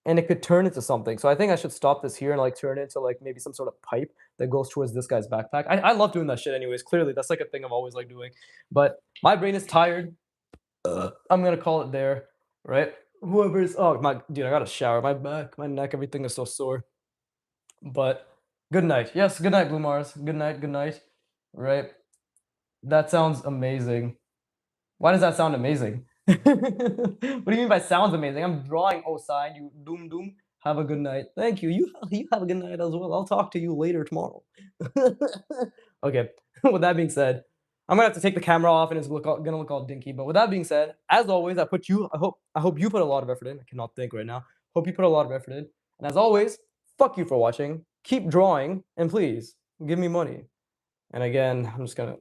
and it could turn into something. So I think I should stop this here and like turn it into like maybe some sort of pipe that goes towards this guy's backpack. I love doing that shit anyways. Clearly, that's like a thing I've always liked doing. But my brain is tired. I'm gonna call it there, right? Whoever's oh my dude, I got to shower. My back, my neck, everything is so sore. But good night. Yes, good night, Blue Mars. Good night, good night. Right? That sounds amazing. Why does that sound amazing? What do you mean by sounds amazing? I'm drawing O sign, you doom doom. Have a good night. Thank you. You have a good night as well. I'll talk to you later tomorrow. Okay. With that being said, I'm gonna have to take the camera off and gonna look all dinky. But with that being said, as always, I hope you put a lot of effort in. I cannot think right now. Hope you put a lot of effort in. And as always, fuck you for watching. Keep drawing and please give me money. And again, I'm just gonna